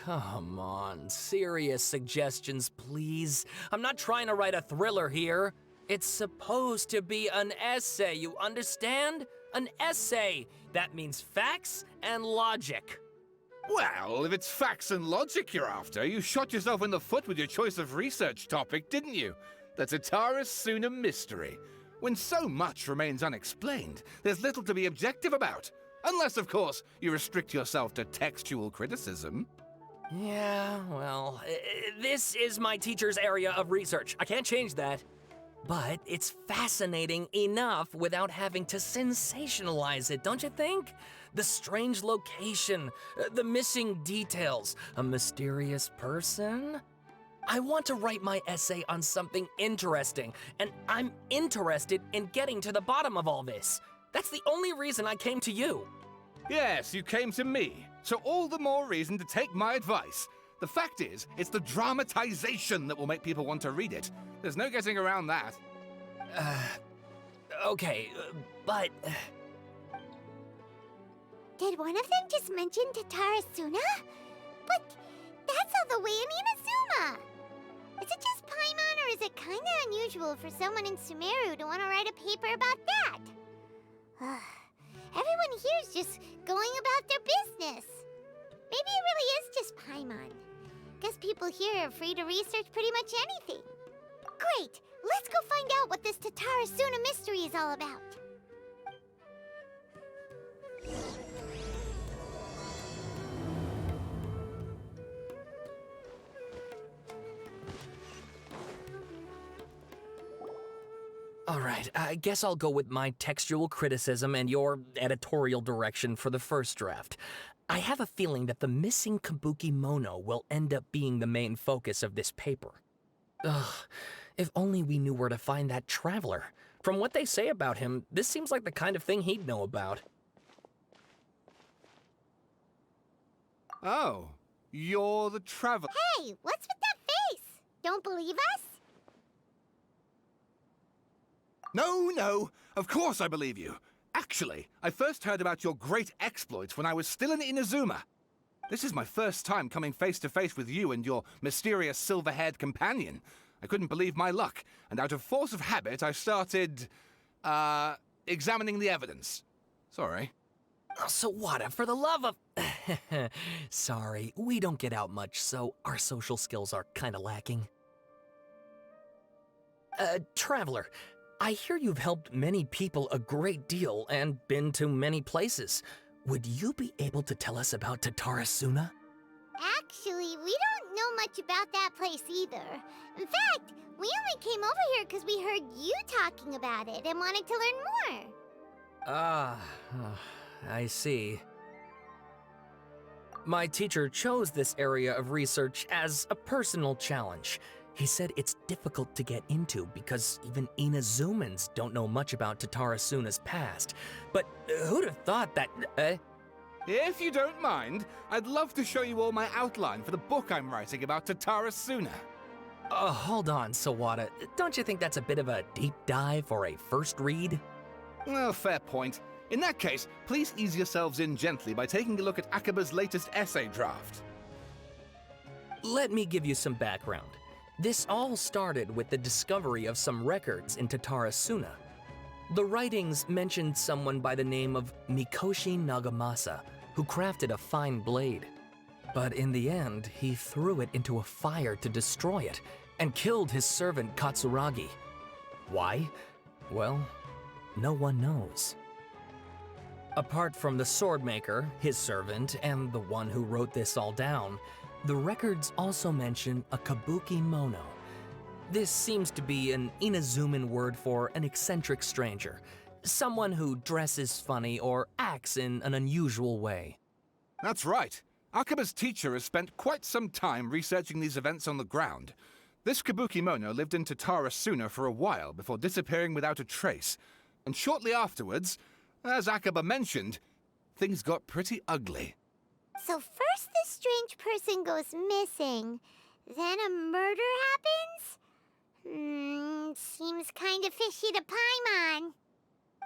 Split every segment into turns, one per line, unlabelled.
Come on, serious suggestions, please. I'm not trying to write a thriller here. It's supposed to be an essay, you understand? An essay. That means facts and logic.
Well, if it's facts and logic you're after, you shot yourself in the foot with your choice of research topic, didn't you? The Tatara Suna mystery. When so much remains unexplained, there's little to be objective about. Unless, of course, you restrict yourself to textual criticism.
Yeah, well, this is my teacher's area of research. I can't change that. But it's fascinating enough without having to sensationalize it, don't you think? The strange location, the missing details, a mysterious person. I want to write my essay on something interesting, and I'm interested in getting to the bottom of all this. That's the only reason I came to you.
Yes, you came to me, so all the more reason to take my advice. The fact is, it's the dramatization that will make people want to read it. There's no getting around that.
Okay, but...
Did one of them just mention Tatara Suna? But that's all the way in Inazuma! Is it just Paimon, or is it kinda unusual for someone in Sumeru to want to write a paper about that? Everyone here's just going about their business. Maybe it really is just Paimon. Guess people here are free to research pretty much anything. Great! Let's go find out what this Tatara Suna mystery is all about.
All right, I guess I'll go with my textual criticism and your editorial direction for the first draft. I have a feeling that the missing Kabuki Mono will end up being the main focus of this paper. Ugh, if only we knew where to find that traveler. From what they say about him, this seems like the kind of thing he'd know about.
Oh, you're the traveler.
Hey, what's with that face? Don't believe us?
No, of course I believe you. Actually, I first heard about your great exploits when I was still in Inazuma. This is my first time coming face to face with you and your mysterious silver-haired companion. I couldn't believe my luck, and out of force of habit, I started, examining the evidence. Sorry.
Oh, Sawada, for the love of... Sorry, we don't get out much, so our social skills are kinda lacking. Traveler, I hear you've helped many people a great deal and been to many places. Would you be able to tell us about Tatara Suna?
Actually, we don't know much about that place either. In fact, we only came over here because we heard you talking about it and wanted to learn more.
Ah, I see. My teacher chose this area of research as a personal challenge. He said it's difficult to get into because even Inazumans don't know much about Tatara Suna's past. But who'd have thought that,
If you don't mind, I'd love to show you all my outline for the book I'm writing about Tatara Suna.
Hold on, Sawada. Don't you think that's a bit of a deep dive for a first read?
Well, fair point. In that case, please ease yourselves in gently by taking a look at Akaba's latest essay draft.
Let me give you some background. This all started with the discovery of some records in Tatara Suna. The writings mentioned someone by the name of Mikoshi Nagamasa, who crafted a fine blade. But in the end, he threw it into a fire to destroy it, and killed his servant Katsuragi. Why? Well, no one knows. Apart from the swordmaker, his servant, and the one who wrote this all down, the records also mention a kabuki mono. This seems to be an Inazuman word for an eccentric stranger, someone who dresses funny or acts in an unusual way.
That's right. Akaba's teacher has spent quite some time researching these events on the ground. This kabuki mono lived in Tatara Suna for a while before disappearing without a trace. And shortly afterwards, as Akaba mentioned, things got pretty ugly.
So first this strange person goes missing, then a murder happens? Seems kinda fishy to Paimon.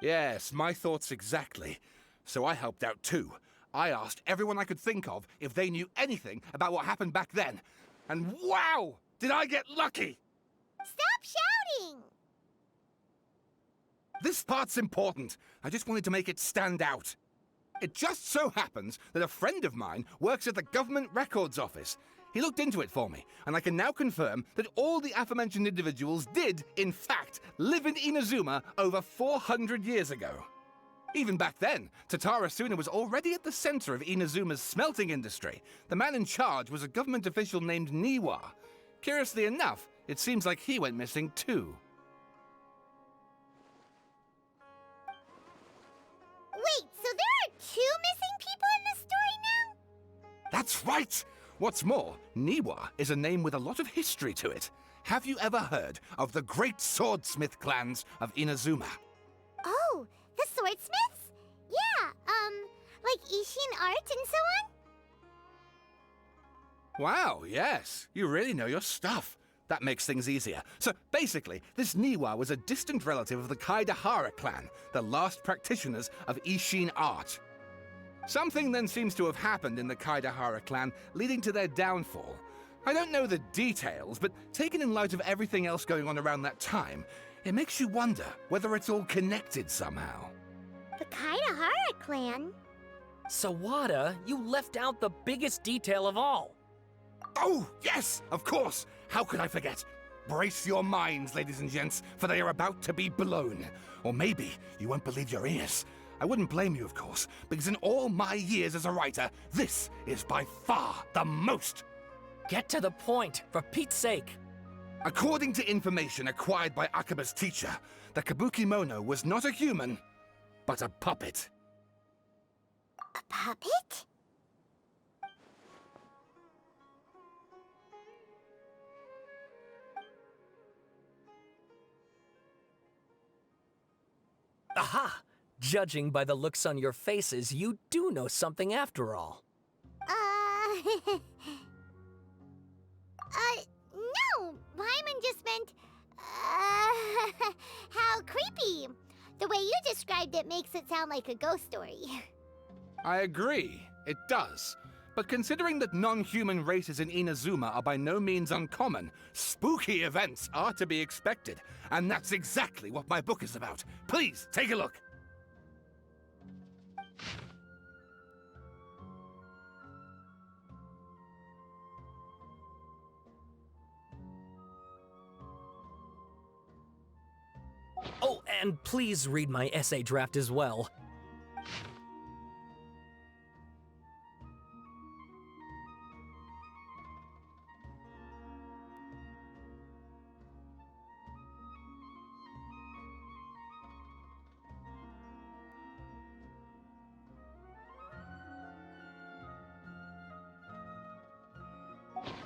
Yes, my thoughts exactly. So I helped out too. I asked everyone I could think of if they knew anything about what happened back then. And wow! Did I get lucky!
Stop shouting!
This part's important. I just wanted to make it stand out. It just so happens that a friend of mine works at the Government Records Office. He looked into it for me, and I can now confirm that all the aforementioned individuals did, in fact, live in Inazuma over 400 years ago. Even back then, Tatara Suna was already at the center of Inazuma's smelting industry. The man in charge was a government official named Niwa. Curiously enough, it seems like he went missing too.
Wait, so there are 2 missing people in this story now?
That's right! What's more, Niwa is a name with a lot of history to it. Have you ever heard of the great swordsmith clans of Inazuma?
Oh, the swordsmiths? Yeah, like Ishin art and so on?
Wow, yes. You really know your stuff. That makes things easier. So basically, this Niwa was a distant relative of the Kaidahara clan, the last practitioners of Ishin art. Something then seems to have happened in the Kaidahara clan, leading to their downfall. I don't know the details, but taken in light of everything else going on around that time, it makes you wonder whether it's all connected somehow.
The Kaidahara clan?
Sawada, you left out the biggest detail of all.
Oh, yes, of course. How could I forget? Brace your minds, ladies and gents, for they are about to be blown. Or maybe you won't believe your ears. I wouldn't blame you, of course, because in all my years as a writer, this is by far the most.
Get to the point, for Pete's sake.
According to information acquired by Akaba's teacher, the Kabukimono was not a human, but a puppet.
A puppet?
Aha! Judging by the looks on your faces, you do know something after all.
No, Paimon just meant, how creepy. The way you described it makes it sound like a ghost story.
I agree, it does. But considering that non-human races in Inazuma are by no means uncommon, spooky events are to be expected. And that's exactly what my book is about. Please, take a look.
Oh, and please read my essay draft as well.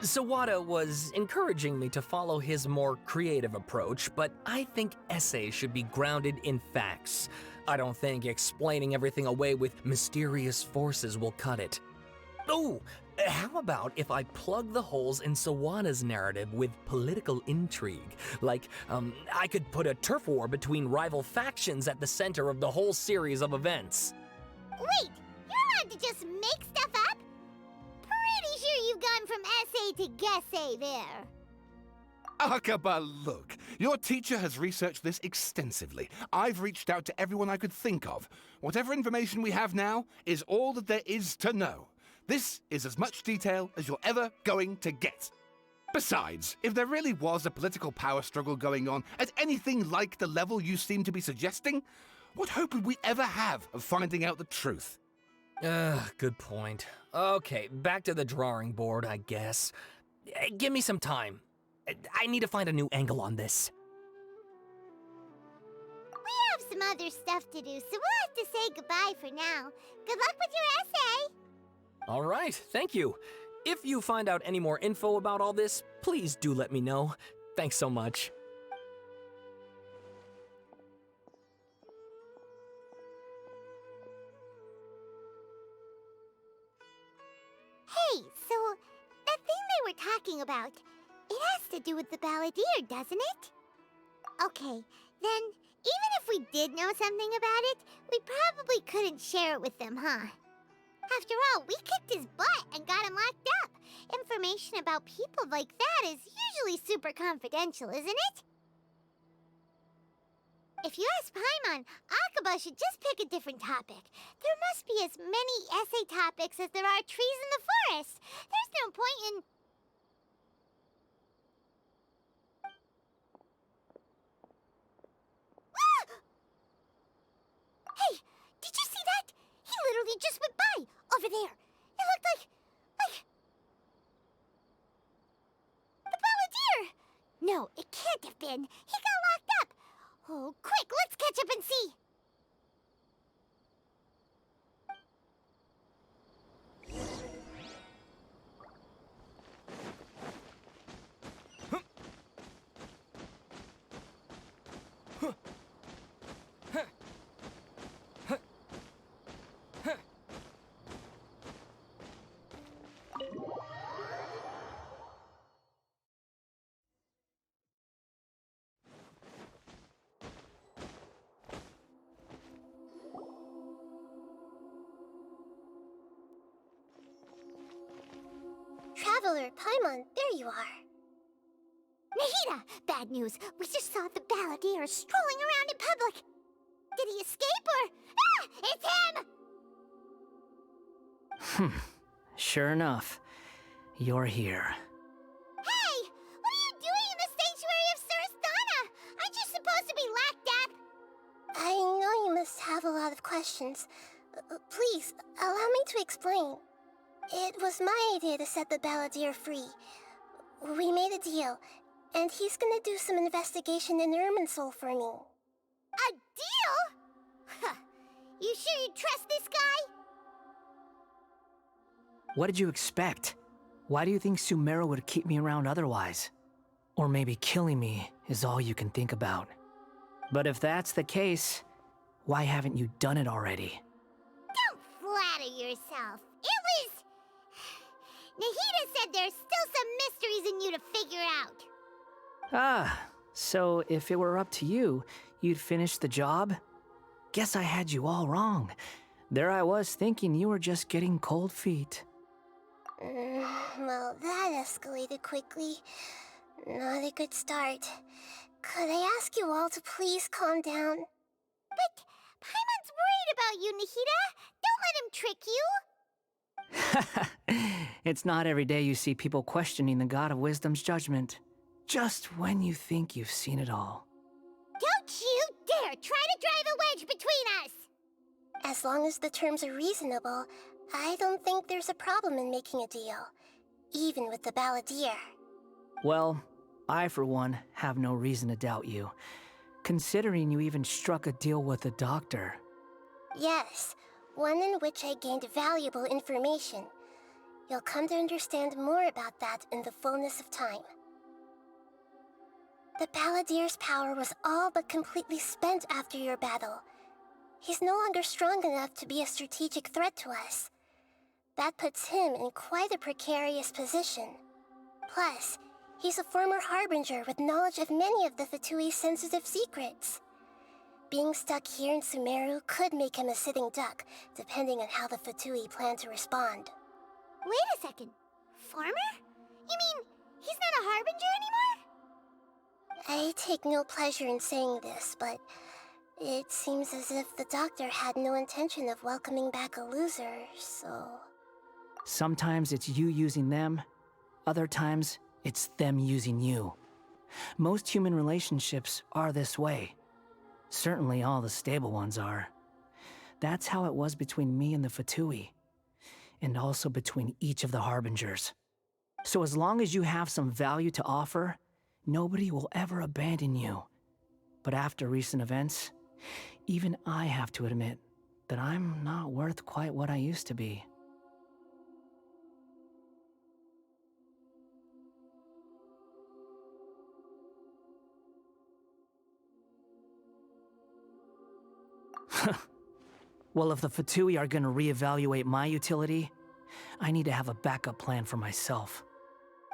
Sawada was encouraging me to follow his more creative approach, but I think essays should be grounded in facts. I don't think explaining everything away with mysterious forces will cut it. Oh, how about if I plug the holes in Sawada's narrative with political intrigue? Like, I could put a turf war between rival factions at the center of the whole series of events.
Wait, you're allowed to just make stuff up? Pretty sure you've gone from essay to guessay there.
Akaba, look. Your teacher has researched this extensively. I've reached out to everyone I could think of. Whatever information we have now is all that there is to know. This is as much detail as you're ever going to get. Besides, if there really was a political power struggle going on at anything like the level you seem to be suggesting, what hope would we ever have of finding out the truth?
Good point. Okay, back to the drawing board, I guess. Give me some time. I need to find a new angle on this.
We have some other stuff to do, so we'll have to say goodbye for now. Good luck with your essay!
All right, thank you. If you find out any more info about all this, please do let me know. Thanks so much.
Hey, so that thing they were talking about, it has to do with the balladeer, doesn't it? Okay, then even if we did know something about it, we probably couldn't share it with them, huh? After all, we kicked his butt and got him locked up. Information about people like that is usually super confidential, isn't it? If you ask Paimon, Akaba should just pick a different topic. There must be as many essay topics as there are trees in the forest. There's no point in... Ah! Hey, did you see that? He literally just went by, over there. It looked like... the balladeer! No, it can't have been. He got locked up. Oh, quick, let's catch up and see. Traveler, Paimon, there you are. Nahida! Bad news. We just saw the balladeer strolling around in public. Did he escape or... Ah! It's him!
Sure enough, you're here.
Hey! What are you doing in the sanctuary of Surasthana? Aren't you supposed to be locked up? I know you must have a lot of questions. Please, allow me to explain. It was my idea to set the balladeer free. We made a deal, and he's gonna do some investigation in Irminsul for me. A deal? Huh. You sure you trust this guy?
What did you expect? Why do you think Sumeru would keep me around otherwise? Or maybe killing me is all you can think about. But if that's the case, why haven't you done it already?
Don't flatter yourself. It was... Nahida said there's still some mysteries in you to figure out.
Ah, so if it were up to you, you'd finish the job? Guess I had you all wrong. There I was thinking you were just getting cold feet.
Well, that escalated quickly. Not a good start. Could I ask you all to please calm down? But Paimon's worried about you, Nahida. Don't let him trick you.
It's not every day you see people questioning the God of Wisdom's judgment. Just when you think you've seen it all.
Don't you dare try to drive a wedge between us! As long as the terms are reasonable, I don't think there's a problem in making a deal. Even with the balladeer.
Well, I for one have no reason to doubt you, considering you even struck a deal with the doctor.
Yes, one in which I gained valuable information. You'll come to understand more about that in the fullness of time. The balladeer's power was all but completely spent after your battle. He's no longer strong enough to be a strategic threat to us. That puts him in quite a precarious position. Plus, he's a former Harbinger with knowledge of many of the Fatui's sensitive secrets. Being stuck here in Sumeru could make him a sitting duck, depending on how the Fatui plan to respond. Wait a second. Farmer? You mean, he's not a Harbinger anymore? I take no pleasure in saying this, but it seems as if the doctor had no intention of welcoming back a loser, so...
Sometimes it's you using them, other times it's them using you. Most human relationships are this way. Certainly all the stable ones are. That's how it was between me and the Fatui, and also between each of the Harbingers. So as long as you have some value to offer, nobody will ever abandon you. But after recent events, even I have to admit that I'm not worth quite what I used to be. Well, if the Fatui are gonna reevaluate my utility, I need to have a backup plan for myself.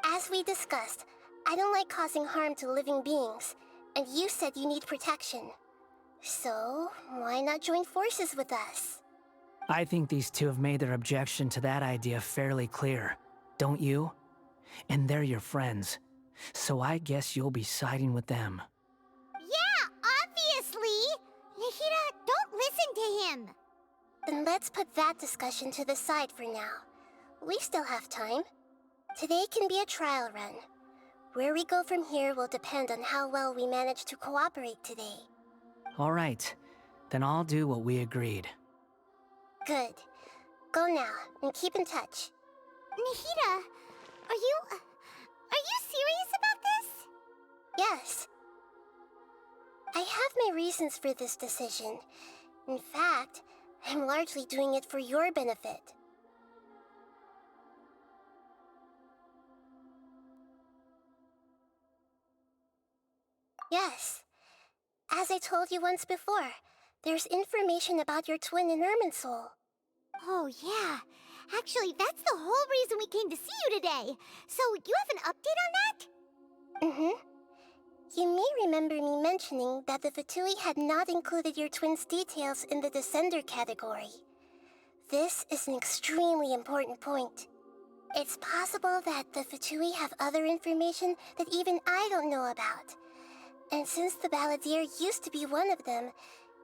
As we discussed, I don't like causing harm to living beings, and you said you need protection. So, why not join forces with us?
I think these two have made their objection to that idea fairly clear, don't you? And they're your friends, so I guess you'll be siding with them.
Yeah, obviously! Nahida, don't listen to him!
Then let's put that discussion to the side for now. We still have time. Today can be a trial run. Where we go from here will depend on how well we manage to cooperate today.
All right, then I'll do what we agreed.
Good. Go now, and keep in touch.
Nahida, are you serious about this?
Yes. I have my reasons for this decision. In fact, I'm largely doing it for your benefit. Yes. As I told you once before, there's information about your twin in Irminsul.
Oh, yeah. Actually, that's the whole reason we came to see you today. So, you have an update on that?
Mm-hmm. You may remember me mentioning that the Fatui had not included your twin's details in the Descender category. This is an extremely important point. It's possible that the Fatui have other information that even I don't know about. And since the Balladeer used to be one of them,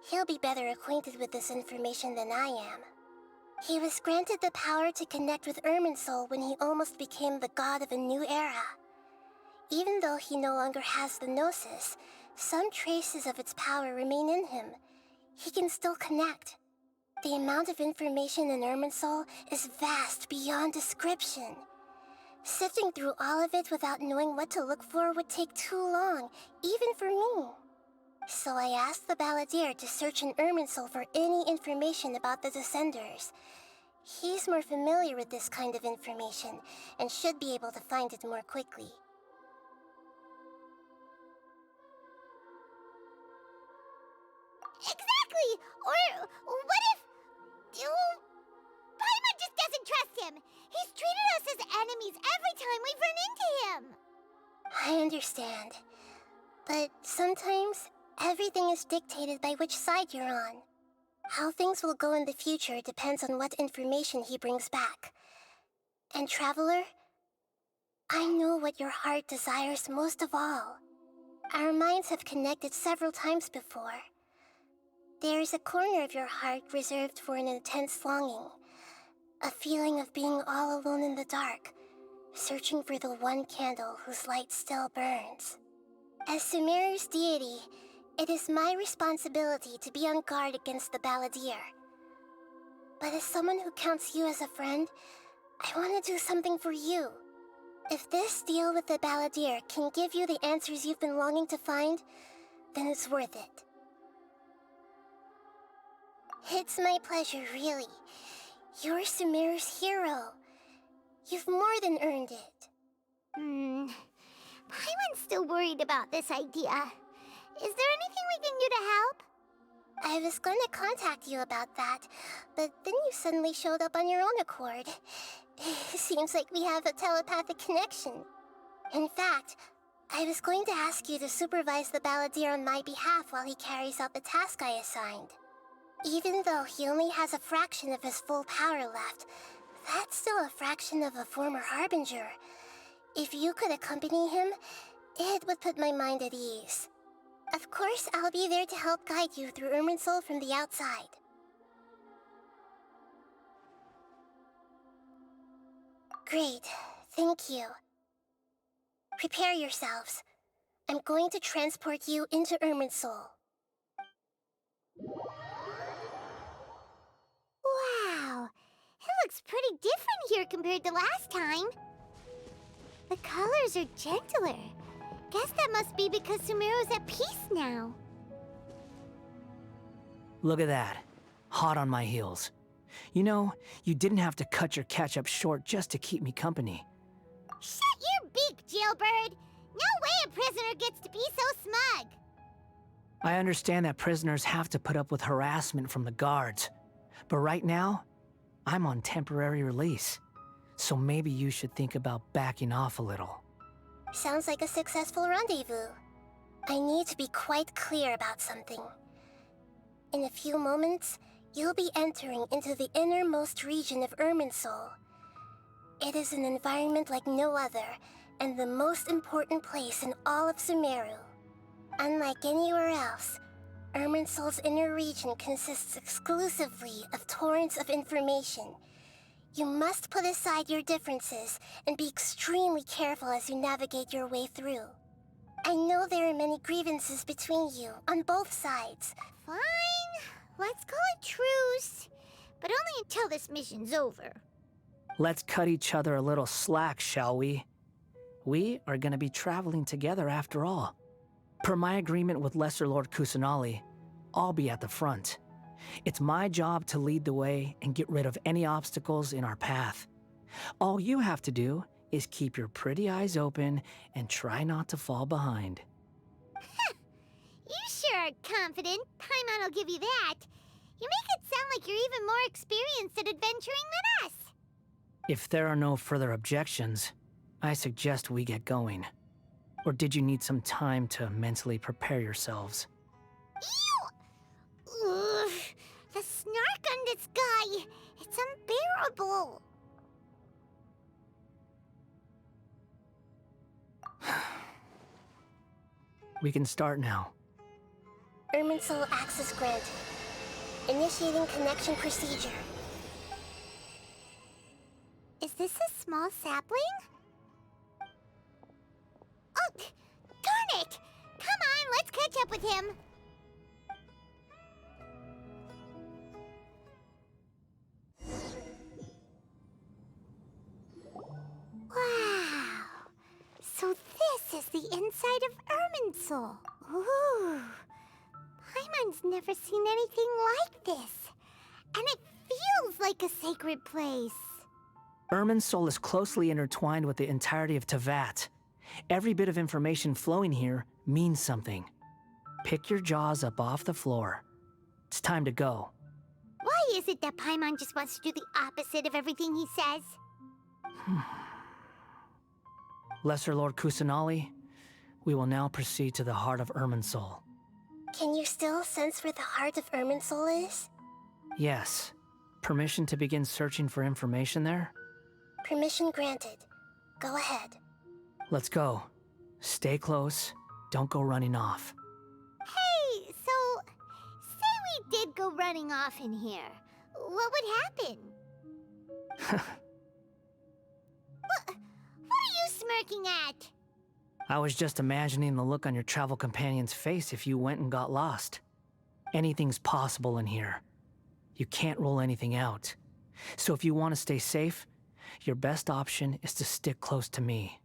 he'll be better acquainted with this information than I am. He was granted the power to connect with Irminsul when he almost became the god of a new era. Even though he no longer has the Gnosis, some traces of its power remain in him. He can still connect. The amount of information in Irminsul is vast beyond description. Sifting through all of it without knowing what to look for would take too long, even for me. So I asked the Balladeer to search in Irminsul for any information about the Descenders. He's more familiar with this kind of information, and should be able to find it more quickly.
Exactly! Or what if... Paimon just doesn't trust him! He's treated us as enemies every time we've run into him!
I understand. But sometimes, everything is dictated by which side you're on. How things will go in the future depends on what information he brings back. And Traveler, I know what your heart desires most of all. Our minds have connected several times before. There is a corner of your heart reserved for an intense longing. A feeling of being all alone in the dark, searching for the one candle whose light still burns. As Sumeru's deity, it is my responsibility to be on guard against the Balladeer. But as someone who counts you as a friend, I want to do something for you. If this deal with the Balladeer can give you the answers you've been longing to find, then it's worth it. It's my pleasure, really. You're Sumeru's hero. You've more than earned it.
Paimon's still worried about this idea. Is there anything we can do to help?
I was going to contact you about that, but then you suddenly showed up on your own accord. Seems like we have a telepathic connection. In fact, I was going to ask you to supervise the Balladeer on my behalf while he carries out the task I assigned. Even though he only has a fraction of his full power left, that's still a fraction of a former Harbinger. If you could accompany him, it would put my mind at ease. Of course, I'll be there to help guide you through Irminsul from the outside. Great, thank you. Prepare yourselves. I'm going to transport you into Irminsul.
Wow, it looks pretty different here compared to last time. The colors are gentler. Guess that must be because Sumeru's at peace now.
Look at that. Hot on my heels. You know, you didn't have to cut your catch-up short just to keep me company.
Shut your beak, jailbird! No way a prisoner gets to be so smug!
I understand that prisoners have to put up with harassment from the guards. But right now, I'm on temporary release. So maybe you should think about backing off a little.
Sounds like a successful rendezvous. I need to be quite clear about something. In a few moments, You'll be entering into the innermost region of Irminsul. It is an environment like no other, and the most important place in all of Sumeru. Unlike anywhere else, Irminsul's inner region consists exclusively of torrents of information. You must put aside your differences and be extremely careful as you navigate your way through. I know there are many grievances between you, on both sides.
Fine. Let's call it truce. But only until this mission's over.
Let's cut each other a little slack, shall we? We are gonna be traveling together after all. Per my agreement with Lesser Lord Kusanali, I'll be at the front. It's my job to lead the way and get rid of any obstacles in our path. All you have to do is keep your pretty eyes open and try not to fall behind.
You sure are confident. Paimon will give you that. You make it sound like you're even more experienced at adventuring than us.
If there are no further objections, I suggest we get going. Or did you need some time to mentally prepare yourselves?
Ew! Ugh, the snark on this guy. It's unbearable.
We can start now.
Irminsul access granted. Initiating connection procedure.
Is this a small sapling? Oh, darn it! Come on, let's catch up with him. Wow. So this is the inside of Irminsul. Ooh. Paimon's never seen anything like this. And it feels like a sacred place.
Irminsul is closely intertwined with the entirety of Teyvat. Every bit of information flowing here means something. Pick your jaws up off the floor. It's time to go.
Why is it that Paimon just wants to do the opposite of everything he says?
Lesser Lord Kusanali, we will now proceed to the heart of Irminsul.
Can you still sense where the heart of Irminsul is?
Yes. Permission to begin searching for information there?
Permission granted. Go ahead.
Let's go. Stay close. Don't go running off.
Hey, so, say we did go running off in here. What would happen? What are you smirking at?
I was just imagining the look on your travel companion's face if you went and got lost. Anything's possible in here. You can't rule anything out. So if you want to stay safe, your best option is to stick close to me.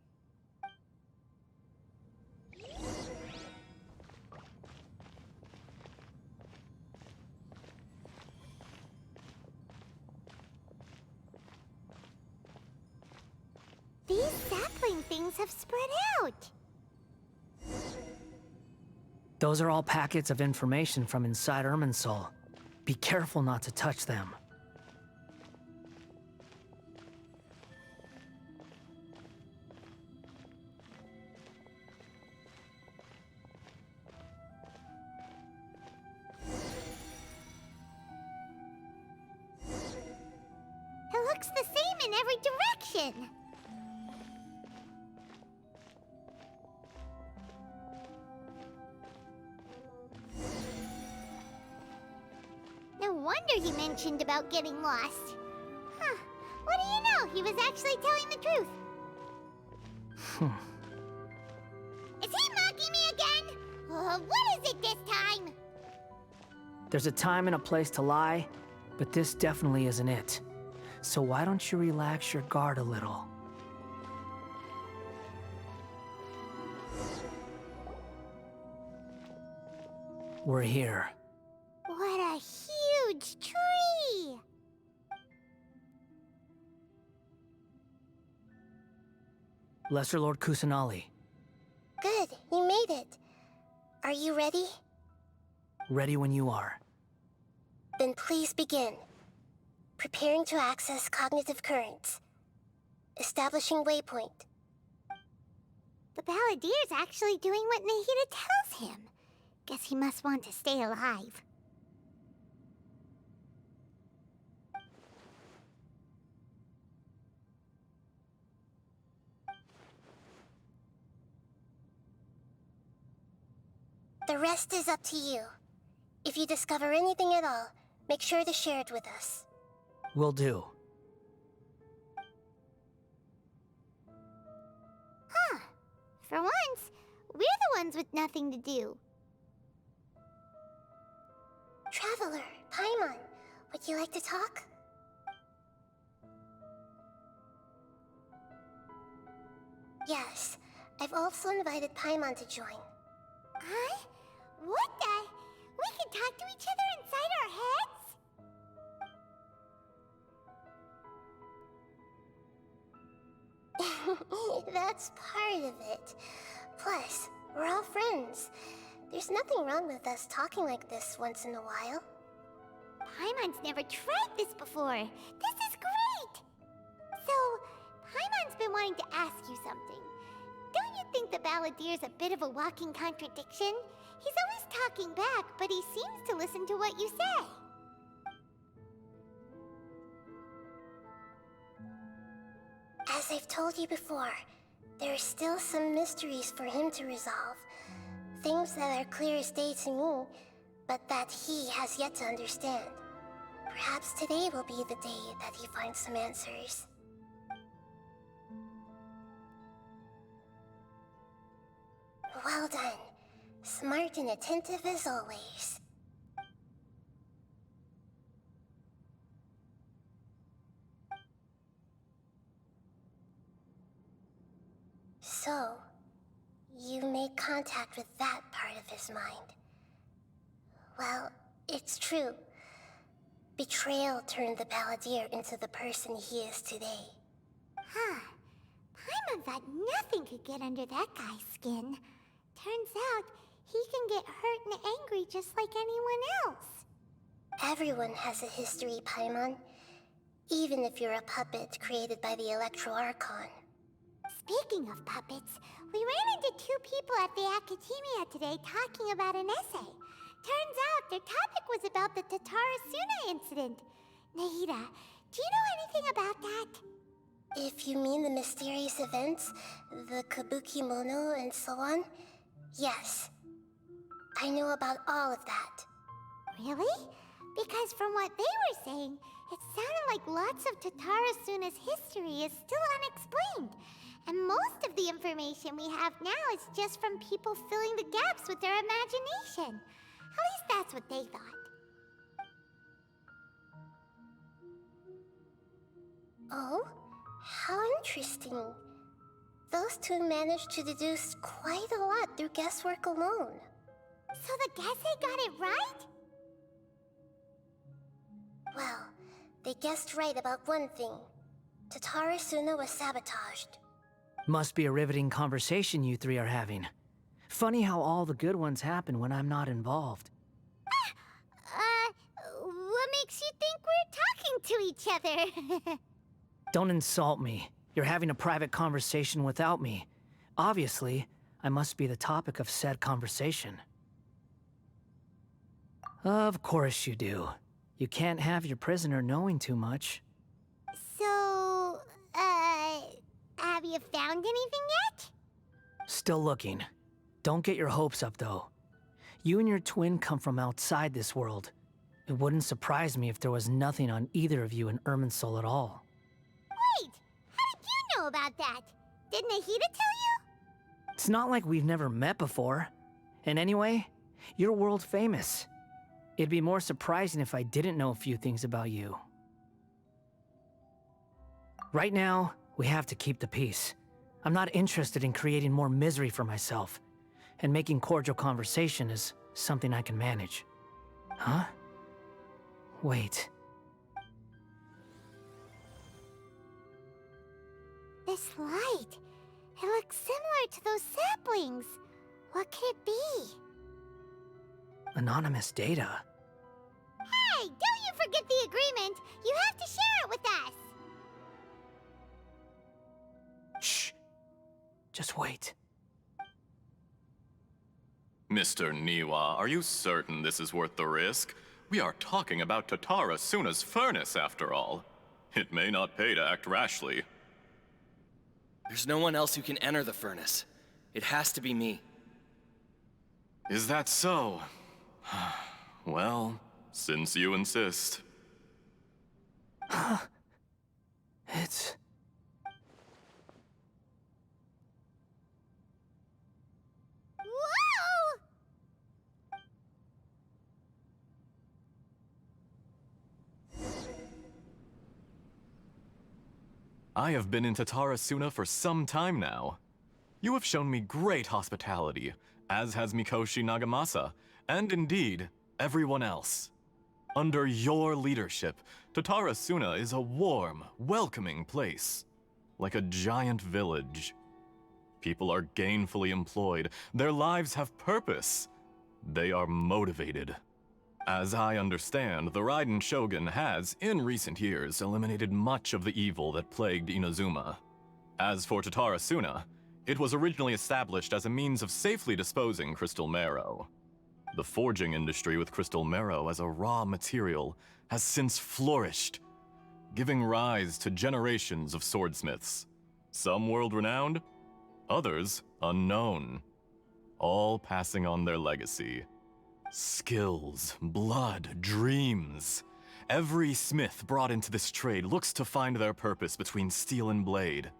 These sapling things have spread out.
Those are all packets of information from inside Irminsul. Be careful not to touch them.
It looks the same in every direction. No wonder he mentioned about getting lost. Huh. What do you know? He was actually telling the truth. Is he mocking me again? What is it this time?
There's a time and a place to lie, but this definitely isn't it. So why don't you relax your guard a little? We're here.
What a huge tree!
Lesser Lord Kusanali,
Good, you made it. Are you ready?
ready when you are.
Then please begin. Preparing to access cognitive currents. Establishing waypoint.
The Balladier's actually doing what Nahida tells him. Guess he must want to stay alive.
The rest is up to you. If you discover anything at all, make sure to share it with us.
Will do.
Huh. For once, we're the ones with nothing to do.
Traveler, Paimon, would you like to talk? Yes, I've also invited Paimon to join.
Huh? What the? We can talk to each other inside our heads?
That's part of it. Plus, we're all friends. There's nothing wrong with us talking like this once in a while.
Paimon's never tried this before. This is great! So, Paimon's been wanting to ask you something. Don't you think the Balladier's a bit of a walking contradiction? He's always talking back, but he seems to listen to what you say.
As I've told you before, there are still some mysteries for him to resolve. Things that are clear as day to me, but that he has yet to understand. Perhaps today will be the day that he finds some answers. Well done. Smart and attentive as always. So, you made contact with that part of his mind. Well, it's true. Betrayal turned the Balladeer into the person he is today.
Huh. Paimon thought nothing could get under that guy's skin. Turns out, he can get hurt and angry just like anyone else.
Everyone has a history, Paimon. Even if you're a puppet created by the Electro Archon.
Speaking of puppets, we ran into two people at the Academia today talking about an essay. Turns out their topic was about the Tatarasuna incident. Nahida, do you know anything about that?
If you mean the mysterious events, the Kabuki Mono and so on, yes. I know about all of that.
Really? Because from what they were saying, it sounded like lots of Tatarasuna's history is still unexplained. And most of the information we have now is just from people filling the gaps with their imagination. At least that's what they thought.
Oh? How interesting. Those two managed to deduce quite a lot through guesswork alone.
So the Gesse got it right?
Well, they guessed right about one thing. Tatarasuna was sabotaged.
Must be a riveting conversation you three are having. Funny how all the good ones happen when I'm not involved.
What makes you think we're talking to each other?
Don't insult me. You're having a private conversation without me. Obviously, I must be the topic of said conversation. Of course you do. You can't have your prisoner knowing too much.
So, have you found anything yet?
Still looking. Don't get your hopes up, though. You and your twin come from outside this world. It wouldn't surprise me if there was nothing on either of you in Irminsul at all.
Wait! How did you know about that? Did Nahida tell you?
It's not like we've never met before. And anyway, you're world famous. It'd be more surprising if I didn't know a few things about you. Right now, we have to keep the peace. I'm not interested in creating more misery for myself. And making cordial conversation is something I can manage. Huh? Wait.
This light. It looks similar to those saplings. What could it be?
Anonymous data.
Hey, don't you forget the agreement! You have to share it with us!
Shh. Just wait.
Mr. Niwa, are you certain this is worth the risk? We are talking about Tatarasuna's furnace, after all. It may not pay to act rashly.
There's no one else who can enter the furnace. It has to be me.
Is that so? Well, since you insist.
It's...
Whoa!
I have been in Tatarasuna for some time now. You have shown me great hospitality, as has Mikoshi Nagamasa, and indeed, everyone else. Under your leadership, Tatarasuna is a warm, welcoming place, like a giant village. People are gainfully employed, their lives have purpose. They are motivated. As I understand, the Raiden Shogun has, in recent years, eliminated much of the evil that plagued Inazuma. As for Tatarasuna, it was originally established as a means of safely disposing crystal marrow. The forging industry with crystal marrow as a raw material has since flourished, giving rise to generations of swordsmiths. Some world-renowned, others unknown, all passing on their legacy. Skills, blood, dreams. Every smith brought into this trade looks to find their purpose between steel and blade.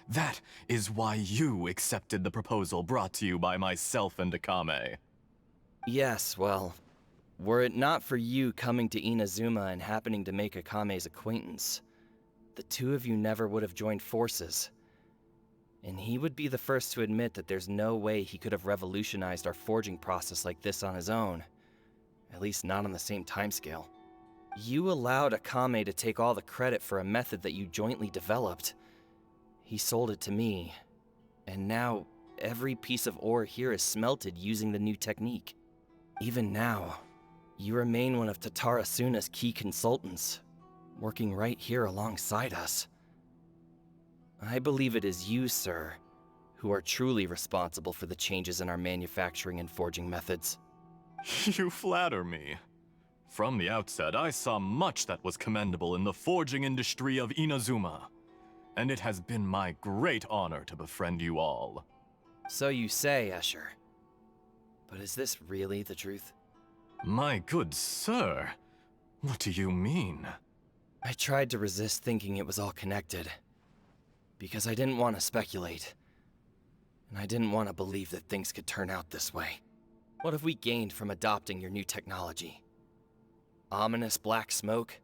That is why you accepted the proposal brought to you by myself and Akame.
Yes, well, were it not for you coming to Inazuma and happening to make Akame's acquaintance, the two of you never would have joined forces. And he would be the first to admit that there's no way he could have revolutionized our forging process like this on his own. At least not on the same timescale. You allowed Akame to take all the credit for a method that you jointly developed. He sold it to me, and now every piece of ore here is smelted using the new technique. Even now, you remain one of Tatarasuna's key consultants, working right here alongside us. I believe it is you, sir, who are truly responsible for the changes in our manufacturing and forging methods.
You flatter me. From the outset, I saw much that was commendable in the forging industry of Inazuma, and it has been my great honor to befriend you all.
So you say, Escher. But is this really the truth?
My good sir, what do you mean?
I tried to resist thinking it was all connected, because I didn't want to speculate, and I didn't want to believe that things could turn out this way. What have we gained from adopting your new technology? Ominous black smoke?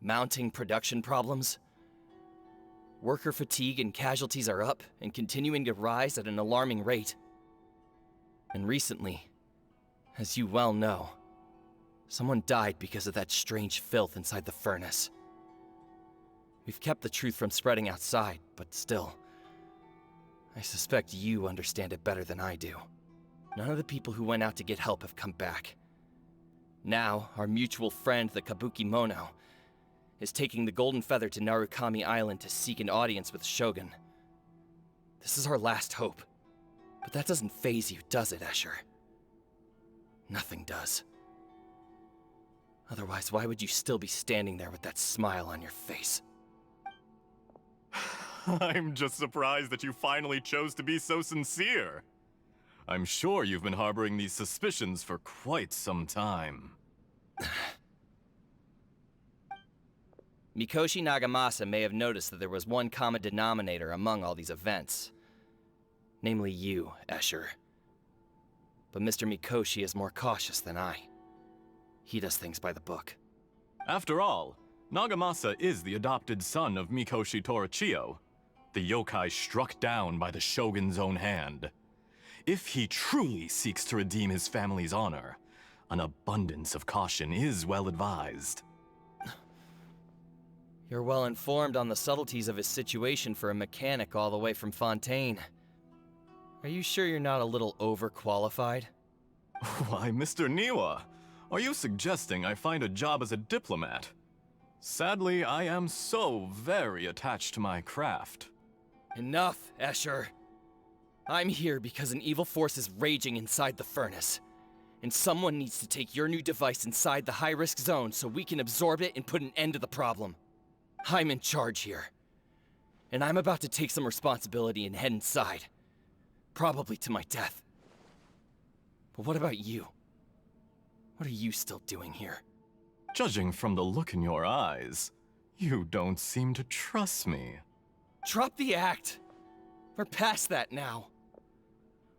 Mounting production problems? Worker fatigue and casualties are up and continuing to rise at an alarming rate. And recently, as you well know, someone died because of that strange filth inside the furnace. We've kept the truth from spreading outside, but still, I suspect you understand it better than I do. None of the people who went out to get help have come back. Now, our mutual friend, the Kabuki Mono, is taking the Golden Feather to Narukami Island to seek an audience with Shogun. This is our last hope. But that doesn't faze you, does it, Escher? Nothing does. Otherwise, why would you still be standing there with that smile on your face?
I'm just surprised that you finally chose to be so sincere. I'm sure you've been harboring these suspicions for quite some time.
Mikoshi Nagamasa may have noticed that there was one common denominator among all these events. Namely you, Escher. But Mr. Mikoshi is more cautious than I. He does things by the book.
After all, Nagamasa is the adopted son of Mikoshi Torachiyo, the yokai struck down by the Shogun's own hand. If he truly seeks to redeem his family's honor, an abundance of caution is well advised.
You're well informed on the subtleties of his situation for a mechanic all the way from Fontaine. Are you sure you're not a little overqualified?
Why, Mr. Niwa, are you suggesting I find a job as a diplomat? Sadly, I am so very attached to my craft.
Enough, Escher. I'm here because an evil force is raging inside the furnace. And someone needs to take your new device inside the high-risk zone so we can absorb it and put an end to the problem. I'm in charge here. And I'm about to take some responsibility and head inside. Probably to my death. But what about you? What are you still doing here?
Judging from the look in your eyes, you don't seem to trust me.
Drop the act! We're past that now.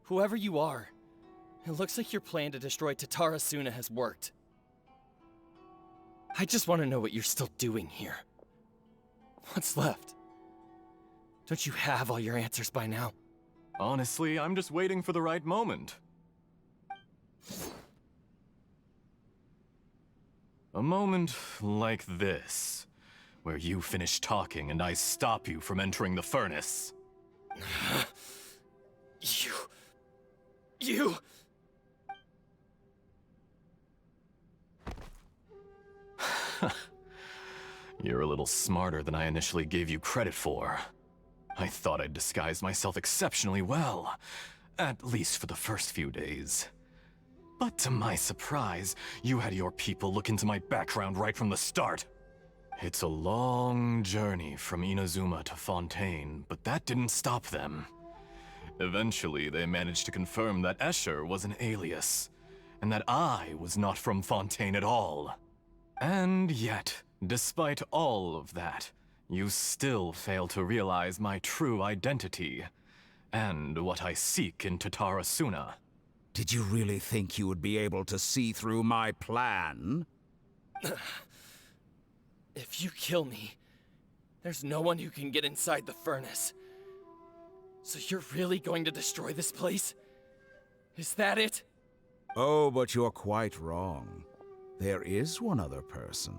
Whoever you are, it looks like your plan to destroy Tatara Suna has worked. I just want to know what you're still doing here. What's left? Don't you have all your answers by now?
Honestly, I'm just waiting for the right moment. A moment like this, where you finish talking and I stop you from entering the furnace.
You...
You're a little smarter than I initially gave you credit for. I thought I'd disguised myself exceptionally well, at least for the first few days. But to my surprise, you had your people look into my background right from the start. It's a long journey from Inazuma to Fontaine, but that didn't stop them. Eventually, they managed to confirm that Escher was an alias, and that I was not from Fontaine at all. And yet, despite all of that, you still fail to realize my true identity, and what I seek in Tatara Suna.
Did you really think you would be able to see through my plan?
If you kill me, there's no one who can get inside the furnace. So you're really going to destroy this place? Is that it?
Oh, but you're quite wrong. There is one other person.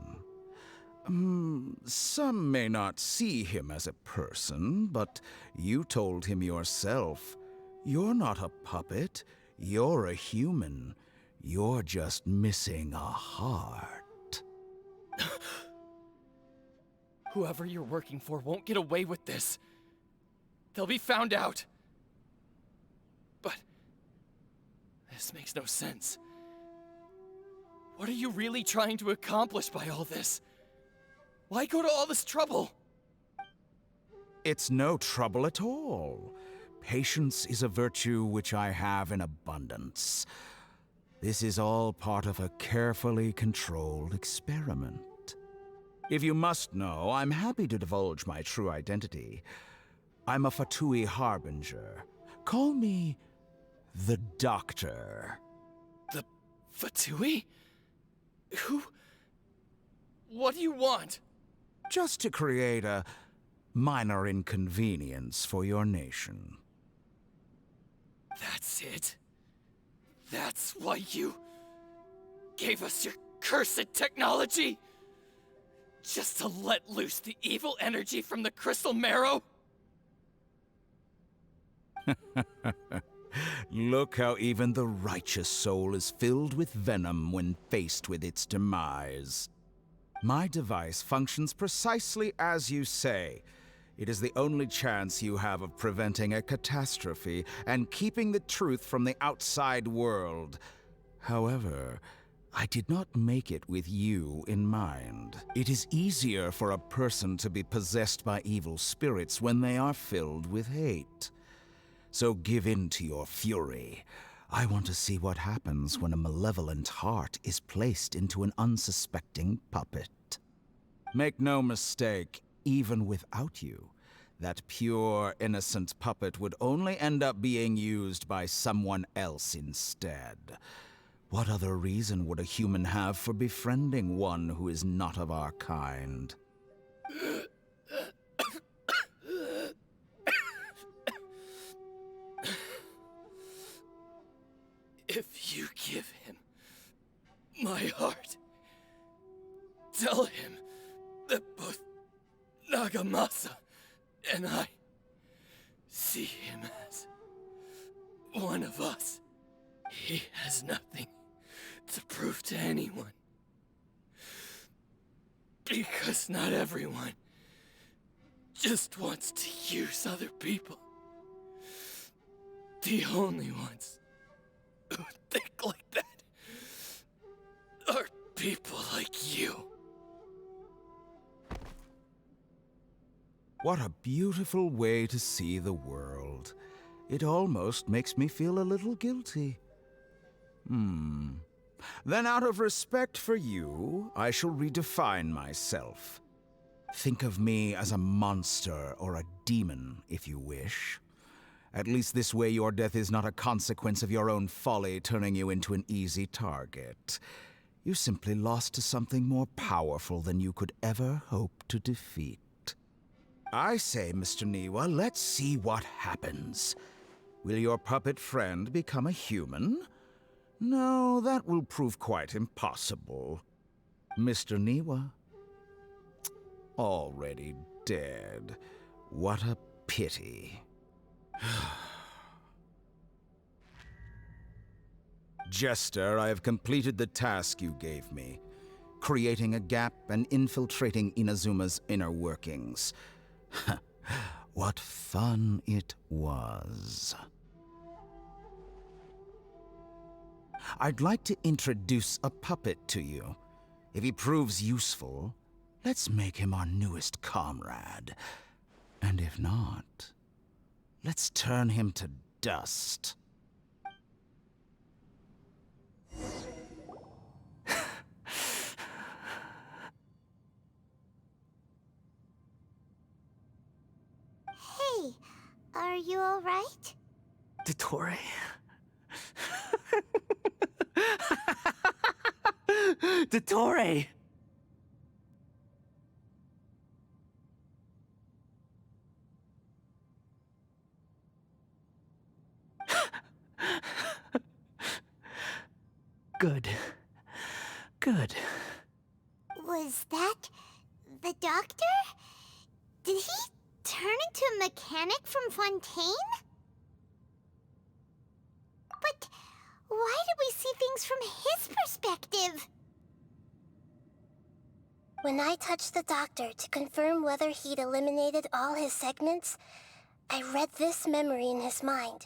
Some may not see him as a person, but you told him yourself. You're not a puppet. You're a human. You're just missing a heart.
Whoever you're working for won't get away with this. They'll be found out. But this makes no sense. What are you really trying to accomplish by all this? Why go to all this trouble?
It's no trouble at all. Patience is a virtue which I have in abundance. This is all part of a carefully controlled experiment. If you must know, I'm happy to divulge my true identity. I'm a Fatui Harbinger. Call me the Doctor.
The Fatui? Who? What do you want?
Just to create a minor inconvenience for your nation.
That's it? That's why you gave us your cursed technology? Just to let loose the evil energy from the crystal marrow?
Look how even the righteous soul is filled with venom when faced with its demise. My device functions precisely as you say. It is the only chance you have of preventing a catastrophe and keeping the truth from the outside world. However, I did not make it with you in mind. It is easier for a person to be possessed by evil spirits when they are filled with hate. So give in to your fury. I want to see what happens when a malevolent heart is placed into an unsuspecting puppet. Make no mistake, even without you, that pure, innocent puppet would only end up being used by someone else instead. What other reason would a human have for befriending one who is not of our kind?
If you give him my heart, tell him that both Nagamasa and I see him as one of us. He has nothing to prove to anyone. Because not everyone just wants to use other people. The only ones who think like that are people like you.
What a beautiful way to see the world. It almost makes me feel a little guilty. Then out of respect for you, I shall redefine myself. Think of me as a monster or a demon, if you wish. At least this way your death is not a consequence of your own folly turning you into an easy target. You simply lost to something more powerful than you could ever hope to defeat. I say, Mr. Niwa, let's see what happens. Will your puppet friend become a human? No, that will prove quite impossible. Mr. Niwa? Already dead. What a pity. Jester, I have completed the task you gave me, creating a gap and infiltrating Inazuma's inner workings. What fun it was. I'd like to introduce a puppet to you. If he proves useful, let's make him our newest comrade. And if not, let's turn him to dust.
Hey, are you alright?
Dottore? Dottore! Good. Good.
Was that the doctor? Did he turn into a mechanic from Fontaine? But why did we see things from his perspective?
When I touched the doctor to confirm whether he'd eliminated all his segments, I read this memory in his mind.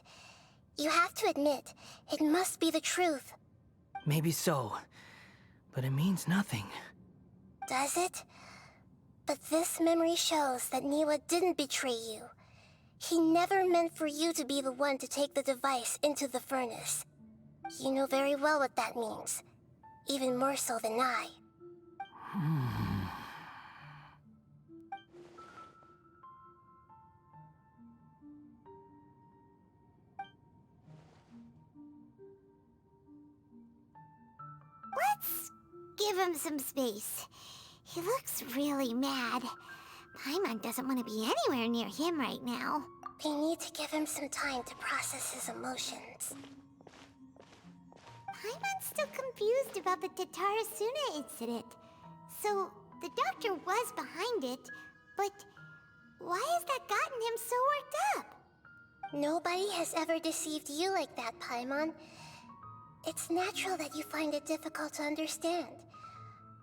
You have to admit, it must be the truth.
Maybe so, but it means nothing.
Does it? But this memory shows that Niwa didn't betray you. He never meant for you to be the one to take the device into the furnace. You know very well what that means. Even more so than I.
Let's give him some space. He looks really mad. Paimon doesn't want to be anywhere near him right now.
We need to give him some time to process his emotions.
Paimon's still confused about the Tatarasuna incident. So, the doctor was behind it, but why has that gotten him so worked up?
Nobody has ever deceived you like that, Paimon. It's natural that you find it difficult to understand.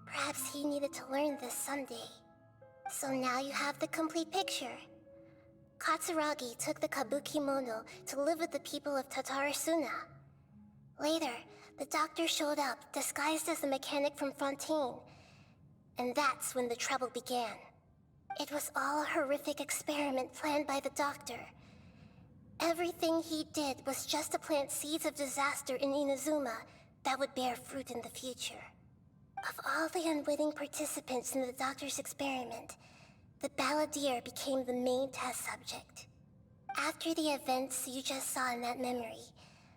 Perhaps he needed to learn this someday. So now you have the complete picture. Katsuragi took the Kabukimono to live with the people of Tatarasuna. Later, the doctor showed up, disguised as a mechanic from Fontaine. And that's when the trouble began. It was all a horrific experiment planned by the doctor. Everything he did was just to plant seeds of disaster in Inazuma that would bear fruit in the future. Of all the unwitting participants in the doctor's experiment, the balladeer became the main test subject. After the events you just saw in that memory,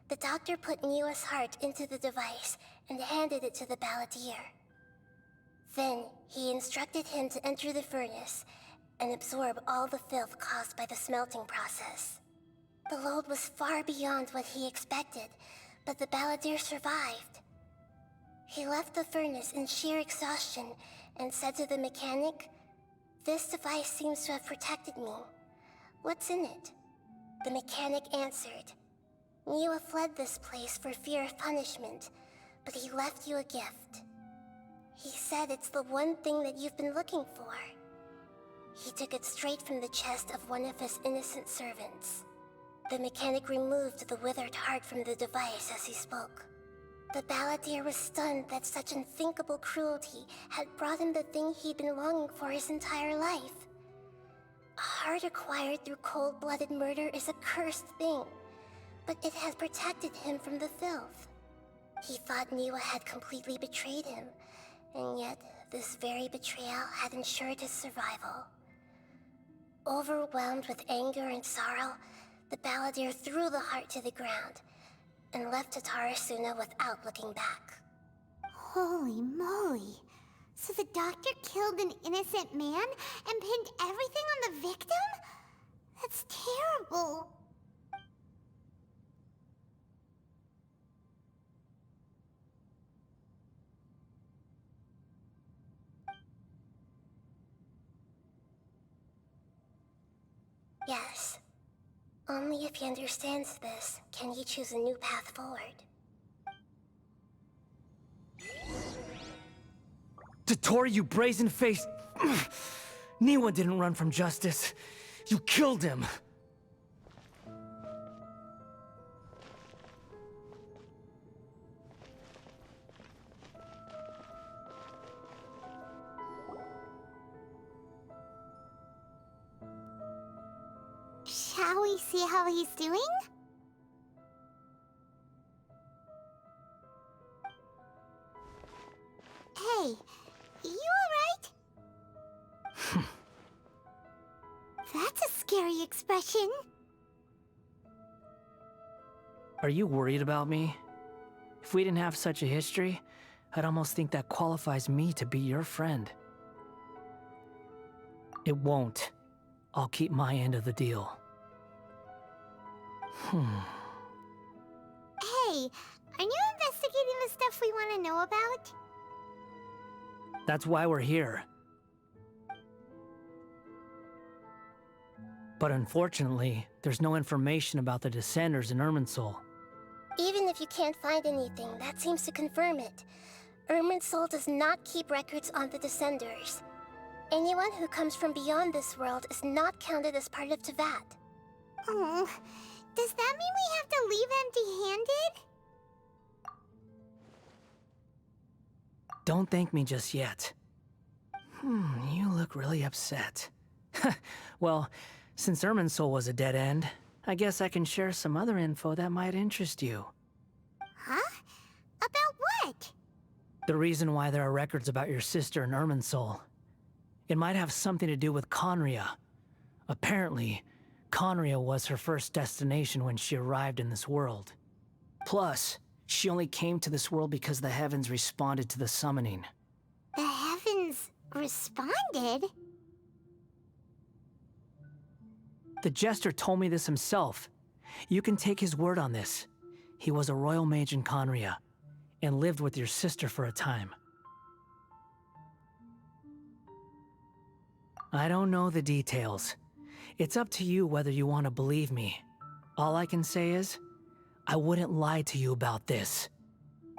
the doctor put Niwa's heart into the device and handed it to the balladeer. Then, he instructed him to enter the furnace and absorb all the filth caused by the smelting process. The load was far beyond what he expected, but the balladeer survived. He left the furnace in sheer exhaustion and said to the mechanic, "This device seems to have protected me. What's in it?" The mechanic answered, "Niwa fled this place for fear of punishment, but he left you a gift. He said it's the one thing that you've been looking for." He took it straight from the chest of one of his innocent servants. The mechanic removed the withered heart from the device as he spoke. The balladeer was stunned that such unthinkable cruelty had brought him the thing he'd been longing for his entire life. A heart acquired through cold-blooded murder is a cursed thing, but it has protected him from the filth. He thought Niwa had completely betrayed him, and yet this very betrayal had ensured his survival. Overwhelmed with anger and sorrow, the balladeer threw the heart to the ground and left Tatarasuna without looking back.
Holy moly. So the doctor killed an innocent man and pinned everything on the victim? That's terrible.
Yes. Only if he understands this can he choose a new path forward.
Dottore, you brazen-faced... Niwa didn't run from justice. You killed him.
Shall we see how he's doing? Hey, you alright? That's a scary expression.
Are you worried about me? If we didn't have such a history, I'd almost think that qualifies me to be your friend. It won't. I'll keep my end of the deal.
Hey, aren't you investigating the stuff we want to know about?
That's why we're here. But unfortunately, there's no information about the Descenders in Irminsul.
Even if you can't find anything, that seems to confirm it. Irminsul does not keep records on the Descenders. Anyone who comes from beyond this world is not counted as part of Teyvat.
Oh, does that mean we have to leave empty-handed?
Don't thank me just yet. You look really upset. Well, since Irminsul was a dead end, I guess I can share some other info that might interest you.
Huh? About what?
The reason why there are records about your sister in Irminsul. It might have something to do with Conria. Apparently, Conria was her first destination when she arrived in this world. Plus, she only came to this world because the heavens responded to the summoning.
The heavens responded?
The Jester told me this himself. You can take his word on this. He was a royal mage in Conria, and lived with your sister for a time. I don't know the details. It's up to you whether you want to believe me. All I can say is, I wouldn't lie to you about this.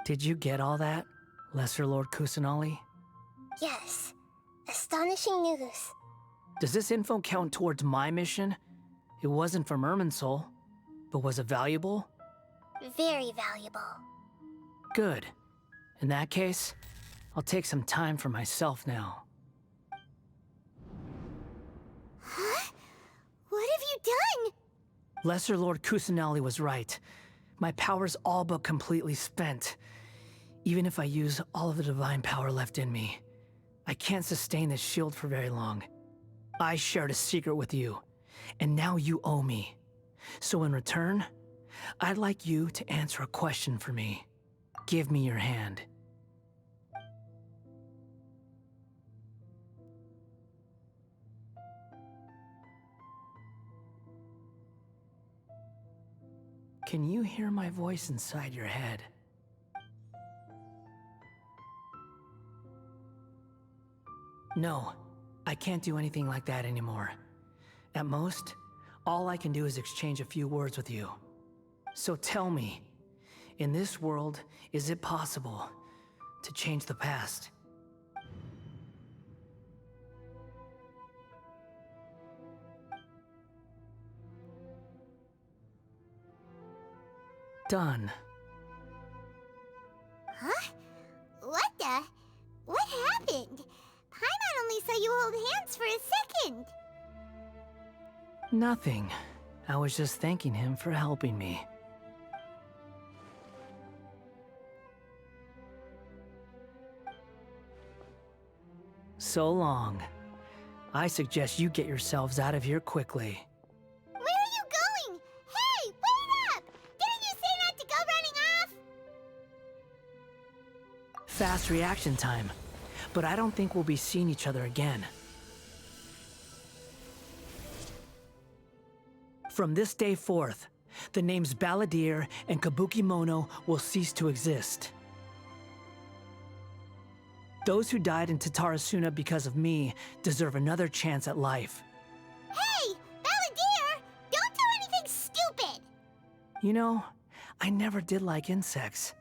Did you get all that, Lesser Lord Kusanali?
Yes. Astonishing news.
Does this info count towards my mission? It wasn't from Irminsul, but was it valuable?
Very valuable.
Good. In that case, I'll take some time for myself now.
Huh? What have you done?
Lesser Lord Kusanali was right. My power's all but completely spent. Even if I use all of the divine power left in me, I can't sustain this shield for very long. I shared a secret with you, and now you owe me. So in return, I'd like you to answer a question for me. Give me your hand. Can you hear my voice inside your head? No, I can't do anything like that anymore. At most, all I can do is exchange a few words with you. So tell me, in this world, is it possible to change the past? Done.
Huh? What the? What happened? Paimon only saw you hold hands for a second.
Nothing. I was just thanking him for helping me. so long. I suggest you get yourselves out of here quickly.
Where are you going? Hey, wait up! Didn't you say not to go running off?
Fast reaction time. But I don't think we'll be seeing each other again. From this day forth, the names Balladeer and Kabukimono will cease to exist. Those who died in Tatarasuna because of me deserve another chance at life.
Hey, Balladeer! Don't do anything stupid!
You know, I never did like insects.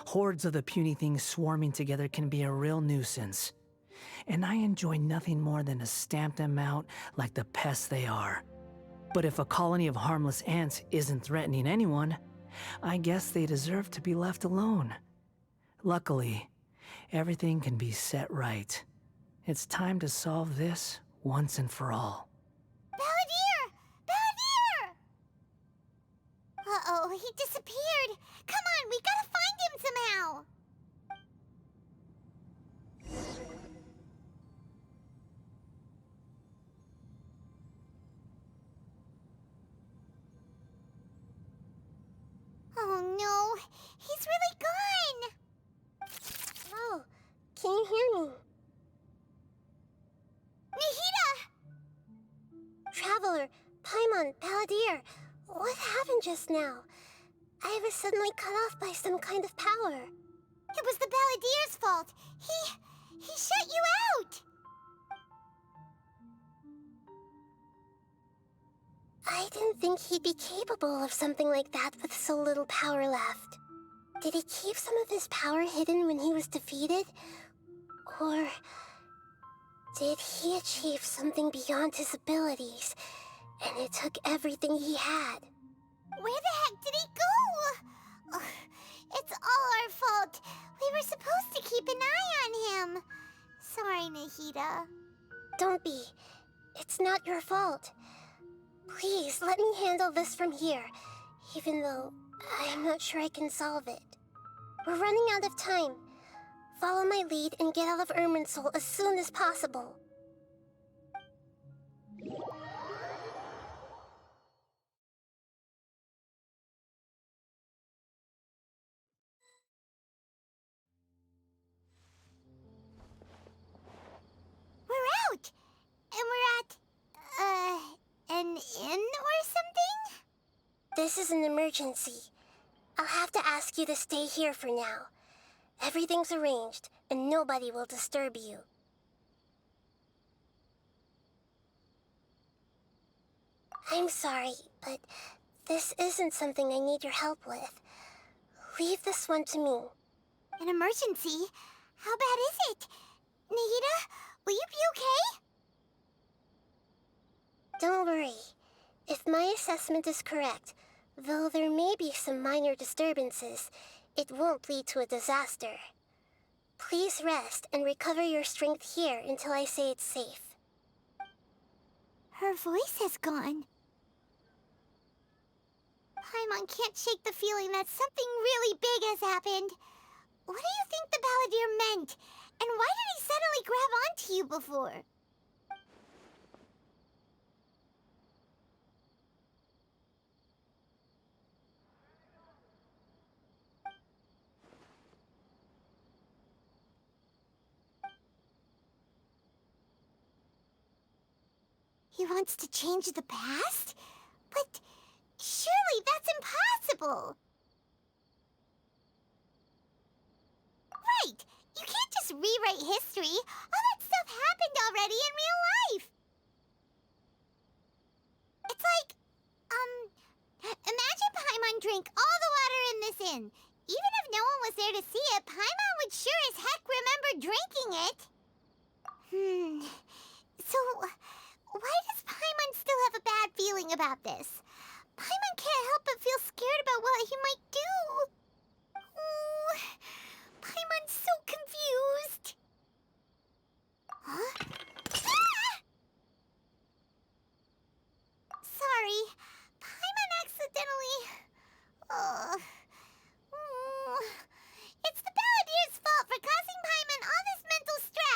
Hordes of the puny things swarming together can be a real nuisance. And I enjoy nothing more than to stamp them out like the pests they are. But if a colony of harmless ants isn't threatening anyone, I guess they deserve to be left alone. Luckily, everything can be set right. It's time to solve this once and for all.
Balladeer! Balladeer! Uh-oh, he disappeared. Come on, we gotta find him somehow. Oh no, he's really gone.
Oh, can you hear me?
Nahida!
Traveler, Paimon, Balladeer, what happened just now? I was suddenly cut off by some kind of power.
It was the Balladeer's fault. He shut you out.
I didn't think he'd be capable of something like that with so little power left. Did he keep some of his power hidden when he was defeated? Or did he achieve something beyond his abilities, and it took everything he had?
Where the heck did he go? Ugh, it's all our fault. We were supposed to keep an eye on him. Sorry, Nahida.
Don't be. It's not your fault. Please, let me handle this from here, even though I'm not sure I can solve it. We're running out of time. Follow my lead and get out of Irminsul as soon as possible.
We're out! And we're at, an inn or something?
This is an emergency. I'll have to ask you to stay here for now. Everything's arranged, and nobody will disturb you. I'm sorry, but this isn't something I need your help with. Leave this one to me.
An emergency? How bad is it? Nahida, will you be okay?
Don't worry. If my assessment is correct, though there may be some minor disturbances, it won't lead to a disaster. Please rest and recover your strength here until I say it's safe.
Her voice has gone. Paimon can't shake the feeling that something really big has happened. What do you think the Balladeer meant? And why did he suddenly grab onto you before? He wants to change the past? But surely that's impossible! Right! You can't just rewrite history! All that stuff happened already in real life! It's like, imagine Paimon drank all the water in this inn. Even if no one was there to see it, Paimon would sure as heck remember drinking it. So, why does Paimon still have a bad feeling about this? Paimon can't help but feel scared about what he might do. Oh, Paimon's so confused. Huh? Ah! Sorry, Paimon accidentally... It's the Balladeer's fault for causing Paimon all this mental stress.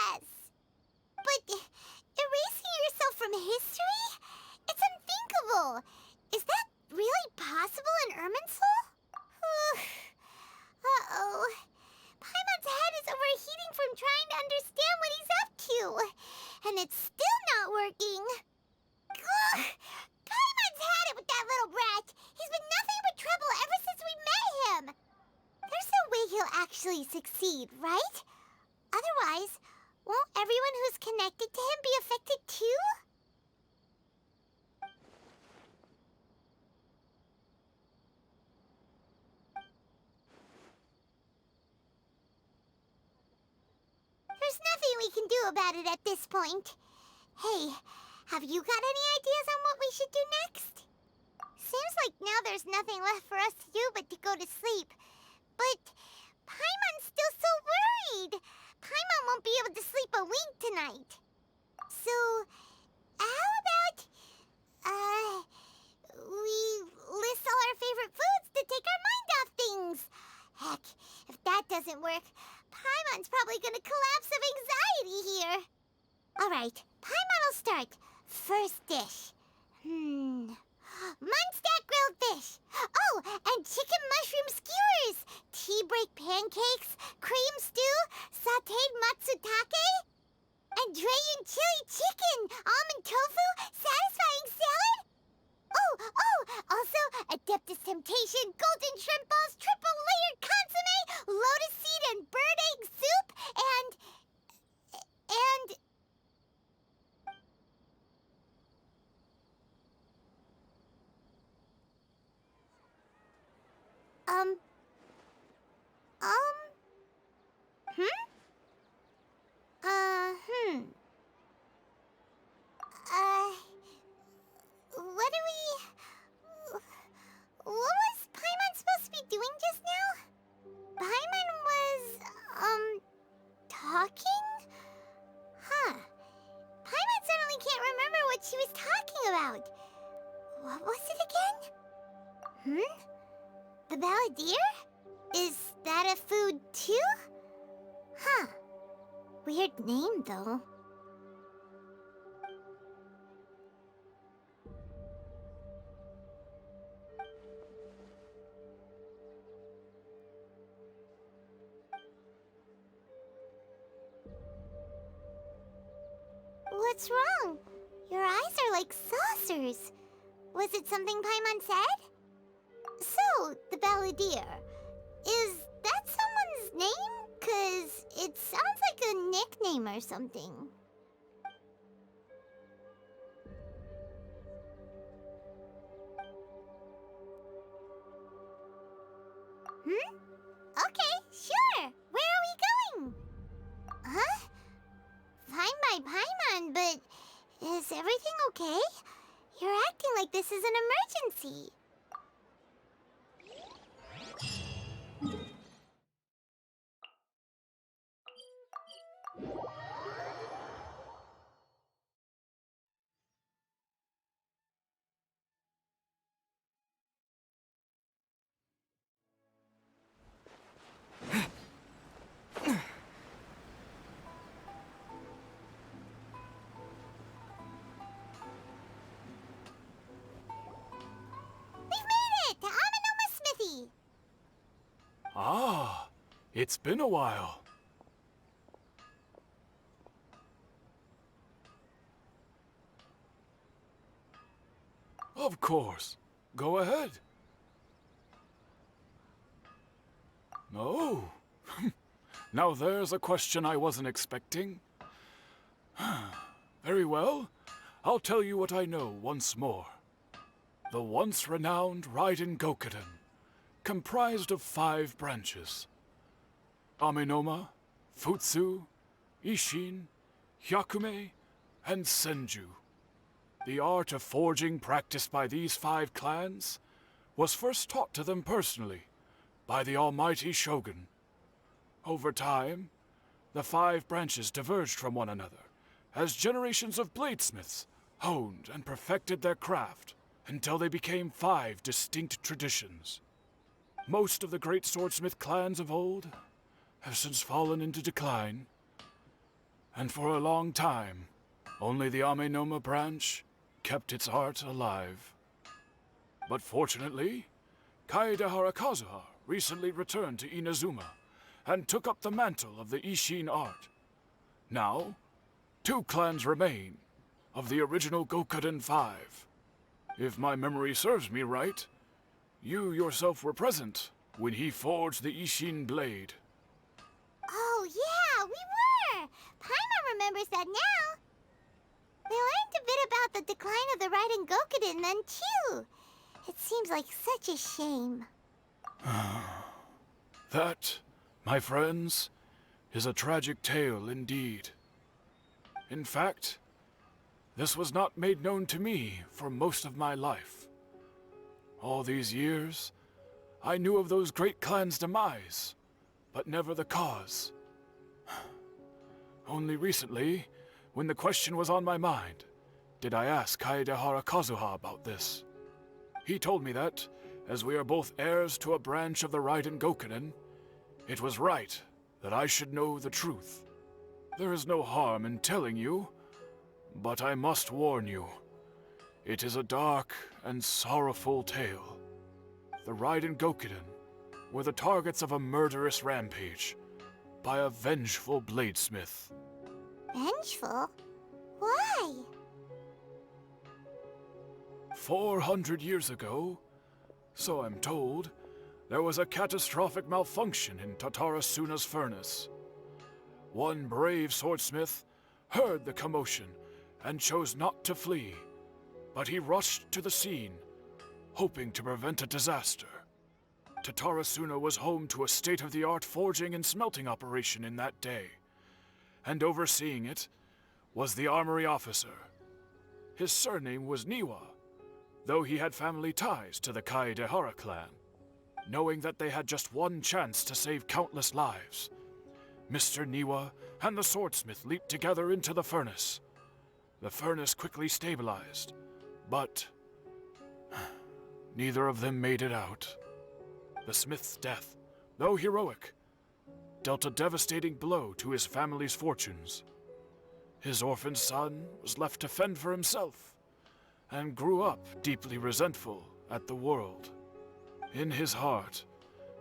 actually succeed, right? Otherwise, won't everyone who's connected to him be affected too? There's nothing we can do about it at this point. Hey, have you got any ideas on what we should do next? Seems like now there's nothing left for us to do but to go to sleep. But Paimon's still so worried. Paimon won't be able to sleep a wink tonight. So, how about, we list all our favorite foods to take our mind off things? Heck, if that doesn't work, Paimon's probably gonna collapse of anxiety here. Alright, Paimon will start. First dish. Munstack grilled fish. Oh, and chicken mushroom skewers. Tea break pancakes. Cream stew. Sauteed matsutake. And Drayon chili chicken. Almond tofu. Satisfying salad. Oh, also Adeptus Temptation. Golden shrimp balls. Triple layered consomme. Lotus seed and bird egg soup. And... What was Paimon supposed to be doing just now? Paimon was, talking? Huh. Paimon suddenly can't remember what she was talking about. What was it again? The Balladeer? Is that a food too? Huh. Weird name, though. What's wrong? Your eyes are like saucers. Was it something Paimon said? So, the Balladeer. Is that someone's name? 'Cause it sounds like a nickname or something. Okay, sure. Where are we going? Huh? Fine by Paimon, but is everything okay? You're acting like this is an emergency.
Ah, it's been a while. Of course. Go ahead. Oh. Now there's a question I wasn't expecting. Very well. I'll tell you what I know once more. The once renowned Raiden Gokuden, comprised of 5 branches: Amenoma, Futsu, Ishin, Hyakume, and Senju. The art of forging practiced by these 5 clans was first taught to them personally by the almighty Shogun. Over time, the 5 branches diverged from one another as generations of bladesmiths honed and perfected their craft until they became 5 distinct traditions. Most of the great swordsmith clans of old have since fallen into decline, and for a long time, only the Amenoma branch kept its art alive. But fortunately, Kaedehara Kazuha recently returned to Inazuma and took up the mantle of the Ishin art. Now, 2 clans remain of the original Gokuden 5. If my memory serves me right, you yourself were present when he forged the Ishin blade.
we were! Paimon remembers that now. We learned a bit about the decline of the Raiden Gokuden then, too. It seems like such a shame.
That, my friends, is a tragic tale indeed. In fact, this was not made known to me for most of my life. All these years, I knew of those great clans' demise, but never the cause. Only recently, when the question was on my mind, did I ask Kaedehara Kazuha about this. He told me that, as we are both heirs to a branch of the Raiden Gokuden, it was right that I should know the truth. There is no harm in telling you, but I must warn you. It is a dark and sorrowful tale. The Raiden Gokuden were the targets of a murderous rampage by a vengeful bladesmith.
Vengeful? Why?
400 years ago, so I'm told, there was a catastrophic malfunction in Tatarasuna's furnace. One brave swordsmith heard the commotion and chose not to flee, but he rushed to the scene, hoping to prevent a disaster. Tatarasuna was home to a state-of-the-art forging and smelting operation in that day, and overseeing it was the armory officer. His surname was Niwa, though he had family ties to the Kaedehara clan. Knowing that they had just one chance to save countless lives, Mr. Niwa and the swordsmith leaped together into the furnace. The furnace quickly stabilized, but neither of them made it out. The smith's death, though heroic, dealt a devastating blow to his family's fortunes. His orphaned son was left to fend for himself, and grew up deeply resentful at the world. In his heart,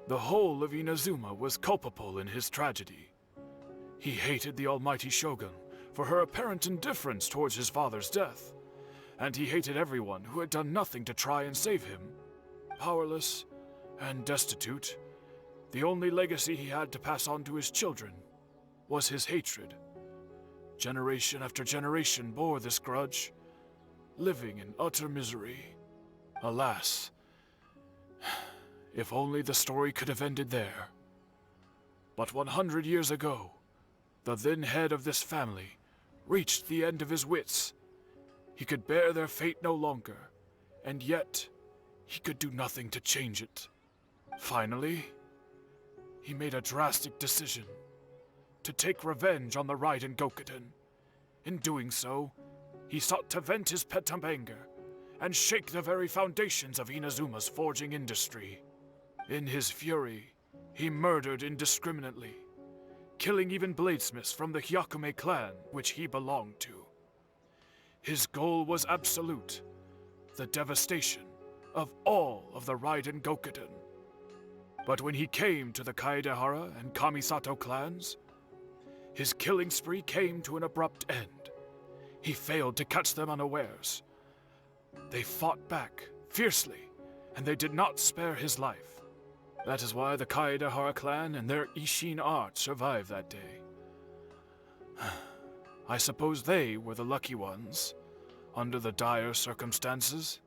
the whole of Inazuma was culpable in his tragedy. He hated the almighty shogun for her apparent indifference towards his father's death, and he hated everyone who had done nothing to try and save him. Powerless and destitute, the only legacy he had to pass on to his children was his hatred. Generation after generation bore this grudge, living in utter misery. Alas, if only the story could have ended there. But 100 years ago, the then head of this family reached the end of his wits. He could bear their fate no longer, and yet he could do nothing to change it. Finally, he made a drastic decision to take revenge on the Raiden Gokuden. In doing so, he sought to vent his pent anger and shake the very foundations of Inazuma's forging industry. In his fury, he murdered indiscriminately, killing even bladesmiths from the Hyakume clan which he belonged to. His goal was absolute, the devastation of all of the Raiden Gokuden. But when he came to the Kaedehara and Kamisato clans, his killing spree came to an abrupt end. He failed to catch them unawares. They fought back fiercely, and they did not spare his life. That is why the Kaedehara clan and their Ishin art survived that day. I suppose they were the lucky ones, under the dire circumstances.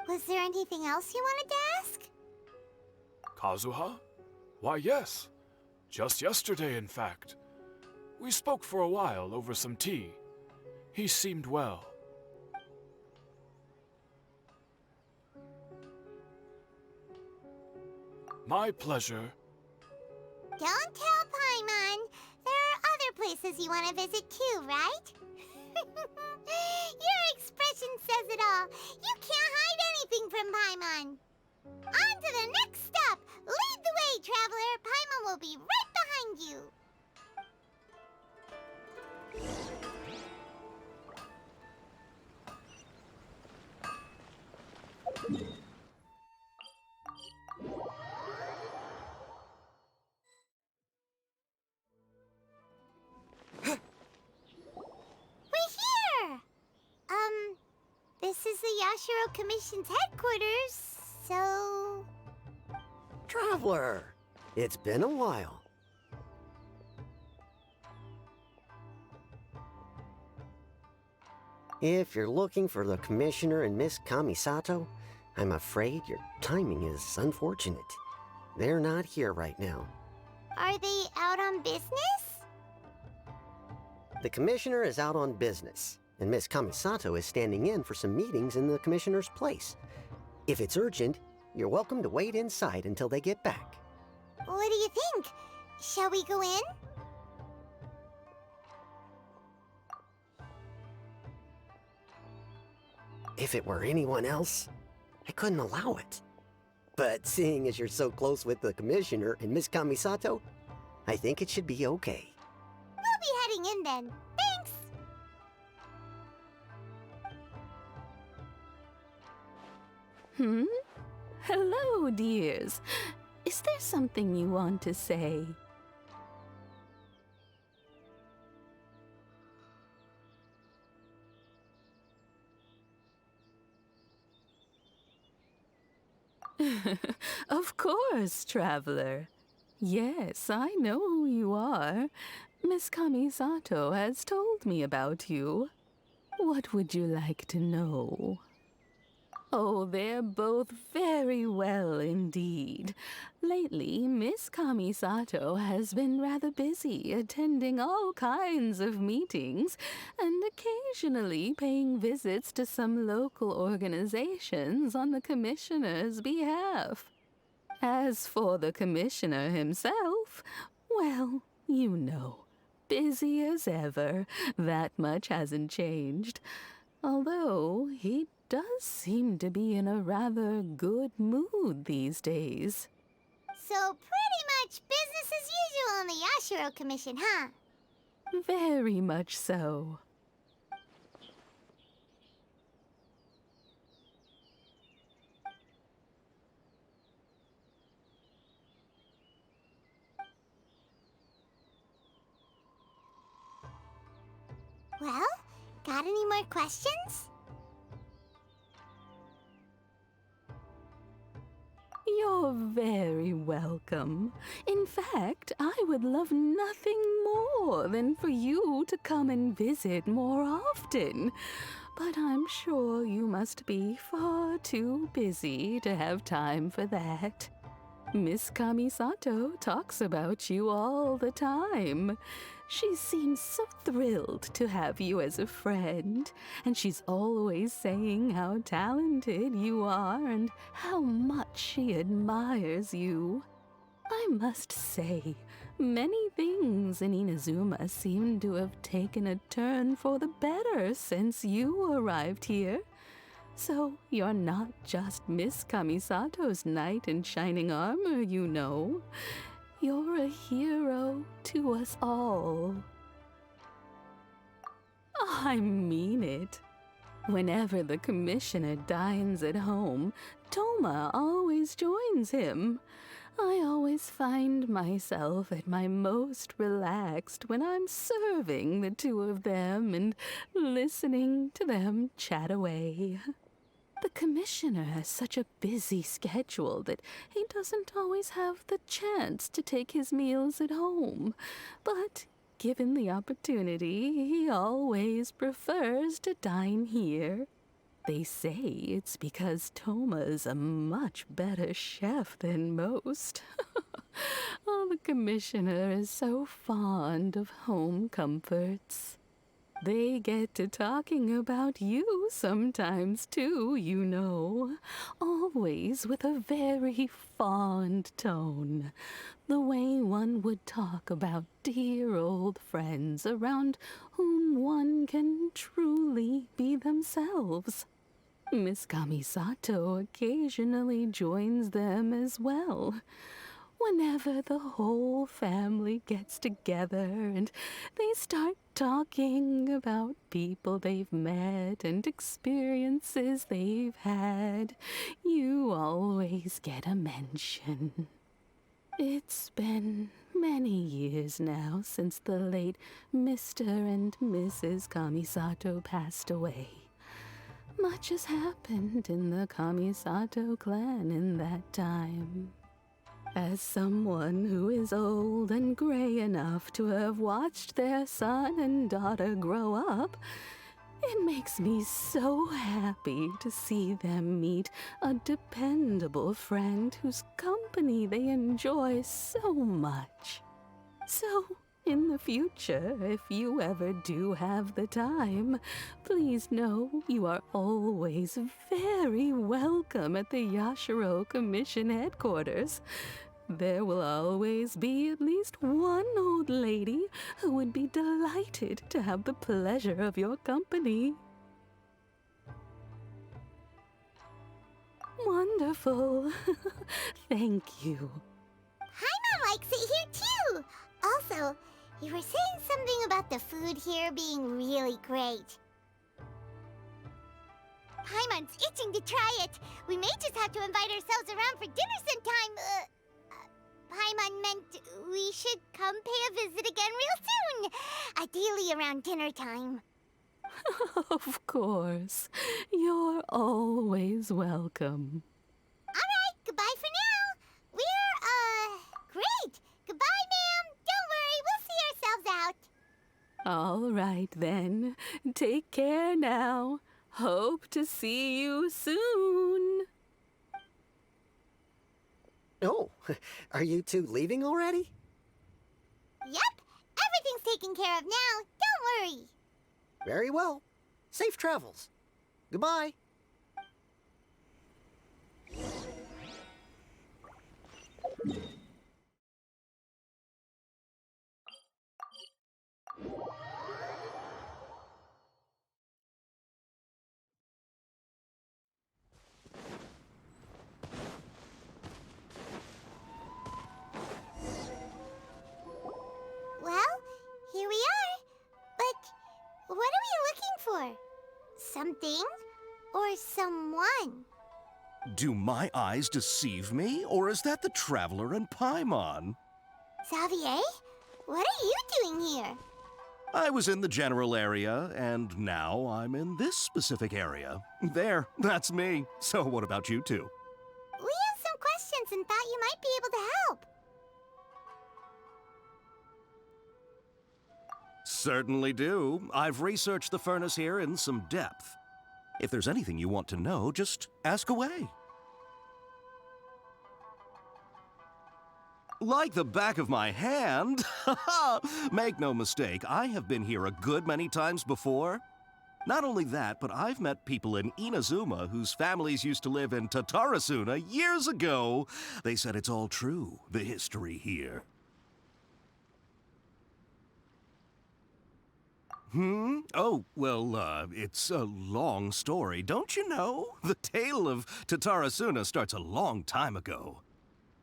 Was there anything else you wanted to ask?
Kazuha? Why, yes. Just yesterday, in fact. We spoke for a while over some tea. He seemed well. My pleasure.
Don't tell Paimon. There are other places you want to visit too, right? Your expression says it all. You can't hide anything from Paimon. On to the next stop. Lead the way, traveler. Paimon will be right behind you. We're here! This Yashiro Commission's headquarters, so...
Traveler! It's been a while. If you're looking for the Commissioner and Miss Kamisato, I'm afraid your timing is unfortunate. They're not here right now.
Are they out on business?
The Commissioner is out on business, and Miss Kamisato is standing in for some meetings in the Commissioner's place. If it's urgent, you're welcome to wait inside until they get back.
What do you think? Shall we go in?
If it were anyone else, I couldn't allow it. But seeing as you're so close with the Commissioner and Miss Kamisato, I think it should be okay.
We'll be heading in then. Thanks!
Hello, dears. Is there something you want to say? Of course, traveler. Yes, I know who you are. Miss Kamisato has told me about you. What would you like to know? Oh, they're both very well indeed. Lately, Miss Kamisato has been rather busy attending all kinds of meetings and occasionally paying visits to some local organizations on the Commissioner's behalf. As for the Commissioner himself, well, you know, busy as ever. That much hasn't changed. Although he does seem to be in a rather good mood these days.
So pretty much business as usual on the Yashiro Commission, huh?
Very much so.
Well, got any more questions?
You're very welcome. In fact, I would love nothing more than for you to come and visit more often. But I'm sure you must be far too busy to have time for that. Miss Kamisato talks about you all the time. She seems so thrilled to have you as a friend, and she's always saying how talented you are and how much she admires you. I must say, many things in Inazuma seem to have taken a turn for the better since you arrived here. So you're not just Miss Kamisato's knight in shining armor, you know. You're a hero to us all. I mean it. Whenever the Commissioner dines at home, Toma always joins him. I always find myself at my most relaxed when I'm serving the two of them and listening to them chat away. The Commissioner has such a busy schedule that he doesn't always have the chance to take his meals at home. But given the opportunity, he always prefers to dine here. They say it's because Toma's a much better chef than most. Oh, the Commissioner is so fond of home comforts. They get to talking about you sometimes, too, you know. Always with a very fond tone. The way one would talk about dear old friends around whom one can truly be themselves. Miss Kamisato occasionally joins them as well. Whenever the whole family gets together and they start talking about people they've met and experiences they've had, you always get a mention. It's been many years now since the late Mr. and Mrs. Kamisato passed away. Much has happened in the Kamisato clan in that time. As someone who is old and gray enough to have watched their son and daughter grow up, it makes me so happy to see them meet a dependable friend whose company they enjoy so much. So, in the future, if you ever do have the time, please know you are always very welcome at the Yashiro Commission headquarters. There will always be at least one old lady who would be delighted to have the pleasure of your company. Wonderful. Thank you.
Paimon likes it here too! Also, you were saying something about the food here being really great. Paimon's itching to try it. We may just have to invite ourselves around for dinner sometime. Paimon meant we should come pay a visit again real soon. Ideally around dinner time.
Of course. You're always welcome.
Alright, goodbye for now. We're, great. Goodbye, ma'am. Don't worry, we'll see ourselves out.
All right, then. Take care now. Hope to see you soon.
Oh, are you two leaving already?
Yep, everything's taken care of now. Don't worry.
Very well. Safe travels. Goodbye.
Well, here we are. But what are we looking for? Something or someone?
Do my eyes deceive me, or is that the Traveler and Paimon?
Xavier, what are you doing here?
I was in the general area, and now I'm in this specific area. There, that's me. So what about you two?
We have some questions and thought you might be able to help.
Certainly do. I've researched the furnace here in some depth. If there's anything you want to know, just ask away. Like the back of my hand? Make no mistake, I have been here a good many times before. Not only that, but I've met people in Inazuma whose families used to live in Tatarasuna years ago. They said it's all true, the history here. Oh, well, it's a long story, don't you know? The tale of Tatarasuna starts a long time ago.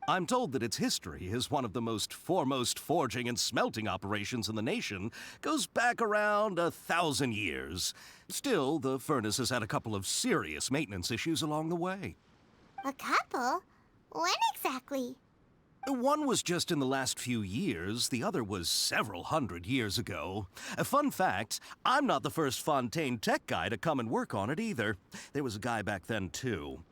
I'm told that its history is one of the most foremost forging and smelting operations in the nation, goes back around 1,000 years. Still, the furnace has had a couple of serious maintenance issues along the way.
A couple? When exactly?
One was just in the last few years, the other was several hundred years ago. A fun fact, I'm not the first Fontaine tech guy to come and work on it either. There was a guy back then too.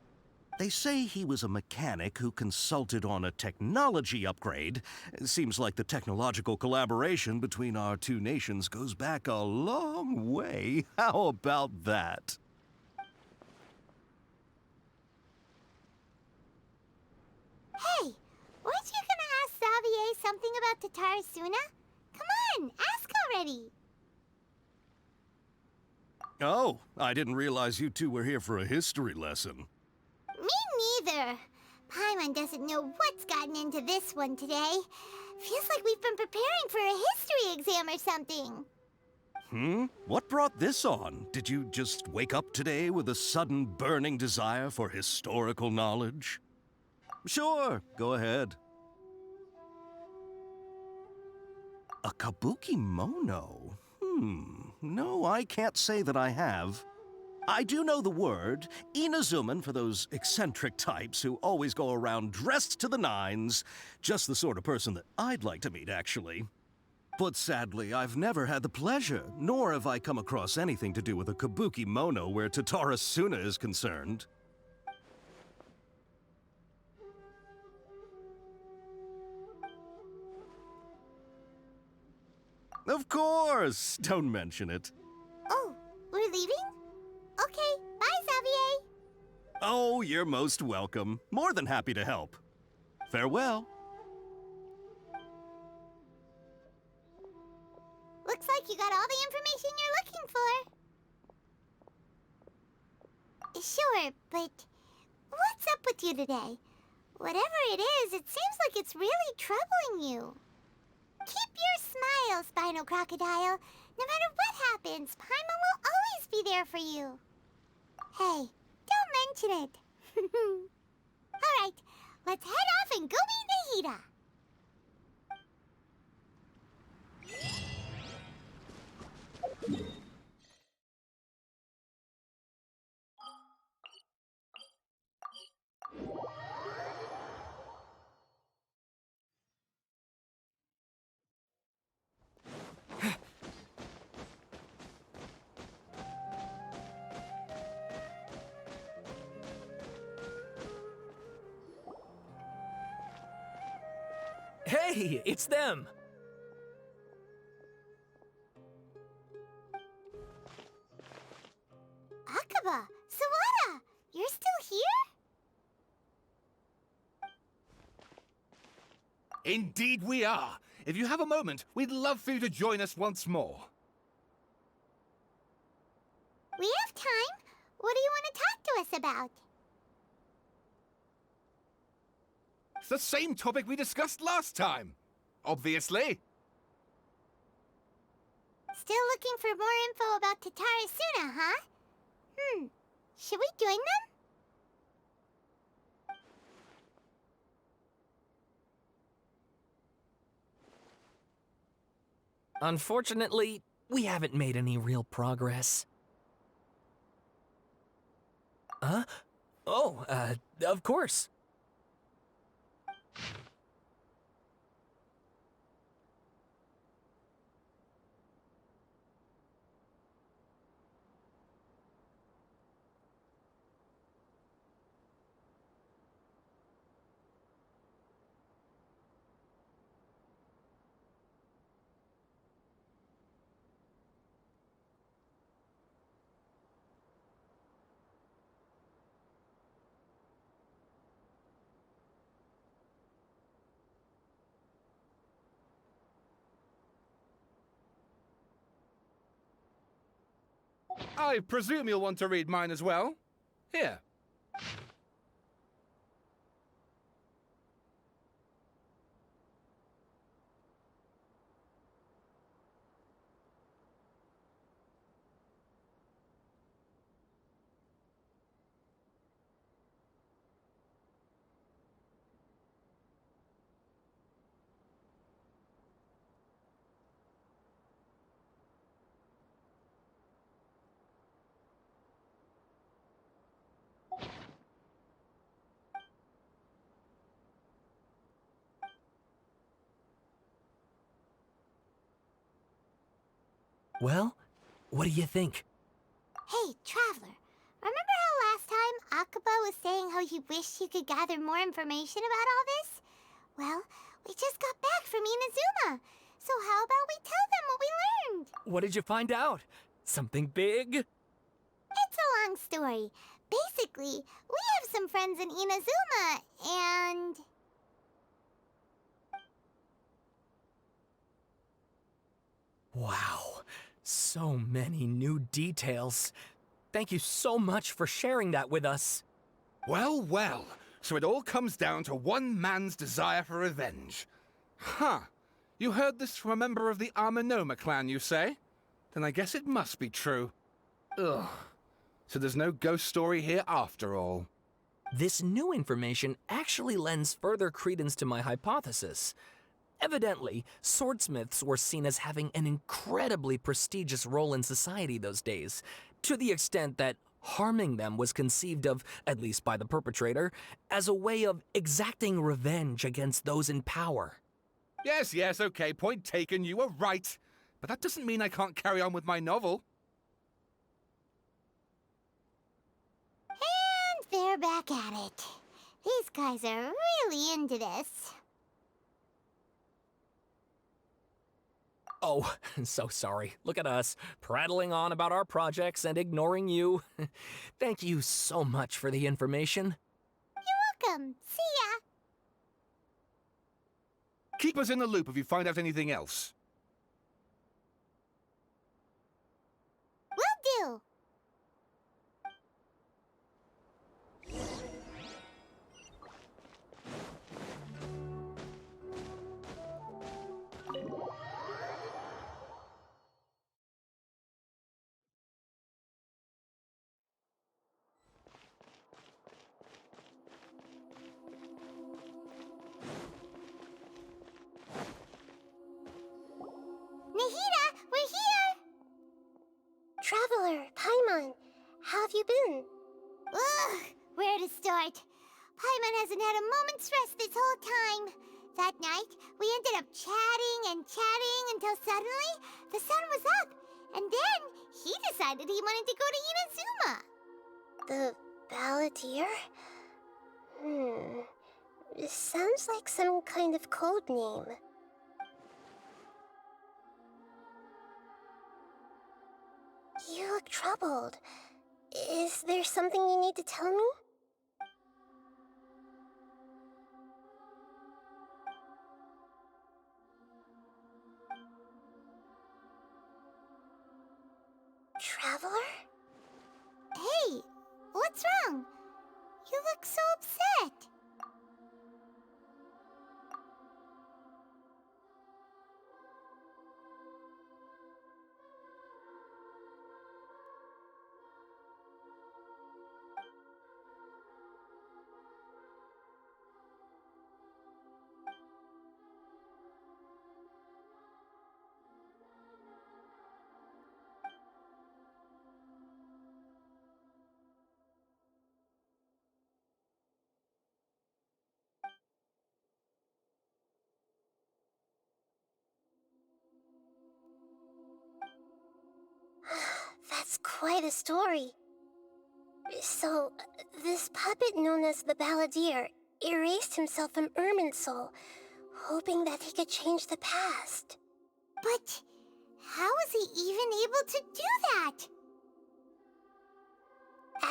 They say he was a mechanic who consulted on a technology upgrade. It seems like the technological collaboration between our two nations goes back a long way. How about that?
Hey, weren't you gonna ask Xavier something about Tatarasuna? Come on, ask already.
Oh, I didn't realize you two were here for a history lesson.
Me neither. Paimon doesn't know what's gotten into this one today. Feels like we've been preparing for a history exam or something.
What brought this on? Did you just wake up today with a sudden burning desire for historical knowledge? Sure, go ahead. A kabuki mono? No, I can't say that I have. I do know the word, Inazuman for those eccentric types who always go around dressed to the nines. Just the sort of person that I'd like to meet, actually. But sadly, I've never had the pleasure, nor have I come across anything to do with a kabuki mono where Tatara Suna is concerned. Of course! Don't mention it.
Oh, we're leaving? Okay, bye, Xavier.
Oh, you're most welcome. More than happy to help. Farewell.
Looks like you got all the information you're looking for. Sure, but what's up with you today? Whatever it is, it seems like it's really troubling you. Keep your smile, Spinal Crocodile. No matter what happens, Paimon will always be there for you. Hey, don't mention it. All right, let's head off and go meet Nahida.
Hey, it's them!
Akaba, Sawada, you're still here?
Indeed we are. If you have a moment, we'd love for you to join us once more.
We have time. What do you want to talk to us about?
It's the same topic we discussed last time. Obviously.
Still looking for more info about Tatara Suna, huh? Should we join them?
Unfortunately, we haven't made any real progress. Huh? Oh, of course.
I presume you'll want to read mine as well. Here.
Well, what do you think?
Hey, Traveler. Remember how last time Akaba was saying how he wished he could gather more information about all this? Well, we just got back from Inazuma. So how about we tell them what we learned?
What did you find out? Something big?
It's a long story. Basically, we have some friends in Inazuma, and...
Wow, so many new details. Thank you so much for sharing that with us.
Well, well. So it all comes down to one man's desire for revenge. Huh. You heard this from a member of the Aminoma clan, you say? Then I guess it must be true. Ugh. So there's no ghost story here after all.
This new information actually lends further credence to my hypothesis. Evidently, swordsmiths were seen as having an incredibly prestigious role in society those days, to the extent that harming them was conceived of, at least by the perpetrator, as a way of exacting revenge against those in power.
Yes, yes, okay, point taken, you were right. But that doesn't mean I can't carry on with my novel.
And they're back at it. These guys are really into this.
Oh, so sorry. Look at us, prattling on about our projects and ignoring you. Thank you so much for the information.
You're welcome. See ya.
Keep us in the loop if you find out anything else.
Will do. Nahida, we're here!
Traveler, Paimon, how have you been?
Ugh, where to start? Paimon hasn't had a moment's rest this whole time. That night, we ended up chatting and chatting until suddenly the sun was up. And then he decided he wanted to go to Inazuma.
The Balladeer? It sounds like some kind of code name. You look troubled. Is there something you need to tell me? Traveler?
Hey, what's wrong? You look so upset.
That's quite a story. So, this puppet known as the Balladeer erased himself from Irminsul, hoping that he could change the past.
But how was he even able to do that?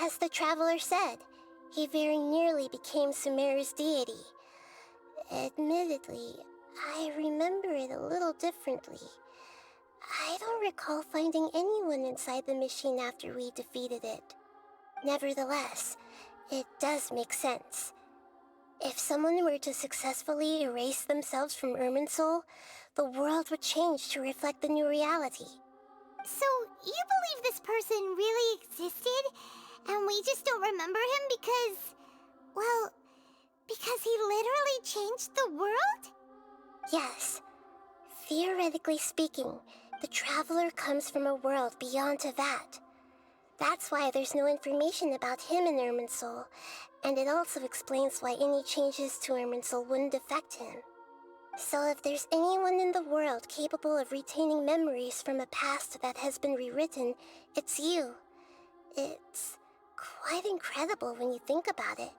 As the Traveler said, he very nearly became Sumeru's deity. Admittedly, I remember it a little differently. I don't recall finding anyone inside the machine after we defeated it. Nevertheless, it does make sense. If someone were to successfully erase themselves from Irminsul, the world would change to reflect the new reality.
So, you believe this person really existed, and we just don't remember him because, well, because he literally changed the world?
Yes. Theoretically speaking, the Traveler comes from a world beyond Tevat. That's why there's no information about him in Irminsul, and it also explains why any changes to Irminsul wouldn't affect him. So if there's anyone in the world capable of retaining memories from a past that has been rewritten, it's you. It's quite incredible when you think about it.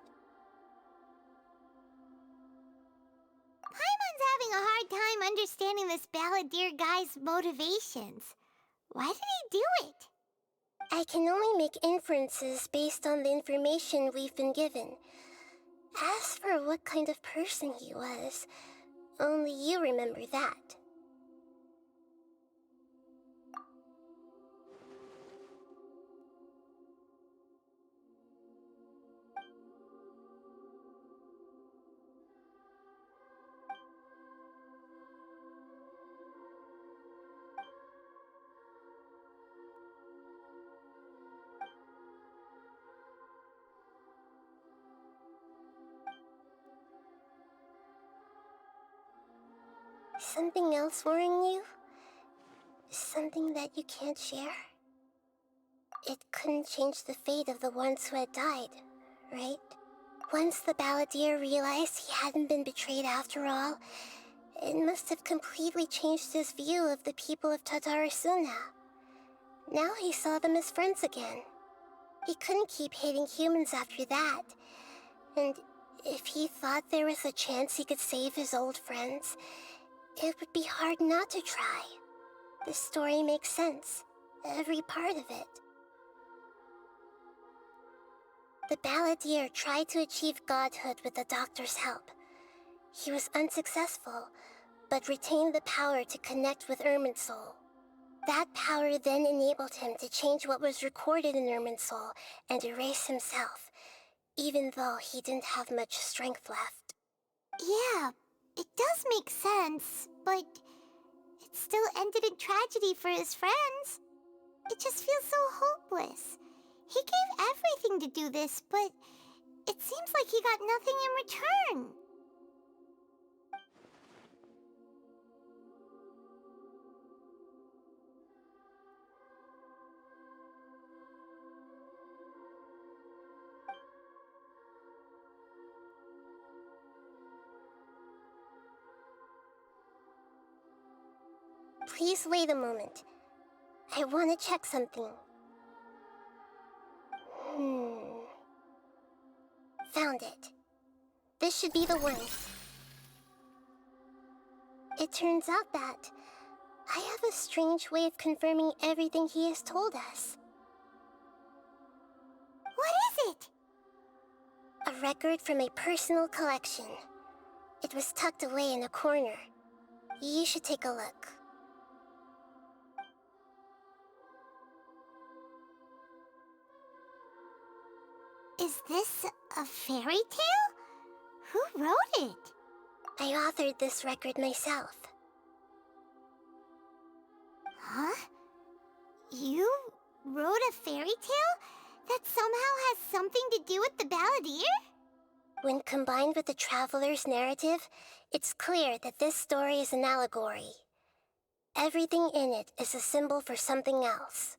Paimon's having a hard time understanding this Balladeer guy's motivations. Why did he do it?
I can only make inferences based on the information we've been given. As for what kind of person he was, only you remember that. Something else worrying you? Something that you can't share? It couldn't change the fate of the ones who had died, right? Once the Balladeer realized he hadn't been betrayed after all, It must have completely changed his view of the people of Tatarasuna. Now he saw them as friends again. He couldn't keep hating humans after that. And if he thought there was a chance he could save his old friends, it would be hard not to try. This story makes sense, every part of it. The balladeer tried to achieve godhood with the doctor's help. He was unsuccessful, but retained the power to connect with Irminsul. That power then enabled him to change what was recorded in Irminsul and erase himself, even though he didn't have much strength left.
Yeah, it does make sense, but it still ended in tragedy for his friends. It just feels so hopeless. He gave everything to do this, but it seems like he got nothing in return.
Please wait a moment. I want to check something. Found it. This should be the one. It turns out that I have a strange way of confirming everything he has told us.
What is it?
A record from a personal collection. It was tucked away in a corner. You should take a look.
Is this a fairy tale? Who wrote it?
I authored this record myself.
Huh? You wrote a fairy tale that somehow has something to do with the balladeer?
When combined with the traveler's narrative, it's clear that this story is an allegory. Everything in it is a symbol for something else.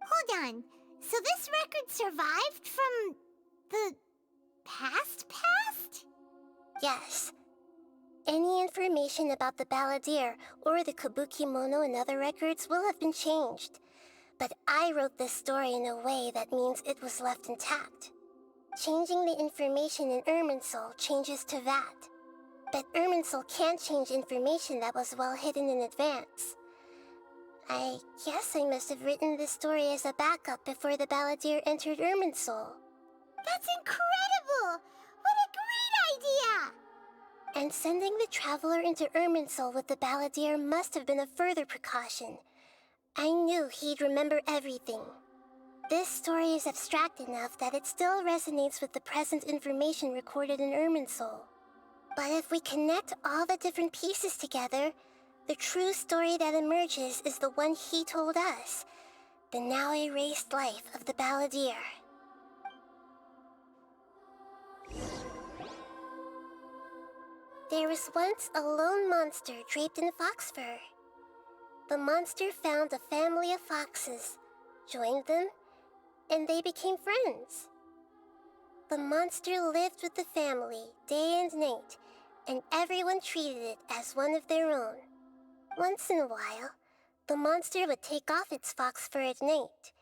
Hold on. So this record survived from the past?
Yes. Any information about the balladeer or the Kabukimono and other records will have been changed. But I wrote this story in a way that means it was left intact. Changing the information in Irminsul changes to that. But Irminsul can't change information that was well hidden in advance. I guess I must have written this story as a backup before the balladeer entered Irminsul.
That's incredible! What a great idea!
And sending the traveler into Irminsul with the balladeer must have been a further precaution. I knew he'd remember everything. This story is abstract enough that it still resonates with the present information recorded in Irminsul. But if we connect all the different pieces together, the true story that emerges is the one he told us, the now erased life of the balladeer. There was once a lone monster draped in fox fur. The monster found a family of foxes, joined them, and they became friends. The monster lived with the family day and night, and everyone treated it as one of their own. Once in a while, the monster would take off its fox fur at night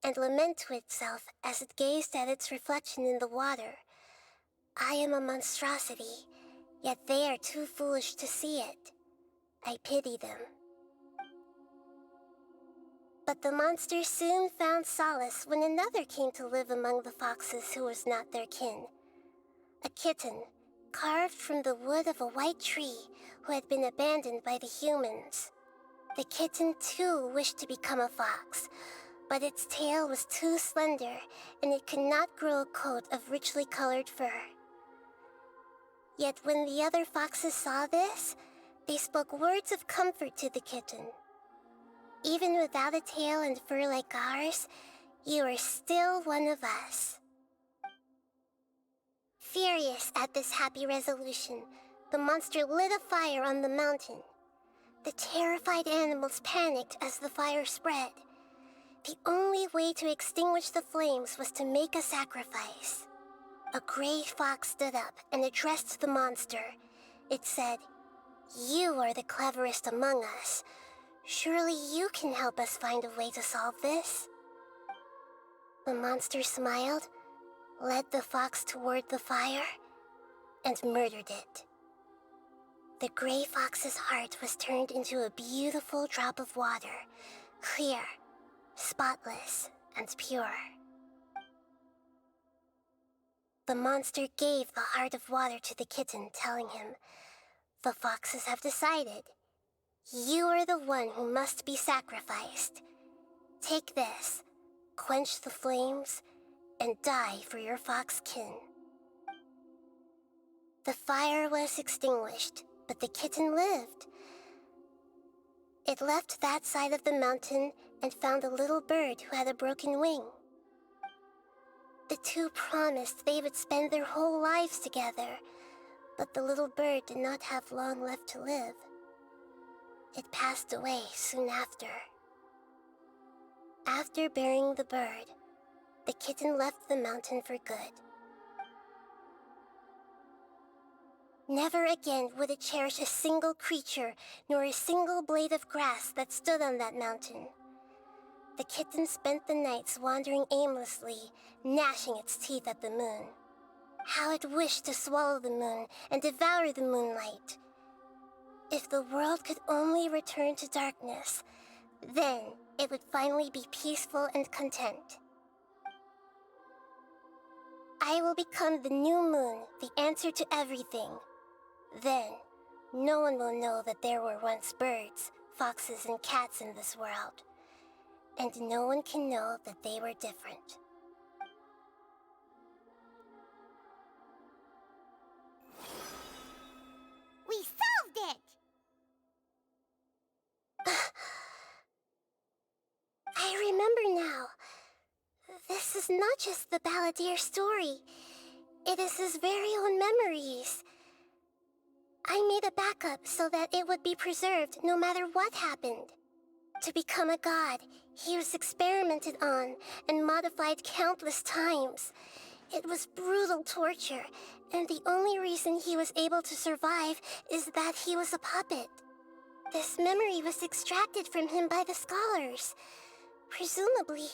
and lament to itself as it gazed at its reflection in the water. I am a monstrosity, yet they are too foolish to see it. I pity them. But the monster soon found solace when another came to live among the foxes who was not their kin. A kitten, carved from the wood of a white tree who had been abandoned by the humans. The kitten too wished to become a fox, but its tail was too slender and it could not grow a coat of richly colored fur. Yet when the other foxes saw this, they spoke words of comfort to the kitten. Even without a tail and fur like ours, you are still one of us. Furious at this happy resolution, the monster lit a fire on the mountain. The terrified animals panicked as the fire spread. The only way to extinguish the flames was to make a sacrifice. A gray fox stood up and addressed the monster. It said, You are the cleverest among us. Surely you can help us find a way to solve this. The monster smiled, led the fox toward the fire, and murdered it. The gray fox's heart was turned into a beautiful drop of water, clear, spotless, and pure. The monster gave the heart of water to the kitten, telling him, "The foxes have decided. You are the one who must be sacrificed. Take this, quench the flames, and die for your fox kin." The fire was extinguished, but the kitten lived. It left that side of the mountain and found a little bird who had a broken wing. The two promised they would spend their whole lives together, but the little bird did not have long left to live. It passed away soon after. After burying the bird, the kitten left the mountain for good. Never again would it cherish a single creature, nor a single blade of grass that stood on that mountain. The kitten spent the nights wandering aimlessly, gnashing its teeth at the moon. How it wished to swallow the moon and devour the moonlight. If the world could only return to darkness, then it would finally be peaceful and content. I will become the new moon, the answer to everything. Then, no one will know that there were once birds, foxes, and cats in this world. And no one can know that they were different.
We solved it!
I remember now. This is not just the Balladeer story. It is his very own memories. I made a backup so that it would be preserved no matter what happened. To become a god, he was experimented on and modified countless times. It was brutal torture, and the only reason he was able to survive is that he was a puppet. This memory was extracted from him by the scholars. Presumably,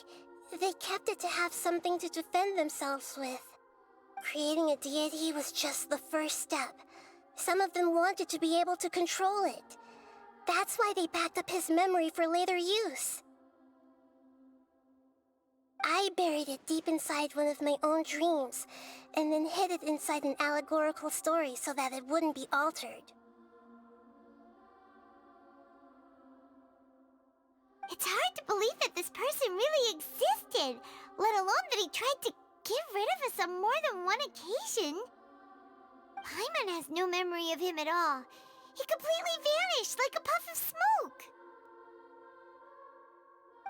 they kept it to have something to defend themselves with. Creating a deity was just the first step. Some of them wanted to be able to control it. That's why they backed up his memory for later use. I buried it deep inside one of my own dreams, and then hid it inside an allegorical story so that it wouldn't be altered.
It's hard to believe that this person really existed, let alone that he tried to get rid of us on more than one occasion. Paimon has no memory of him at all. He completely vanished like a puff of smoke.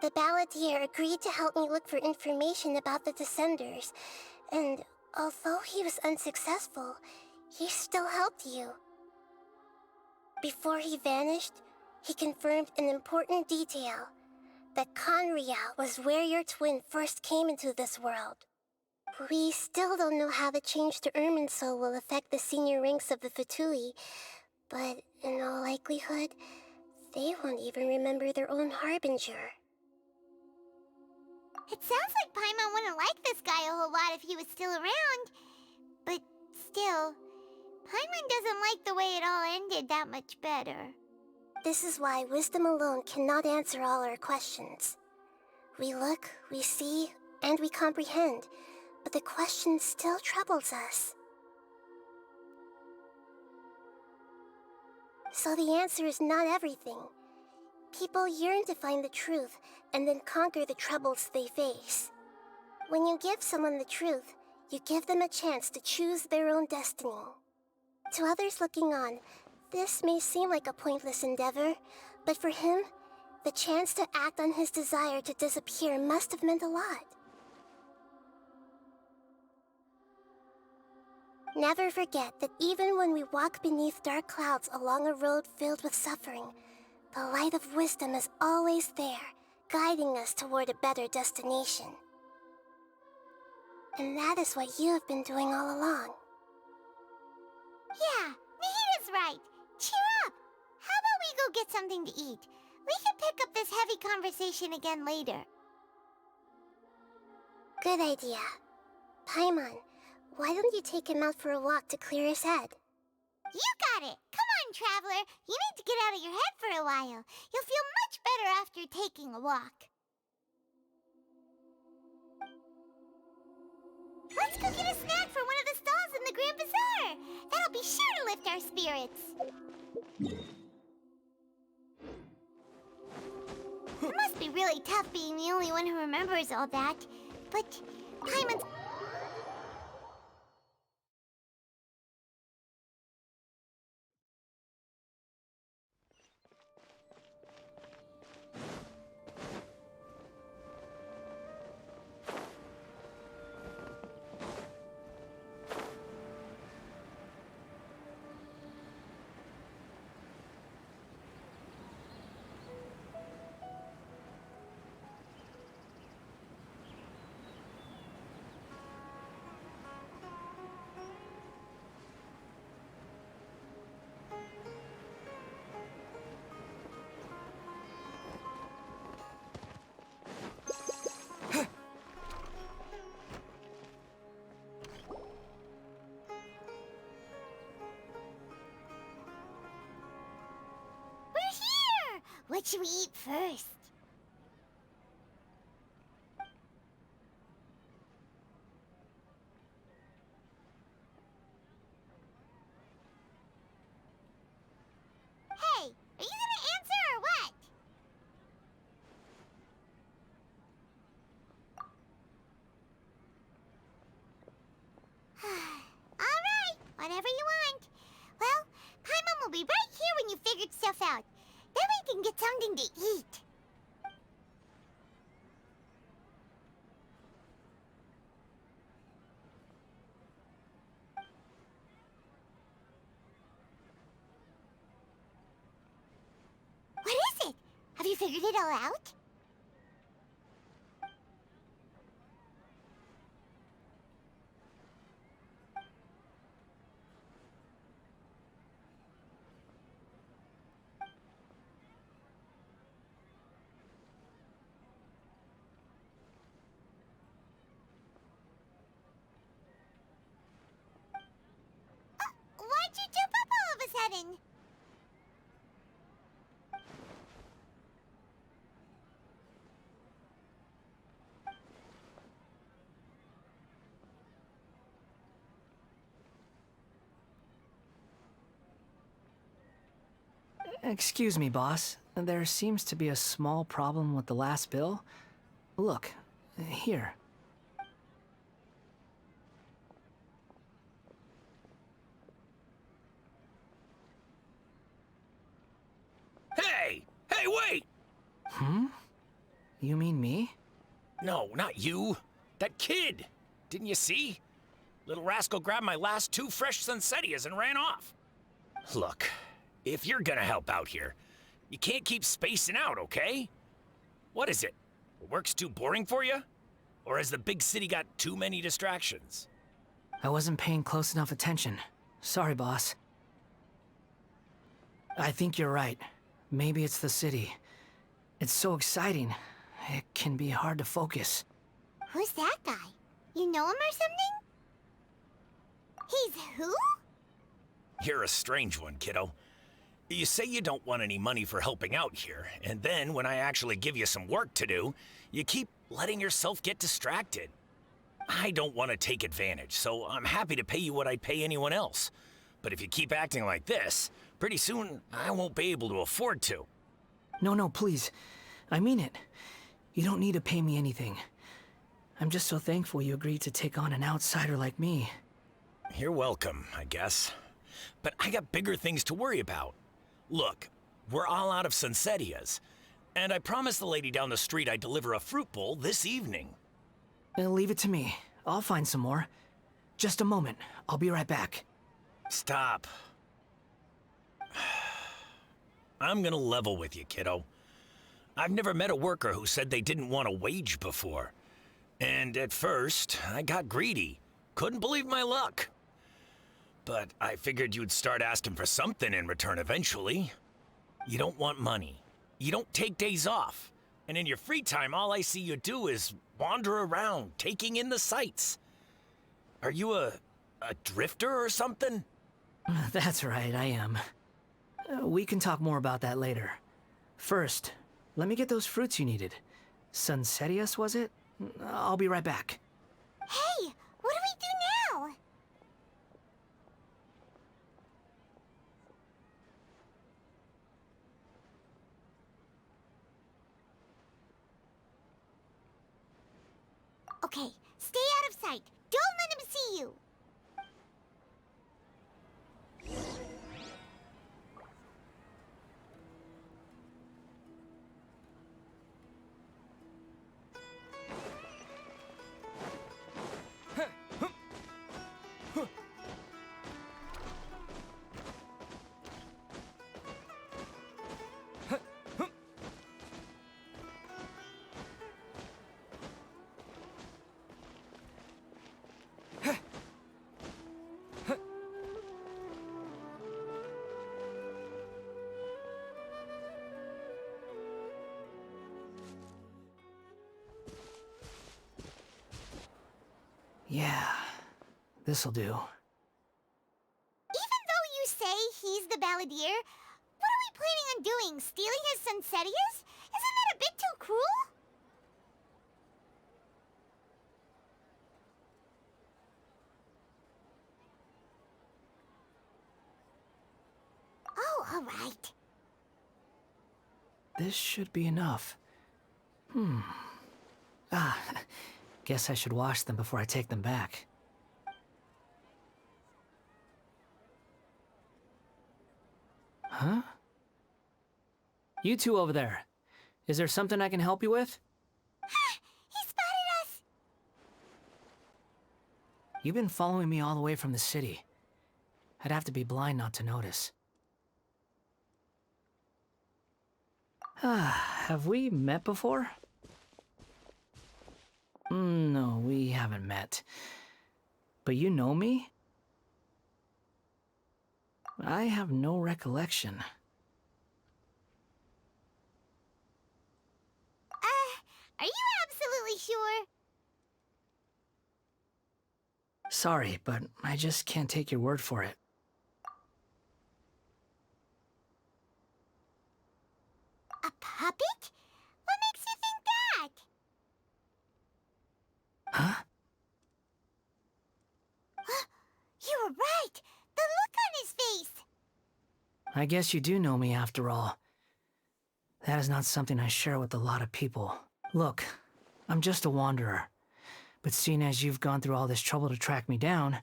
The Balladeer agreed to help me look for information about the Descenders, and although he was unsuccessful, he still helped you. Before he vanished, he confirmed an important detail, that Conria was where your twin first came into this world. We still don't know how the change to Irminsul will affect the senior ranks of the Fatui, but in all likelihood, they won't even remember their own Harbinger.
It sounds like Paimon wouldn't like this guy a whole lot if he was still around. But still, Paimon doesn't like the way it all ended that much better.
This is why wisdom alone cannot answer all our questions. We look, we see, and we comprehend, but the question still troubles us. So the answer is not everything. People yearn to find the truth and then conquer the troubles they face. When you give someone the truth, you give them a chance to choose their own destiny. To others looking on, this may seem like a pointless endeavor, but for him, the chance to act on his desire to disappear must have meant a lot. Never forget that even when we walk beneath dark clouds along a road filled with suffering, the light of wisdom is always there, guiding us toward a better destination. And that is what you have been doing all along.
Yeah, Nahita's right. Cheer up! go get something to eat. We can pick up this heavy conversation again later.
Good idea. Paimon, why don't you take him out for a walk to clear his head?
You got it! Come on, Traveler! You need to get out of your head for a while. You'll feel much better after taking a walk. Let's go get a snack from one of the stalls in the Grand Bazaar! That'll be sure to lift our spirits. It must be really tough being the only one who remembers all that. But Paimon's... What should we eat first? Hey, are you gonna answer or what? All right, whatever you want. Well, Paimon will be right here when you figured stuff out. Then we can get something to eat. What is it? Have you figured it all out? Why'd you jump up all of a sudden?
Excuse me, boss. There seems to be a small problem with the last bill. Look, here.
Hey! Hey, wait!
You mean me?
No, not you. That kid! Didn't you see? Little rascal grabbed my last 2 fresh Sunsettias and ran off. Look, if you're gonna help out here, you can't keep spacing out, okay? What is it? Work's too boring for you? Or has the big city got too many distractions?
I wasn't paying close enough attention. Sorry, boss. I think you're right. Maybe it's the city. It's so exciting. It can be hard to focus.
Who's that guy? You know him or something? He's who?
You're a strange one, kiddo. You say you don't want any money for helping out here, and then when I actually give you some work to do, you keep letting yourself get distracted. I don't want to take advantage, so I'm happy to pay you what I'd pay anyone else. But if you keep acting like this, pretty soon I won't be able to afford to.
No, please. I mean it. You don't need to pay me anything. I'm just so thankful you agreed to take on an outsider like me.
You're welcome, I guess. But I got bigger things to worry about. Look, we're all out of Sunsettias, and I promised the lady down the street I'd deliver a fruit bowl this evening.
Leave it to me. I'll find some more. Just a moment. I'll be right back.
Stop. I'm gonna level with you, kiddo. I've never met a worker who said they didn't want a wage before. And at first, I got greedy. Couldn't believe my luck. But I figured you'd start asking for something in return eventually. You don't want money. You don't take days off. And in your free time, all I see you do is wander around, taking in the sights. Are you a drifter or something?
That's right, I am. We can talk more about that later. First, let me get those fruits you needed. Sunsetius, was it? I'll be right back.
Hey, what do we do now? Okay, stay out of sight. Don't let him see you.
Yeah, this'll do.
Even though you say he's the balladeer, what are we planning on doing? Stealing his Sunsetius? Isn't that a bit too cruel? Oh, all right.
This should be enough. Guess I should wash them before I take them back. Huh? You two over there. Is there something I can help you with?
He spotted us!
You've been following me all the way from the city. I'd have to be blind not to notice. Have we met before? No, we haven't met. But you know me? I have no recollection.
Are you absolutely sure?
Sorry, but I just can't take your word for it.
A puppet? What makes you think that?
Huh?
You were right! The look on his face!
I guess you do know me after all. That is not something I share with a lot of people. Look, I'm just a wanderer. But seeing as you've gone through all this trouble to track me down,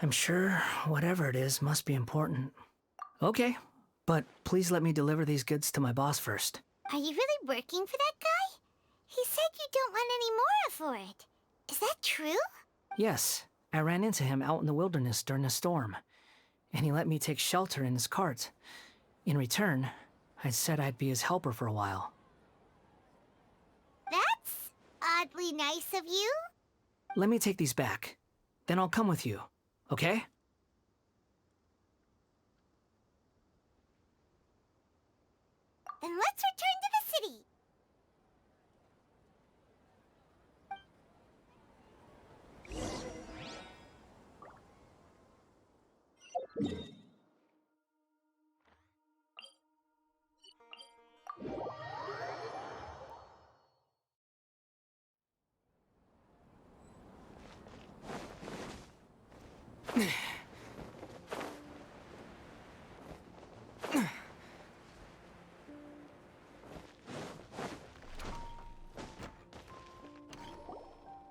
I'm sure whatever it is must be important. Okay, but please let me deliver these goods to my boss first.
Are you really working for that guy? He said you don't want any more for it. Is that true?
Yes, I ran into him out in the wilderness during a storm, and he let me take shelter in his cart. In return, I said I'd be his helper for a while.
That's oddly nice of you.
Let me take these back. Then I'll come with you, okay?
Then let's return to the city.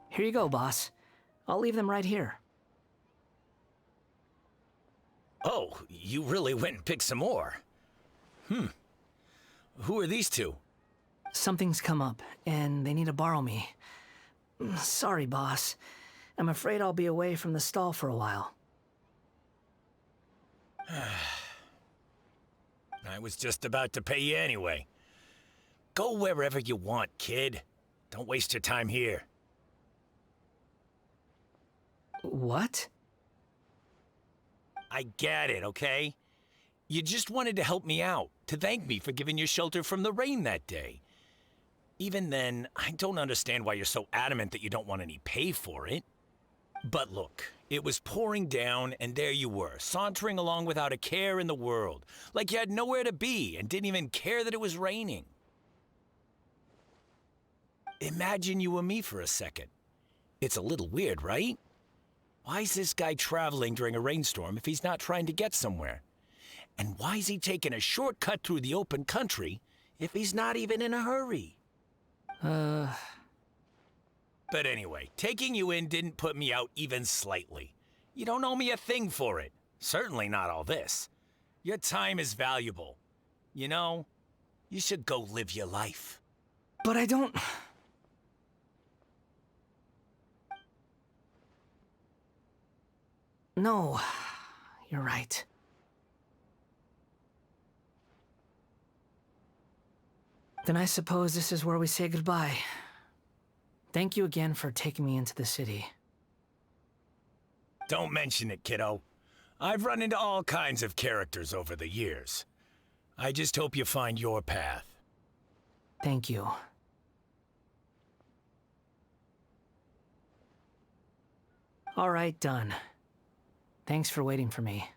Here you go, boss. I'll leave them right here.
Oh, you really went and picked some more. Who are these two?
Something's come up, and they need to borrow me. Sorry, boss. I'm afraid I'll be away from the stall for a while.
I was just about to pay you anyway. Go wherever you want, kid. Don't waste your time here.
What?
I get it, okay? You just wanted to help me out, to thank me for giving you shelter from the rain that day. Even then, I don't understand why you're so adamant that you don't want any pay for it. But look, it was pouring down, and there you were, sauntering along without a care in the world, like you had nowhere to be and didn't even care that it was raining. Imagine you were me for a second. It's a little weird, right? Why is this guy traveling during a rainstorm if he's not trying to get somewhere? And why is he taking a shortcut through the open country if he's not even in a hurry? But anyway, taking you in didn't put me out even slightly. You don't owe me a thing for it. Certainly not all this. Your time is valuable. You know, you should go live your life.
But I don't... No, you're right. Then I suppose this is where we say goodbye. Thank you again for taking me into the city.
Don't mention it, kiddo. I've run into all kinds of characters over the years. I just hope you find your path.
Thank you. All right, done. Thanks for waiting for me.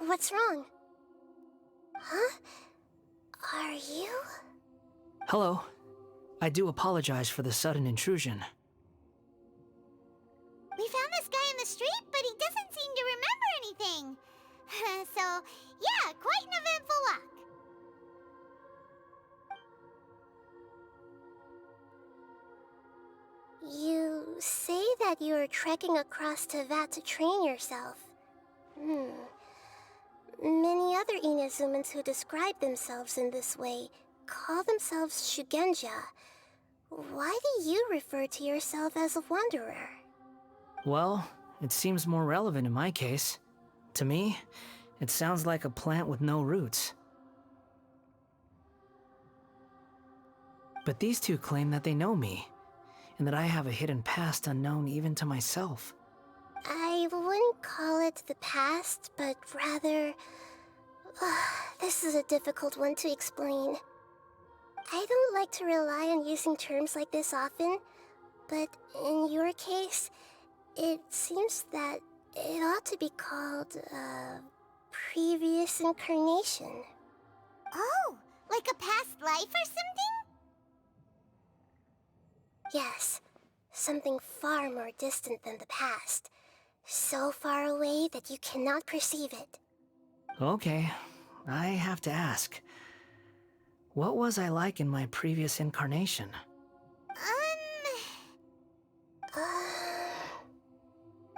What's wrong? Huh? Are you?
Hello. I do apologize for the sudden intrusion.
We found this guy in the street, but he doesn't seem to remember anything. So, yeah, quite an eventful walk.
You say that you are trekking across Teyvat to train yourself. Many other Inazumans who describe themselves in this way call themselves Shugenja. Why do you refer to yourself as a wanderer?
Well, it seems more relevant in my case. To me, it sounds like a plant with no roots. But these two claim that they know me, and that I have a hidden past unknown even to myself.
I wouldn't call it the past, but rather... this is a difficult one to explain. I don't like to rely on using terms like this often, but in your case, it seems that it ought to be called, previous incarnation.
Oh, like a past life or something?
Yes, something far more distant than the past. So far away that you cannot perceive it.
Okay, I have to ask. What was I like in my previous incarnation?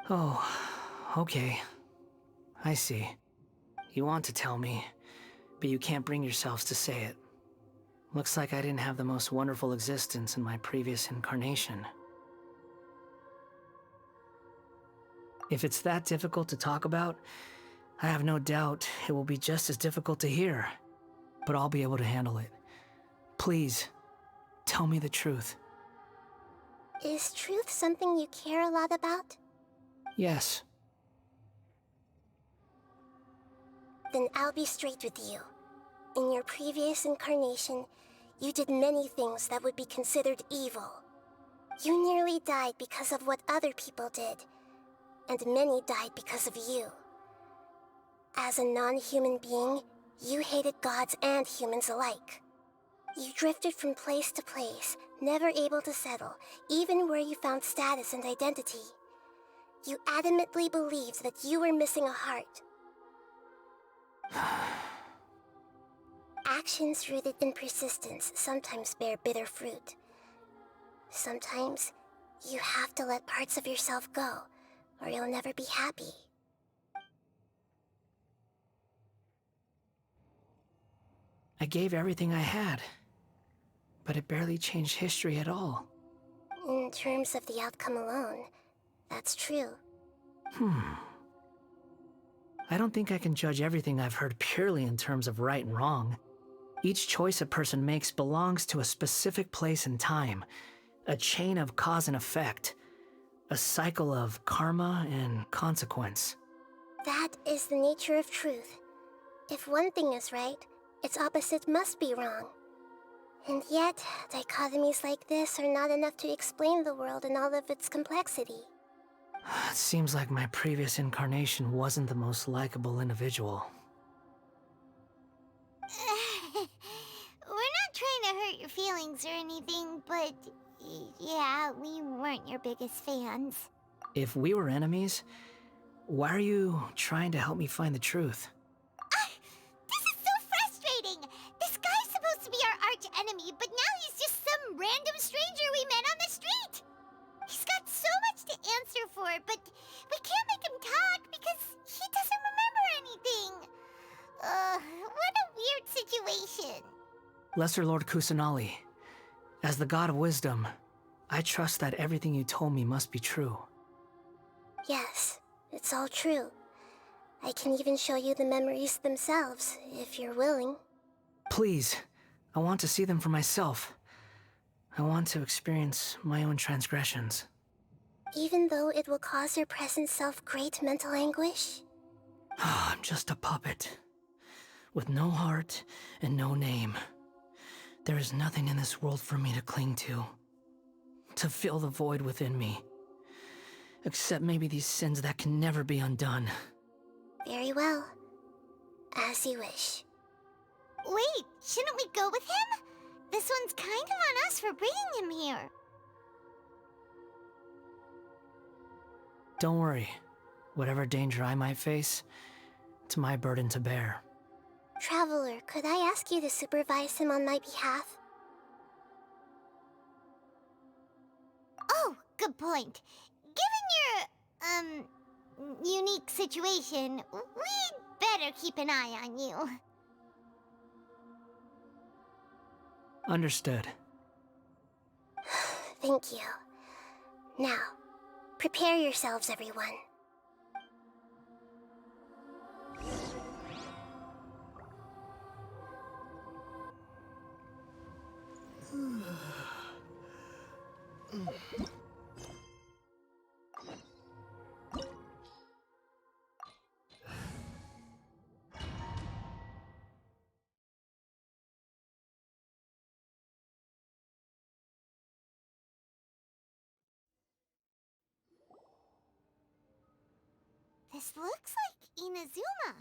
Oh, okay. I see. You want to tell me, but you can't bring yourselves to say it. Looks like I didn't have the most wonderful existence in my previous incarnation. If it's that difficult to talk about, I have no doubt it will be just as difficult to hear. But I'll be able to handle it. Please, tell me the truth.
Is truth something you care a lot about?
Yes.
Then I'll be straight with you. In your previous incarnation, you did many things that would be considered evil. You nearly died because of what other people did, and many died because of you. As a non-human being, you hated gods and humans alike. You drifted from place to place, never able to settle, even where you found status and identity. You adamantly believed that you were missing a heart. Actions rooted in persistence sometimes bear bitter fruit. Sometimes, you have to let parts of yourself go, or you'll never be happy.
I gave everything I had, but it barely changed history at all.
In terms of the outcome alone, that's true.
I don't think I can judge everything I've heard purely in terms of right and wrong. Each choice a person makes belongs to a specific place and time, a chain of cause and effect, a cycle of karma and consequence.
That is the nature of truth. If one thing is right, its opposite must be wrong. And yet, dichotomies like this are not enough to explain the world in all of its complexity.
It seems like my previous incarnation wasn't the most likable individual.
We're not trying to hurt your feelings or anything, but yeah, we weren't your biggest fans.
If we were enemies, why are you trying to help me find the truth?
This is so frustrating! This guy's supposed to be our arch enemy, but now he's just some random stranger we met on the street! He's got so much to answer for, but we can't make him talk because he doesn't remember anything. What a weird situation.
Lesser Lord Kusanali, as the god of wisdom, I trust that everything you told me must be true.
Yes, it's all true. I can even show you the memories themselves, if you're willing.
Please, I want to see them for myself. I want to experience my own transgressions.
Even though it will cause your present self great mental anguish?
I'm just a puppet, with no heart and no name. There is nothing in this world for me to cling to fill the void within me. Except maybe these sins that can never be undone.
Very well. As you wish.
Wait, shouldn't we go with him? This one's kind of on us for bringing him here.
Don't worry. Whatever danger I might face, it's my burden to bear.
Traveler, could I ask you to supervise him on my behalf?
Oh, good point. Given your, unique situation, we'd better keep an eye on you.
Understood.
Thank you. Now, prepare yourselves, everyone.
This looks like Inazuma.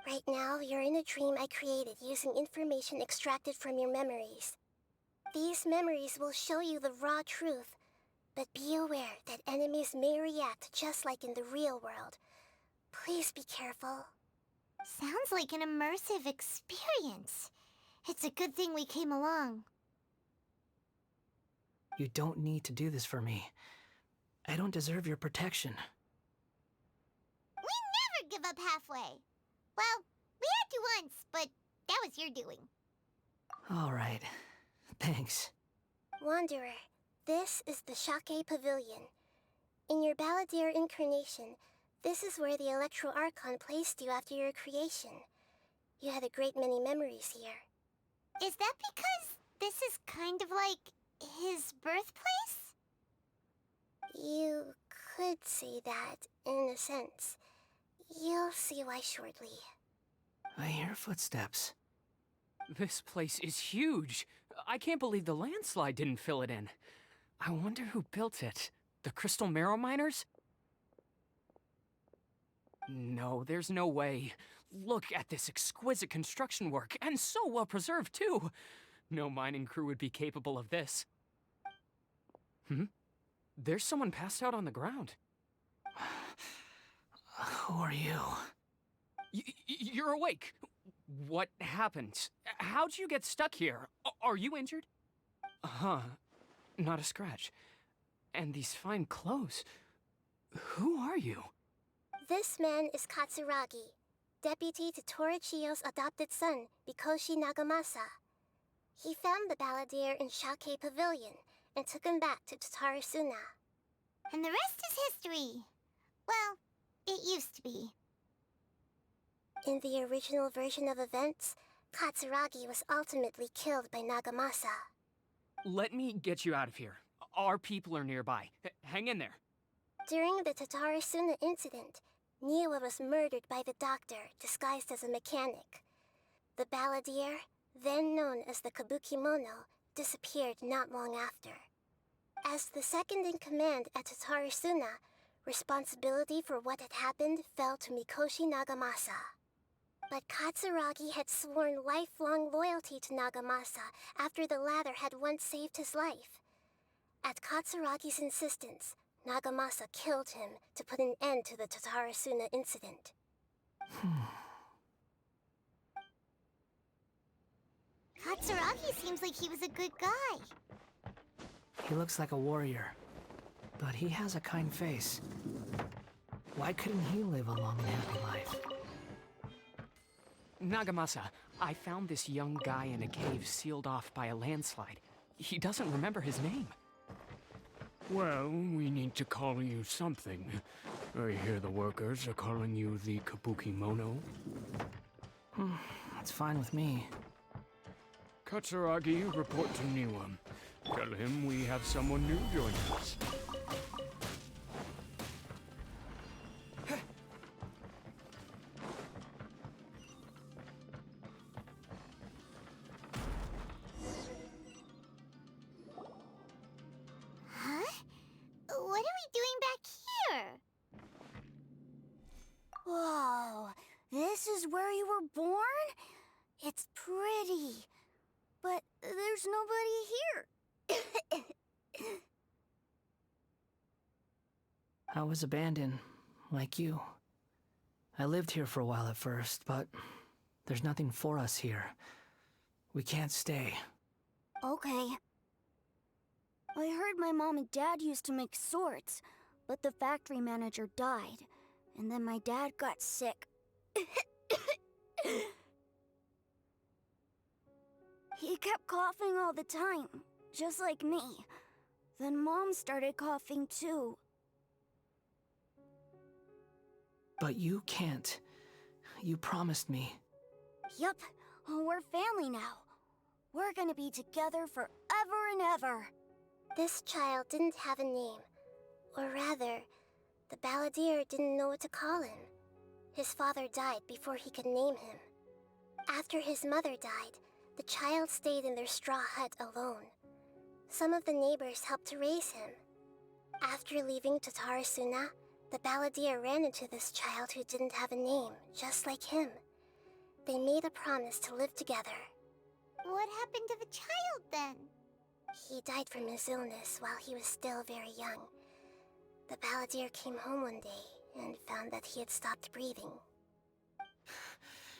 Right now, you're in a dream I created using information extracted from your memories. These memories will show you the raw truth, but be aware that enemies may react just like in the real world. Please be careful.
Sounds like an immersive experience. It's a good thing we came along.
You don't need to do this for me. I don't deserve your protection.
We never give up halfway. Well, we had to once, but that was your doing.
All right. Thanks.
Wanderer, this is the Shake Pavilion. In your Balladeer incarnation, this is where the Electro Archon placed you after your creation. You had a great many memories here.
Is that because this is kind of like his birthplace?
You could say that, in a sense. You'll see why shortly.
I hear footsteps.
This place is huge. I can't believe the landslide didn't fill it in. I wonder who built it. The Crystal Marrow Miners? No, there's no way. Look at this exquisite construction work, and so well preserved, too. No mining crew would be capable of this. There's someone passed out on the ground.
Who are you?
You're awake. What happened? How'd you get stuck here? Are you injured? Huh. Not a scratch. And these fine clothes. Who are you?
This man is Katsuragi, deputy to Torichiyo's adopted son, Mikoshi Nagamasa. He found the balladeer in Shake Pavilion and took him back to Tatarasuna.
And the rest is history. Well, it used to be.
In the original version of events, Katsuragi was ultimately killed by Nagamasa.
Let me get you out of here. Our people are nearby. Hang in there.
During the Tatarasuna incident, Niwa was murdered by the doctor disguised as a mechanic. The balladeer, then known as the Kabukimono, disappeared not long after. As the second in command at Tatarasuna, responsibility for what had happened fell to Mikoshi Nagamasa. But Katsuragi had sworn lifelong loyalty to Nagamasa after the latter had once saved his life. At Katsuragi's insistence, Nagamasa killed him to put an end to the Tatarasuna incident.
Katsuragi seems like he was a good guy.
He looks like a warrior, but he has a kind face. Why couldn't he live a long and happy life?
Nagamasa, I found this young guy in a cave sealed off by a landslide. He doesn't remember his name.
Well, we need to call you something. I hear the workers are calling you the Kabukimono.
That's fine with me.
Katsuragi, report to Niwa. Tell him we have someone new joining us.
Huh? What are we doing back here? Whoa, this is where you were born? It's pretty, but there's nobody here.
I was abandoned, like you. I lived here for a while at first, but there's nothing for us here. We can't stay.
Okay. I heard my mom and dad used to make swords, but the factory manager died, and then my dad got sick. He kept coughing all the time, just like me. Then Mom started coughing too.
But you can't. You promised me.
Yup, we're family now. We're gonna be together forever and ever.
This child didn't have a name. Or rather, the balladeer didn't know what to call him. His father died before he could name him. After his mother died, the child stayed in their straw hut alone. Some of the neighbors helped to raise him. After leaving Tatarasuna, the balladeer ran into this child who didn't have a name, just like him. They made a promise to live together.
What happened to the child then?
He died from his illness while he was still very young. The balladeer came home one day and found that he had stopped breathing.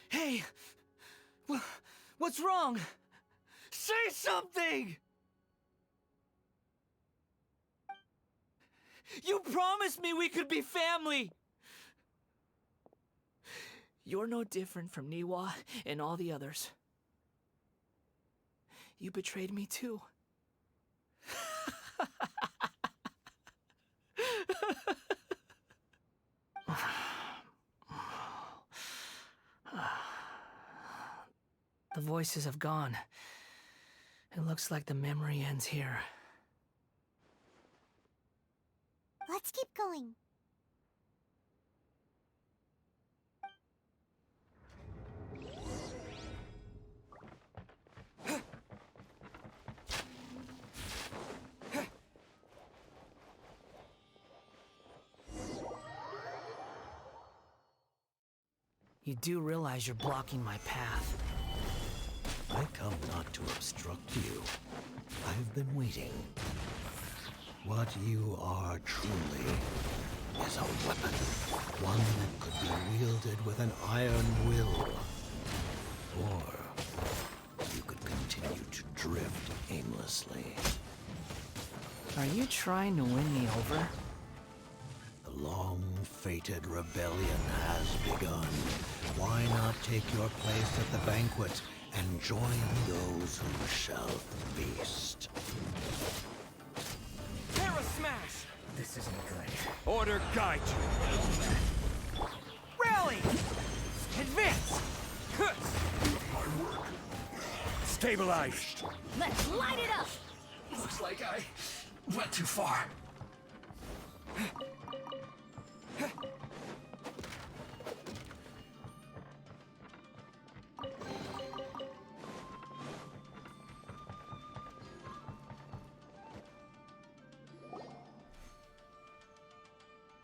Hey! What's wrong? Say something! You promised me we could be family! You're no different from Niwa and all the others. You betrayed me too. The voices have gone. It looks like the memory ends here.
Let's keep going.
You do realize you're blocking my path.
I come not to obstruct you. I've been waiting. What you are truly is a weapon. One that could be wielded with an iron will. Or you could continue to drift aimlessly.
Are you trying to win me over?
The long-fated rebellion has begun. Why not take your place at the banquet and join those who shall feast?
Terra Smash!
This isn't good.
Order guide you. Rally! Advance!
Stabilized.
Let's light it up!
Looks like I went too far.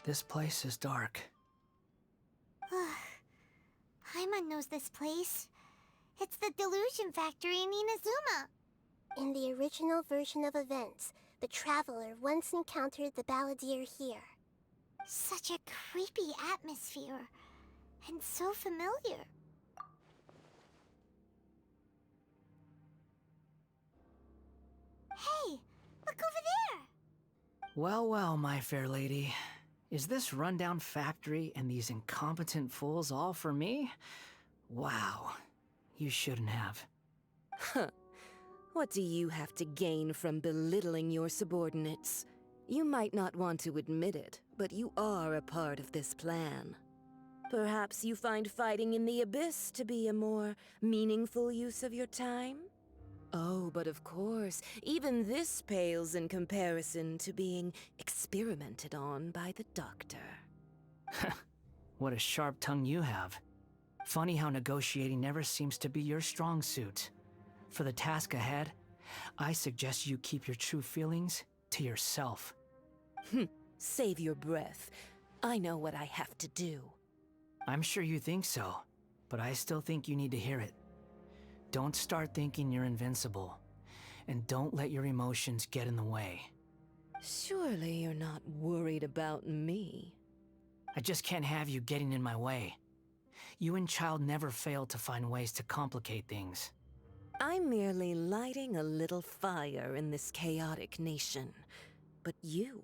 This place is dark.
Paimon knows this place. It's the Delusion Factory in Inazuma.
In the original version of events, the Traveler once encountered the Balladeer here.
Such a creepy atmosphere. And so familiar. Hey, look over there!
Well, well, my fair lady. Is this rundown factory and these incompetent fools all for me? Wow. You shouldn't have.
Huh. What do you have to gain from belittling your subordinates? You might not want to admit it, but you are a part of this plan. Perhaps you find fighting in the Abyss to be a more meaningful use of your time? Oh, but of course, even this pales in comparison to being experimented on by the Doctor.
What a sharp tongue you have. Funny how negotiating never seems to be your strong suit. For the task ahead, I suggest you keep your true feelings to yourself.
Save your breath. I know what I have to do.
I'm sure you think so, but I still think you need to hear it. Don't start thinking you're invincible, and don't let your emotions get in the way.
Surely you're not worried about me.
I just can't have you getting in my way. You and Child never fail to find ways to complicate things.
I'm merely lighting a little fire in this chaotic nation. But you,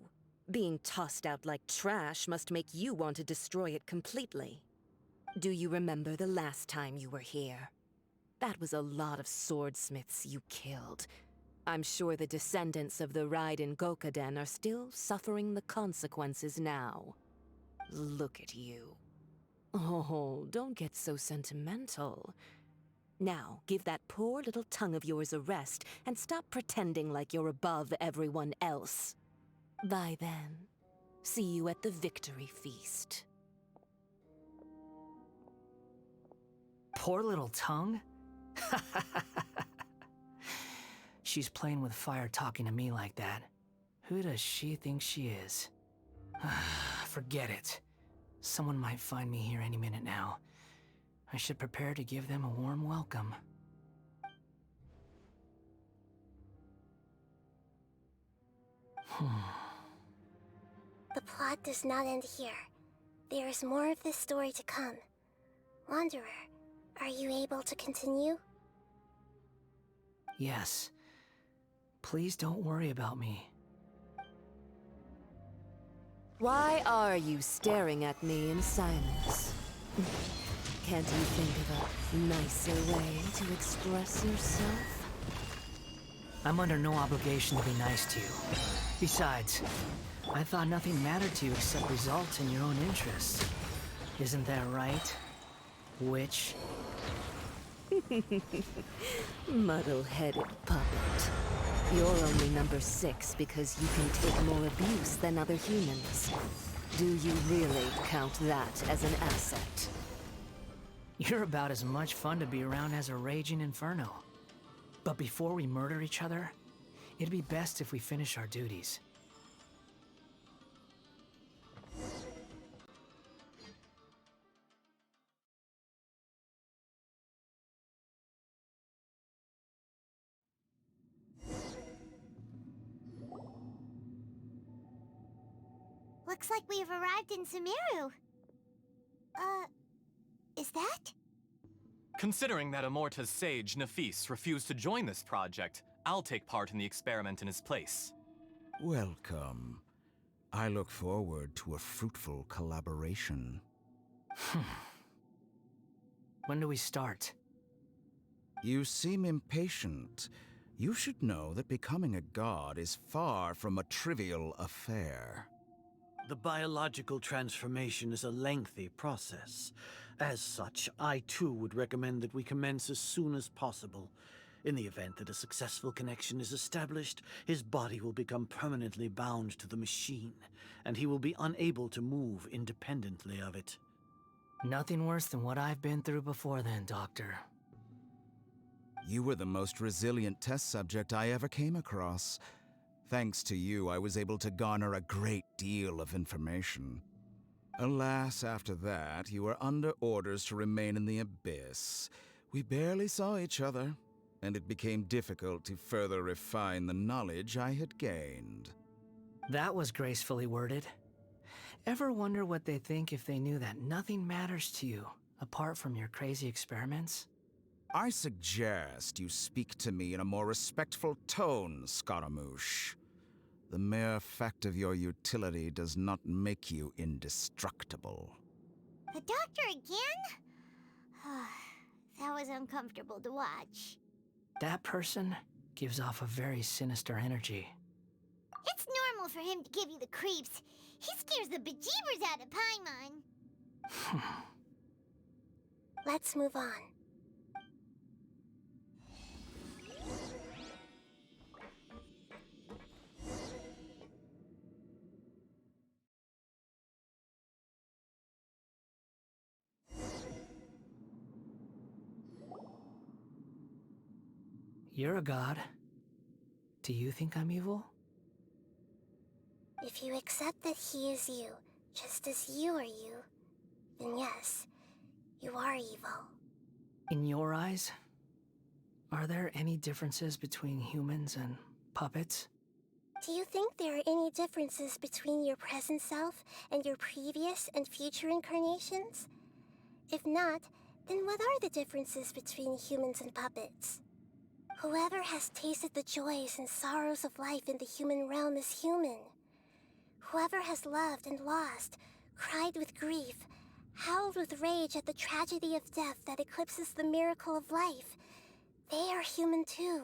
being tossed out like trash, must make you want to destroy it completely. Do you remember the last time you were here? That was a lot of swordsmiths you killed. I'm sure the descendants of the Raiden Gokaden are still suffering the consequences now. Look at you. Oh, don't get so sentimental. Now, give that poor little tongue of yours a rest and stop pretending like you're above everyone else. Bye then. See you at the victory feast.
Poor little tongue? She's playing with fire talking to me like that. Who does she think she is? Forget it. Someone might find me here any minute now. I should prepare to give them a warm welcome.
The plot does not end here. There is more of this story to come. Wanderer, are you able to continue?
Yes. Please don't worry about me.
Why are you staring at me in silence? Can't you think of a nicer way to express yourself?
I'm under no obligation to be nice to you. Besides, I thought nothing mattered to you except results in your own interests. Isn't that right, witch?
Muddle-headed puppet. You're only number 6 because you can take more abuse than other humans. Do you really count that as an asset?
You're about as much fun to be around as a raging inferno. But before we murder each other, it'd be best if we finish our duties.
Looks like we have arrived in Sumeru. Is that?
Considering that Amorta's sage, Nafis, refused to join this project, I'll take part in the experiment in his place.
Welcome. I look forward to a fruitful collaboration.
When do we start?
You seem impatient. You should know that becoming a god is far from a trivial affair.
The biological transformation is a lengthy process. As such, I too would recommend that we commence as soon as possible. In the event that a successful connection is established, his body will become permanently bound to the machine, and he will be unable to move independently of it.
Nothing worse than what I've been through before then, Doctor.
You were the most resilient test subject I ever came across. Thanks to you, I was able to garner a great deal of information. Alas, after that, you were under orders to remain in the Abyss. We barely saw each other, and it became difficult to further refine the knowledge I had gained.
That was gracefully worded. Ever wonder what they think if they knew that nothing matters to you, apart from your crazy experiments?
I suggest you speak to me in a more respectful tone, Scaramouche. The mere fact of your utility does not make you indestructible.
The doctor again? That was uncomfortable to watch.
That person gives off a very sinister energy.
It's normal for him to give you the creeps. He scares the bejeebers out of Paimon.
Let's move on.
You're a god. Do you think I'm evil?
If you accept that he is you, just as you are you, then yes, you are evil.
In your eyes, are there any differences between humans and puppets?
Do you think there are any differences between your present self and your previous and future incarnations? If not, then what are the differences between humans and puppets? Whoever has tasted the joys and sorrows of life in the human realm is human. Whoever has loved and lost, cried with grief, howled with rage at the tragedy of death that eclipses the miracle of life, they are human too.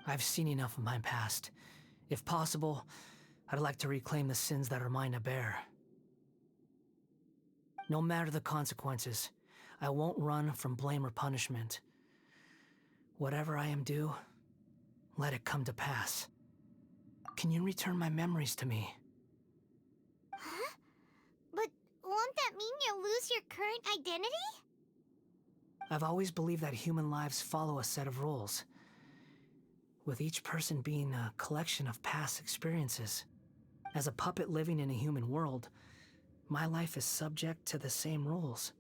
I've seen enough of my past. If possible, I'd like to reclaim the sins that are mine to bear. No matter the consequences, I won't run from blame or punishment. Whatever I am due, let it come to pass. Can you return my memories to me?
Huh? But won't that mean you'll lose your current identity?
I've always believed that human lives follow a set of rules, with each person being a collection of past experiences. As a puppet living in a human world, my life is subject to the same rules.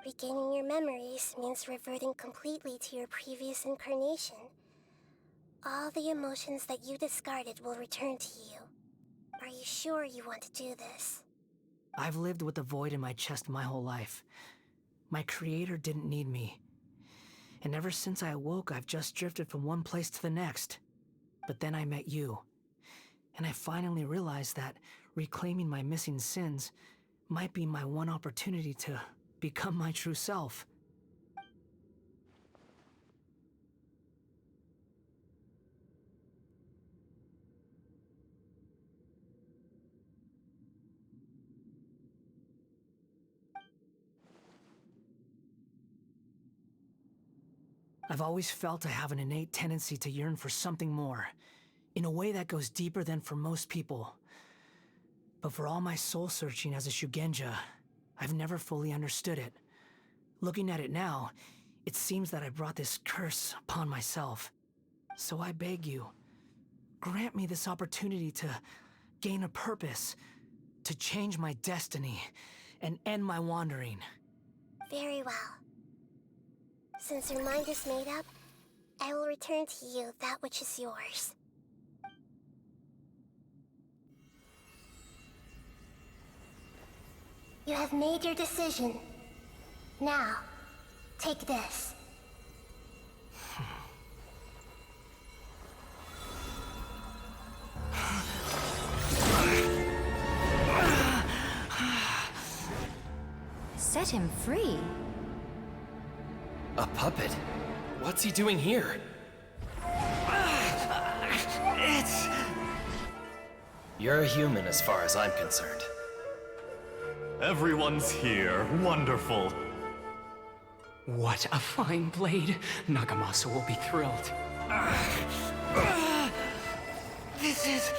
Regaining your memories means reverting completely to your previous incarnation. All the emotions that you discarded will return to you. Are you sure you want to do this?
I've lived with a void in my chest my whole life. My creator didn't need me. And ever since I awoke, I've just drifted from one place to the next. But then I met you. And I finally realized that reclaiming my missing sins might be my one opportunity to become my true self. I've always felt I have an innate tendency to yearn for something more, in a way that goes deeper than for most people. But for all my soul-searching as a Shugenja, I've never fully understood it. Looking at it now, it seems that I brought this curse upon myself. So I beg you, grant me this opportunity to gain a purpose, to change my destiny, and end my wandering.
Very well. Since your mind is made up, I will return to you that which is yours. You have made your decision. Now, take this.
Set him free?
A puppet? What's he doing here?
It's...
You're a human as far as I'm concerned.
Everyone's here. Wonderful.
What a fine blade. Nagamasa will be thrilled. This is...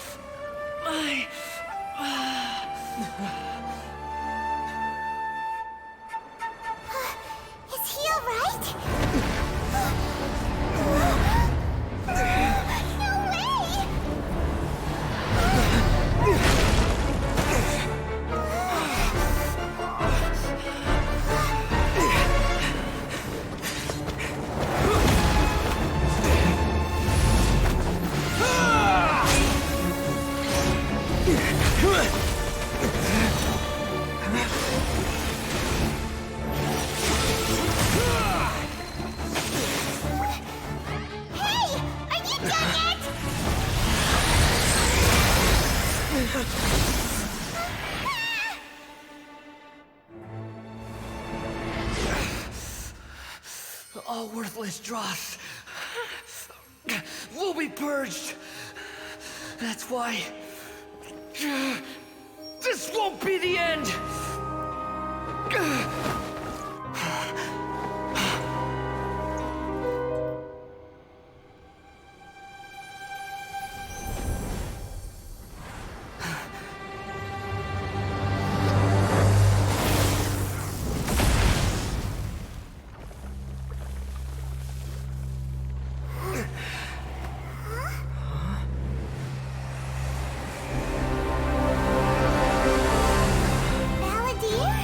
my...
Is he alright? No way! Hey! Are you done yet?
All worthless dross will be purged. That's why this won't be the end.
Balladeer?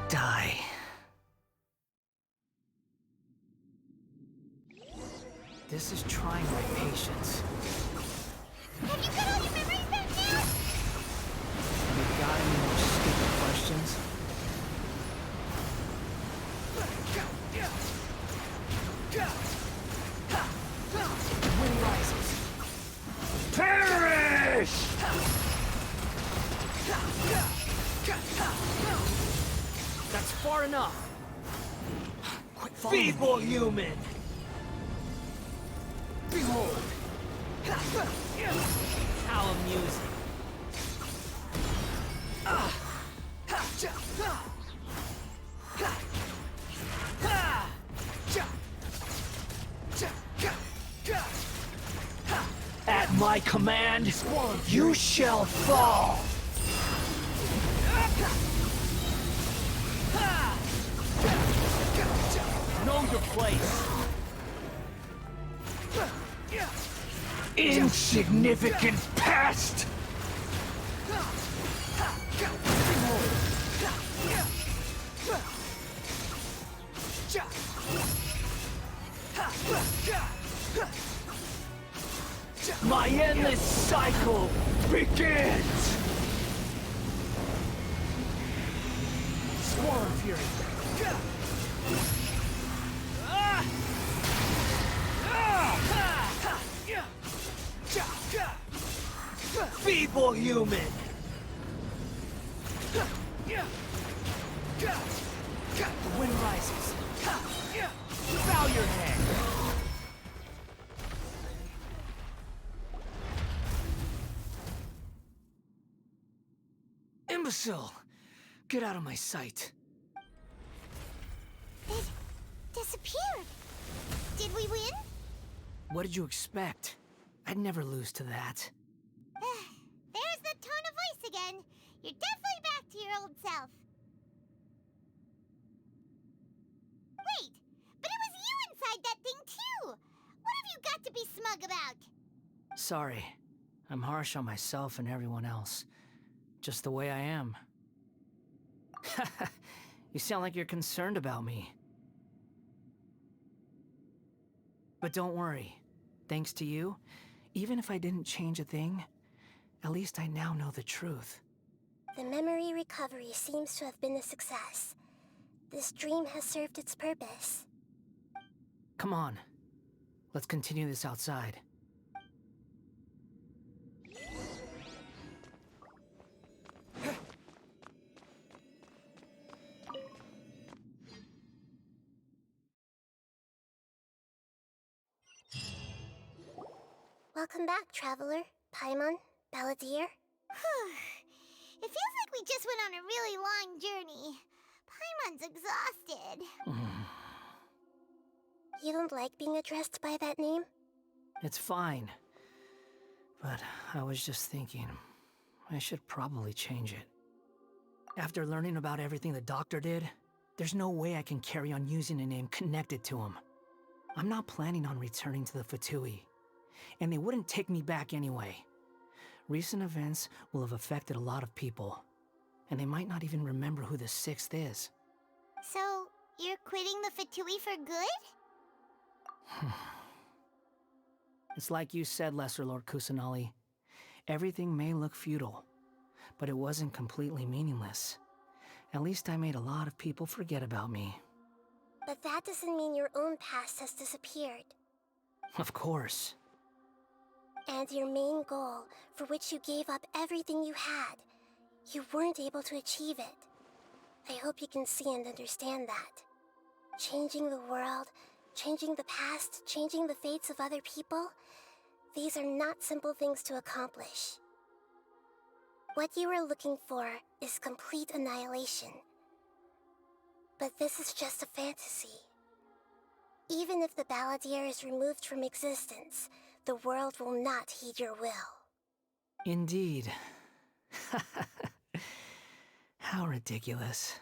Die. This is trying my patience.
Have you got all your memories back now?
You got any more stupid questions? Wind rises.
Perish! That's far enough.
Quit following me.
Feeble human! Behold! How amusing. At my command, you shall fall! Know your place. Insignificant past! My endless cycle begins! Swarm Fury! Feeble human! The wind rises. Bow your head!
Imbecile! Get out of my sight.
It disappeared. Did we win?
What did you expect? I'd never lose to that.
There's the tone of voice again. You're definitely back to your old self. Wait, but it was you inside that thing too! What have you got to be smug about?
Sorry. I'm harsh on myself and everyone else. Just the way I am. You sound like you're concerned about me. But don't worry. Thanks to you, even if I didn't change a thing, at least I now know the truth.
The memory recovery seems to have been a success. This dream has served its purpose.
Come on. Let's continue this outside.
Welcome back, Traveler, Paimon, Balladeer.
It feels like we just went on a really long journey. Paimon's exhausted.
You don't like being addressed by that name?
It's fine. But I was just thinking, I should probably change it. After learning about everything the doctor did, there's no way I can carry on using a name connected to him. I'm not planning on returning to the Fatui, and they wouldn't take me back anyway. Recent events will have affected a lot of people, and they might not even remember who the sixth is.
So, you're quitting the Fatui for good?
It's like you said, Lesser Lord Kusanali. Everything may look futile, but it wasn't completely meaningless. At least I made a lot of people forget about me.
But that doesn't mean your own past has disappeared.
Of course.
And your main goal, for which you gave up everything you had, you weren't able to achieve it. I hope you can see and understand that. Changing the world, changing the past, changing the fates of other people, these are not simple things to accomplish. What you were looking for is complete annihilation. But this is just a fantasy. Even if the Balladeer is removed from existence, the world will not heed your will.
Indeed. How ridiculous.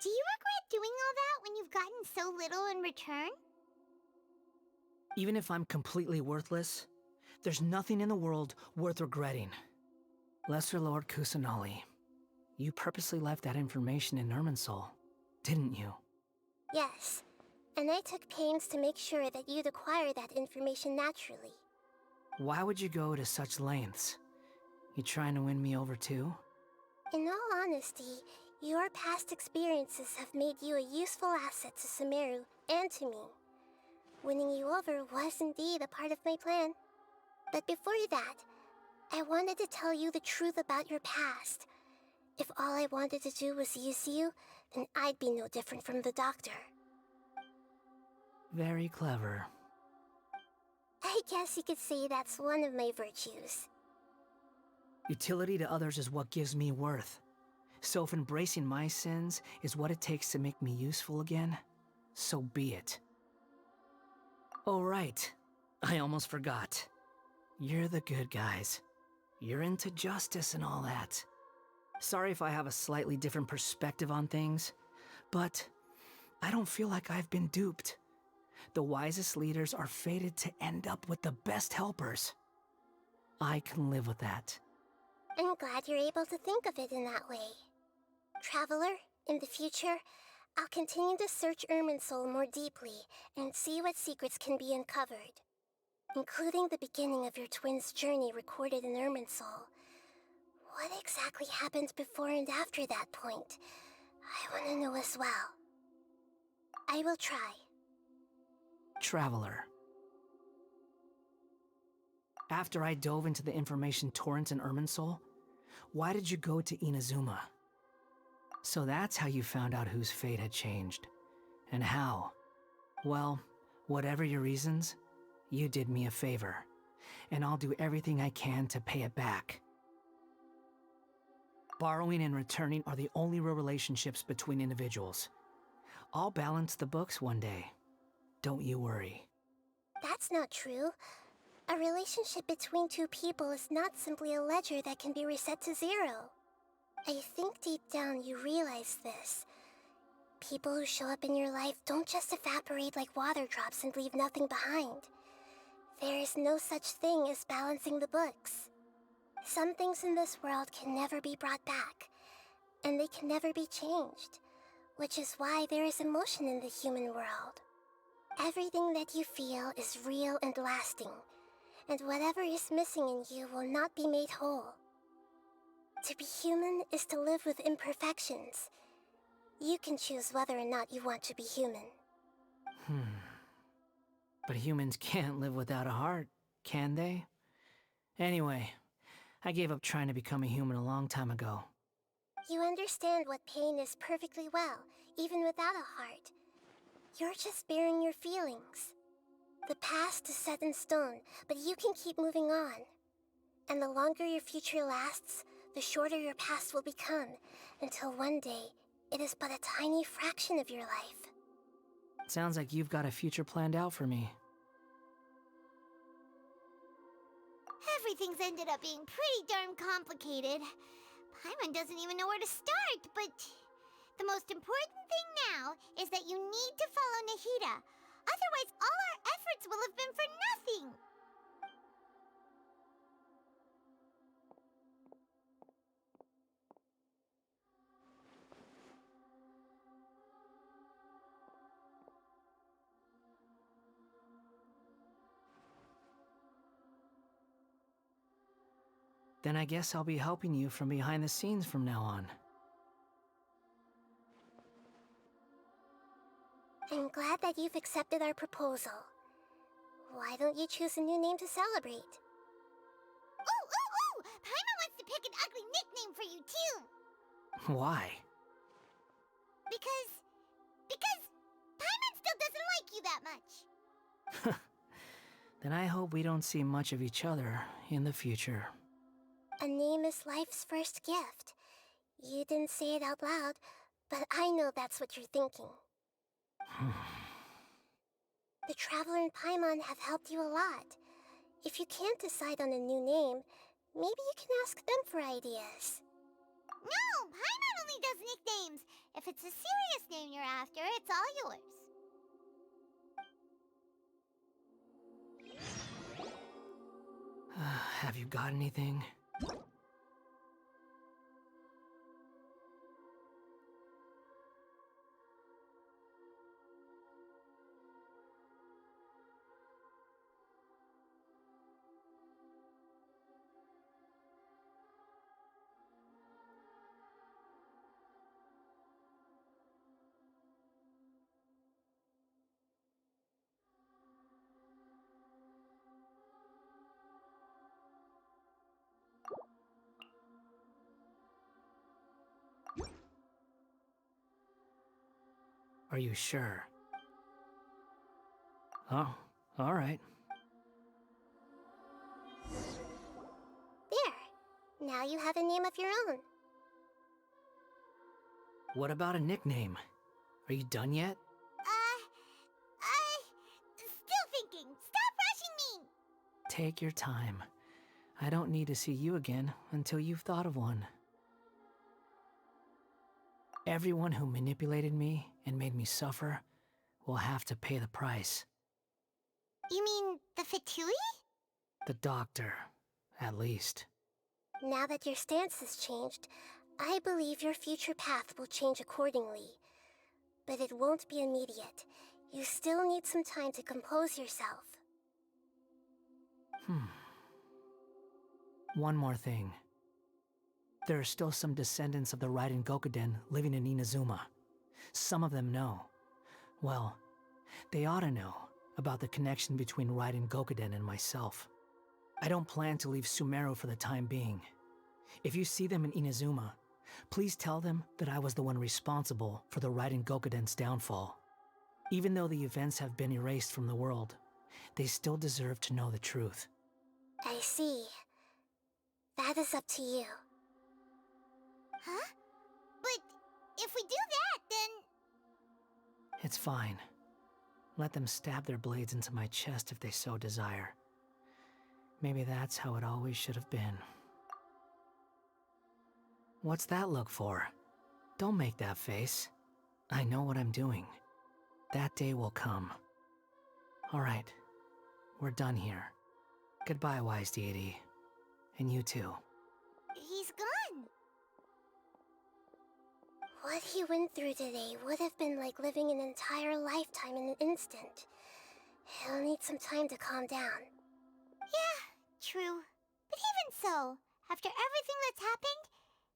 Do you regret doing all that when you've gotten so little in return?
Even if I'm completely worthless, there's nothing in the world worth regretting. Lesser Lord Kusanali, you purposely left that information in Irminsul, didn't you?
Yes, and I took pains to make sure that you'd acquire that information naturally.
Why would you go to such lengths? You trying to win me over too?
In all honesty, your past experiences have made you a useful asset to Sumeru and to me. Winning you over was indeed a part of my plan. But before that, I wanted to tell you the truth about your past. If all I wanted to do was use you, then I'd be no different from the doctor.
Very clever.
I guess you could say that's one of my virtues.
Utility to others is what gives me worth. So if embracing my sins is what it takes to make me useful again, so be it. Oh right, I almost forgot. You're the good guys. You're into justice and all that. Sorry if I have a slightly different perspective on things, but I don't feel like I've been duped. The wisest leaders are fated to end up with the best helpers. I can live with that.
I'm glad you're able to think of it in that way. Traveler, in the future, I'll continue to search Irminsul more deeply and see what secrets can be uncovered, including the beginning of your twins' journey recorded in Irminsul. What exactly happened before and after that point? I want to know as well. I will try.
Traveler. After I dove into the information torrent in Irminsul, why did you go to Inazuma? So that's how you found out whose fate had changed. And how? Well, whatever your reasons, you did me a favor, and I'll do everything I can to pay it back. Borrowing and returning are the only real relationships between individuals. I'll balance the books one day. Don't you worry.
That's not true. A relationship between two people is not simply a ledger that can be reset to zero. I think deep down you realize this. People who show up in your life don't just evaporate like water drops and leave nothing behind. There is no such thing as balancing the books. Some things in this world can never be brought back, and they can never be changed, which is why there is emotion in the human world. Everything that you feel is real and lasting, and whatever is missing in you will not be made whole. To be human is to live with imperfections. You can choose whether or not you want to be human.
But humans can't live without a heart, can they? Anyway, I gave up trying to become a human a long time ago.
You understand what pain is perfectly well, even without a heart. You're just bearing your feelings. The past is set in stone, but you can keep moving on. And the longer your future lasts, the shorter your past will become, until one day, it is but a tiny fraction of your life.
Sounds like you've got a future planned out for me.
Everything's ended up being pretty darn complicated. Paimon doesn't even know where to start, but the most important thing now is that you need to follow Nahida. Otherwise, all our efforts will have been for nothing.
Then I guess I'll be helping you from behind the scenes from now on.
I'm glad that you've accepted our proposal. Why don't you choose a new name to celebrate?
Ooh! Paimon wants to pick an ugly nickname for you, too.
Why?
Because Paimon still doesn't like you that much.
Then I hope we don't see much of each other in the future.
A name is life's first gift. You didn't say it out loud, but I know that's what you're thinking. The Traveler and Paimon have helped you a lot. If you can't decide on a new name, maybe you can ask them for ideas.
No, Paimon only does nicknames. If it's a serious name you're after, it's all yours.
Have you got anything? Are you sure? Oh, all right.
There. Now you have a name of your own.
What about a nickname? Are you done yet?
Still thinking. Stop rushing me!
Take your time. I don't need to see you again until you've thought of one. Everyone who manipulated me and made me suffer will have to pay the price.
You mean the Fatui?
The doctor, at least.
Now that your stance has changed, I believe your future path will change accordingly. But it won't be immediate. You still need some time to compose yourself.
One more thing. There are still some descendants of the Raiden Gokuden living in Inazuma. Some of them know. Well, they ought to know about the connection between Raiden Gokuden and myself. I don't plan to leave Sumeru for the time being. If you see them in Inazuma, please tell them that I was the one responsible for the Raiden Gokuden's downfall. Even though the events have been erased from the world, they still deserve to know the truth.
I see. That is up to you.
Huh? But if we do that, then...
It's fine. Let them stab their blades into my chest if they so desire. Maybe that's how it always should have been. What's that look for? Don't make that face. I know what I'm doing. That day will come. All right. We're done here. Goodbye, wise deity. And you too.
He's gone.
What he went through today would have been like living an entire lifetime in an instant. He'll need some time to calm down.
Yeah, true. But even so, after everything that's happened,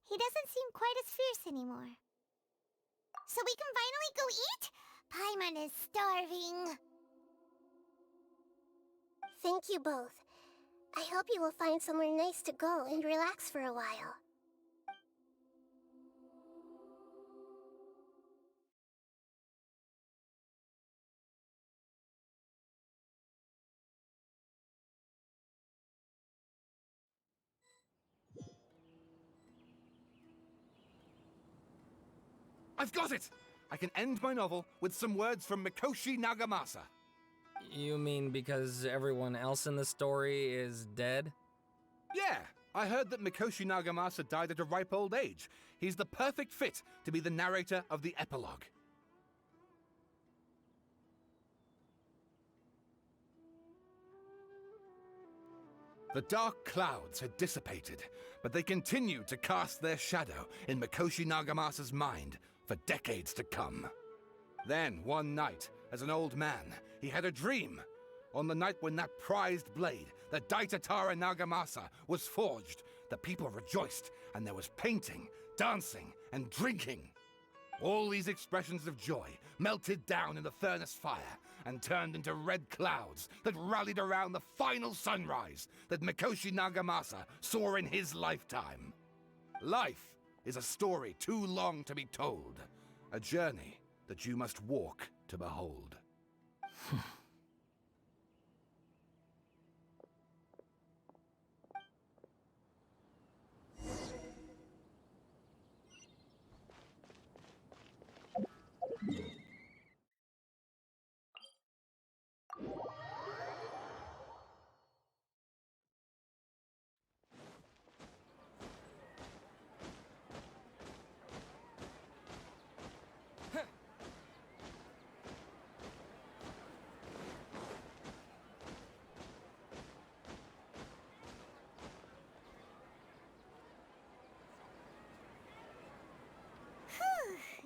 he doesn't seem quite as fierce anymore. So we can finally go eat? Paimon is starving.
Thank you both. I hope you will find somewhere nice to go and relax for a while.
I've got it! I can end my novel with some words from Mikoshi Nagamasa.
You mean because everyone else in the story is dead?
Yeah, I heard that Mikoshi Nagamasa died at a ripe old age. He's the perfect fit to be the narrator of the epilogue. The dark clouds had dissipated, but they continued to cast their shadow in Mikoshi Nagamasa's mind for decades to come. Then, one night, as an old man, he had a dream. On the night when that prized blade, the Daitatara Nagamasa, was forged, the people rejoiced, and there was painting, dancing, and drinking. All these expressions of joy melted down in the furnace fire and turned into red clouds that rallied around the final sunrise that Mikoshi Nagamasa saw in his lifetime. Life is a story too long to be told, a journey that you must walk to behold.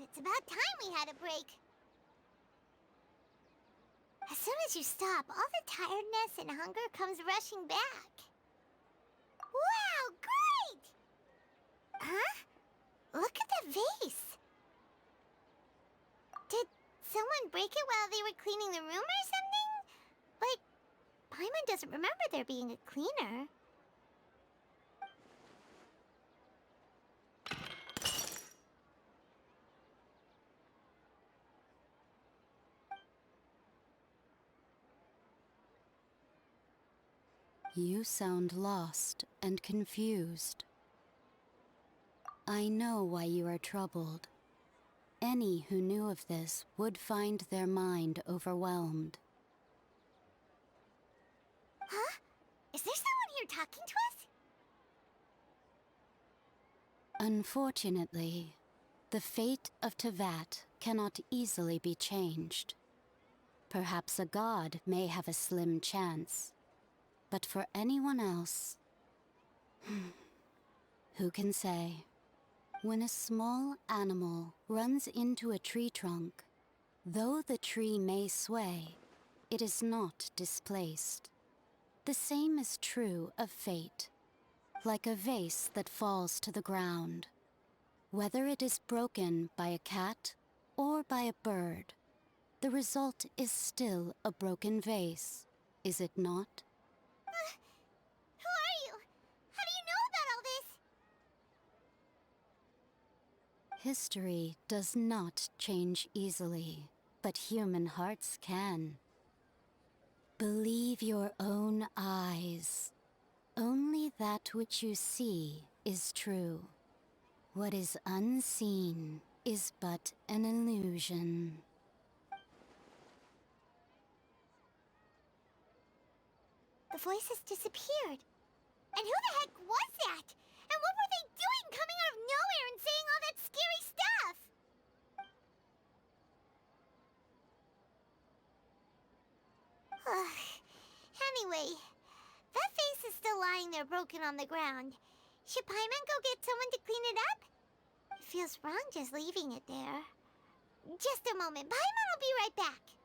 It's about time we had a break. As soon as you stop, all the tiredness and hunger comes rushing back. Wow, great! Huh? Look at the vase. Did someone break it while they were cleaning the room or something? But Paimon doesn't remember there being a cleaner.
You sound lost and confused. I know why you are troubled. Any who knew of this would find their mind overwhelmed.
Huh? Is there someone here talking to us?
Unfortunately, the fate of Tevat cannot easily be changed. Perhaps a god may have a slim chance. But for anyone else, who can say? When a small animal runs into a tree trunk, though the tree may sway, it is not displaced. The same is true of fate, like a vase that falls to the ground. Whether it is broken by a cat or by a bird, the result is still a broken vase, is it not?
Who are you? How do you know about all this?
History does not change easily, but human hearts can. Believe your own eyes. Only that which you see is true. What is unseen is but an illusion.
The voice has disappeared. And who the heck was that? And what were they doing coming out of nowhere and saying all that scary stuff? Anyway, that face is still lying there broken on the ground. Should Paimon go get someone to clean it up? If feels wrong just leaving it there. Just a moment. Paimon will be right back.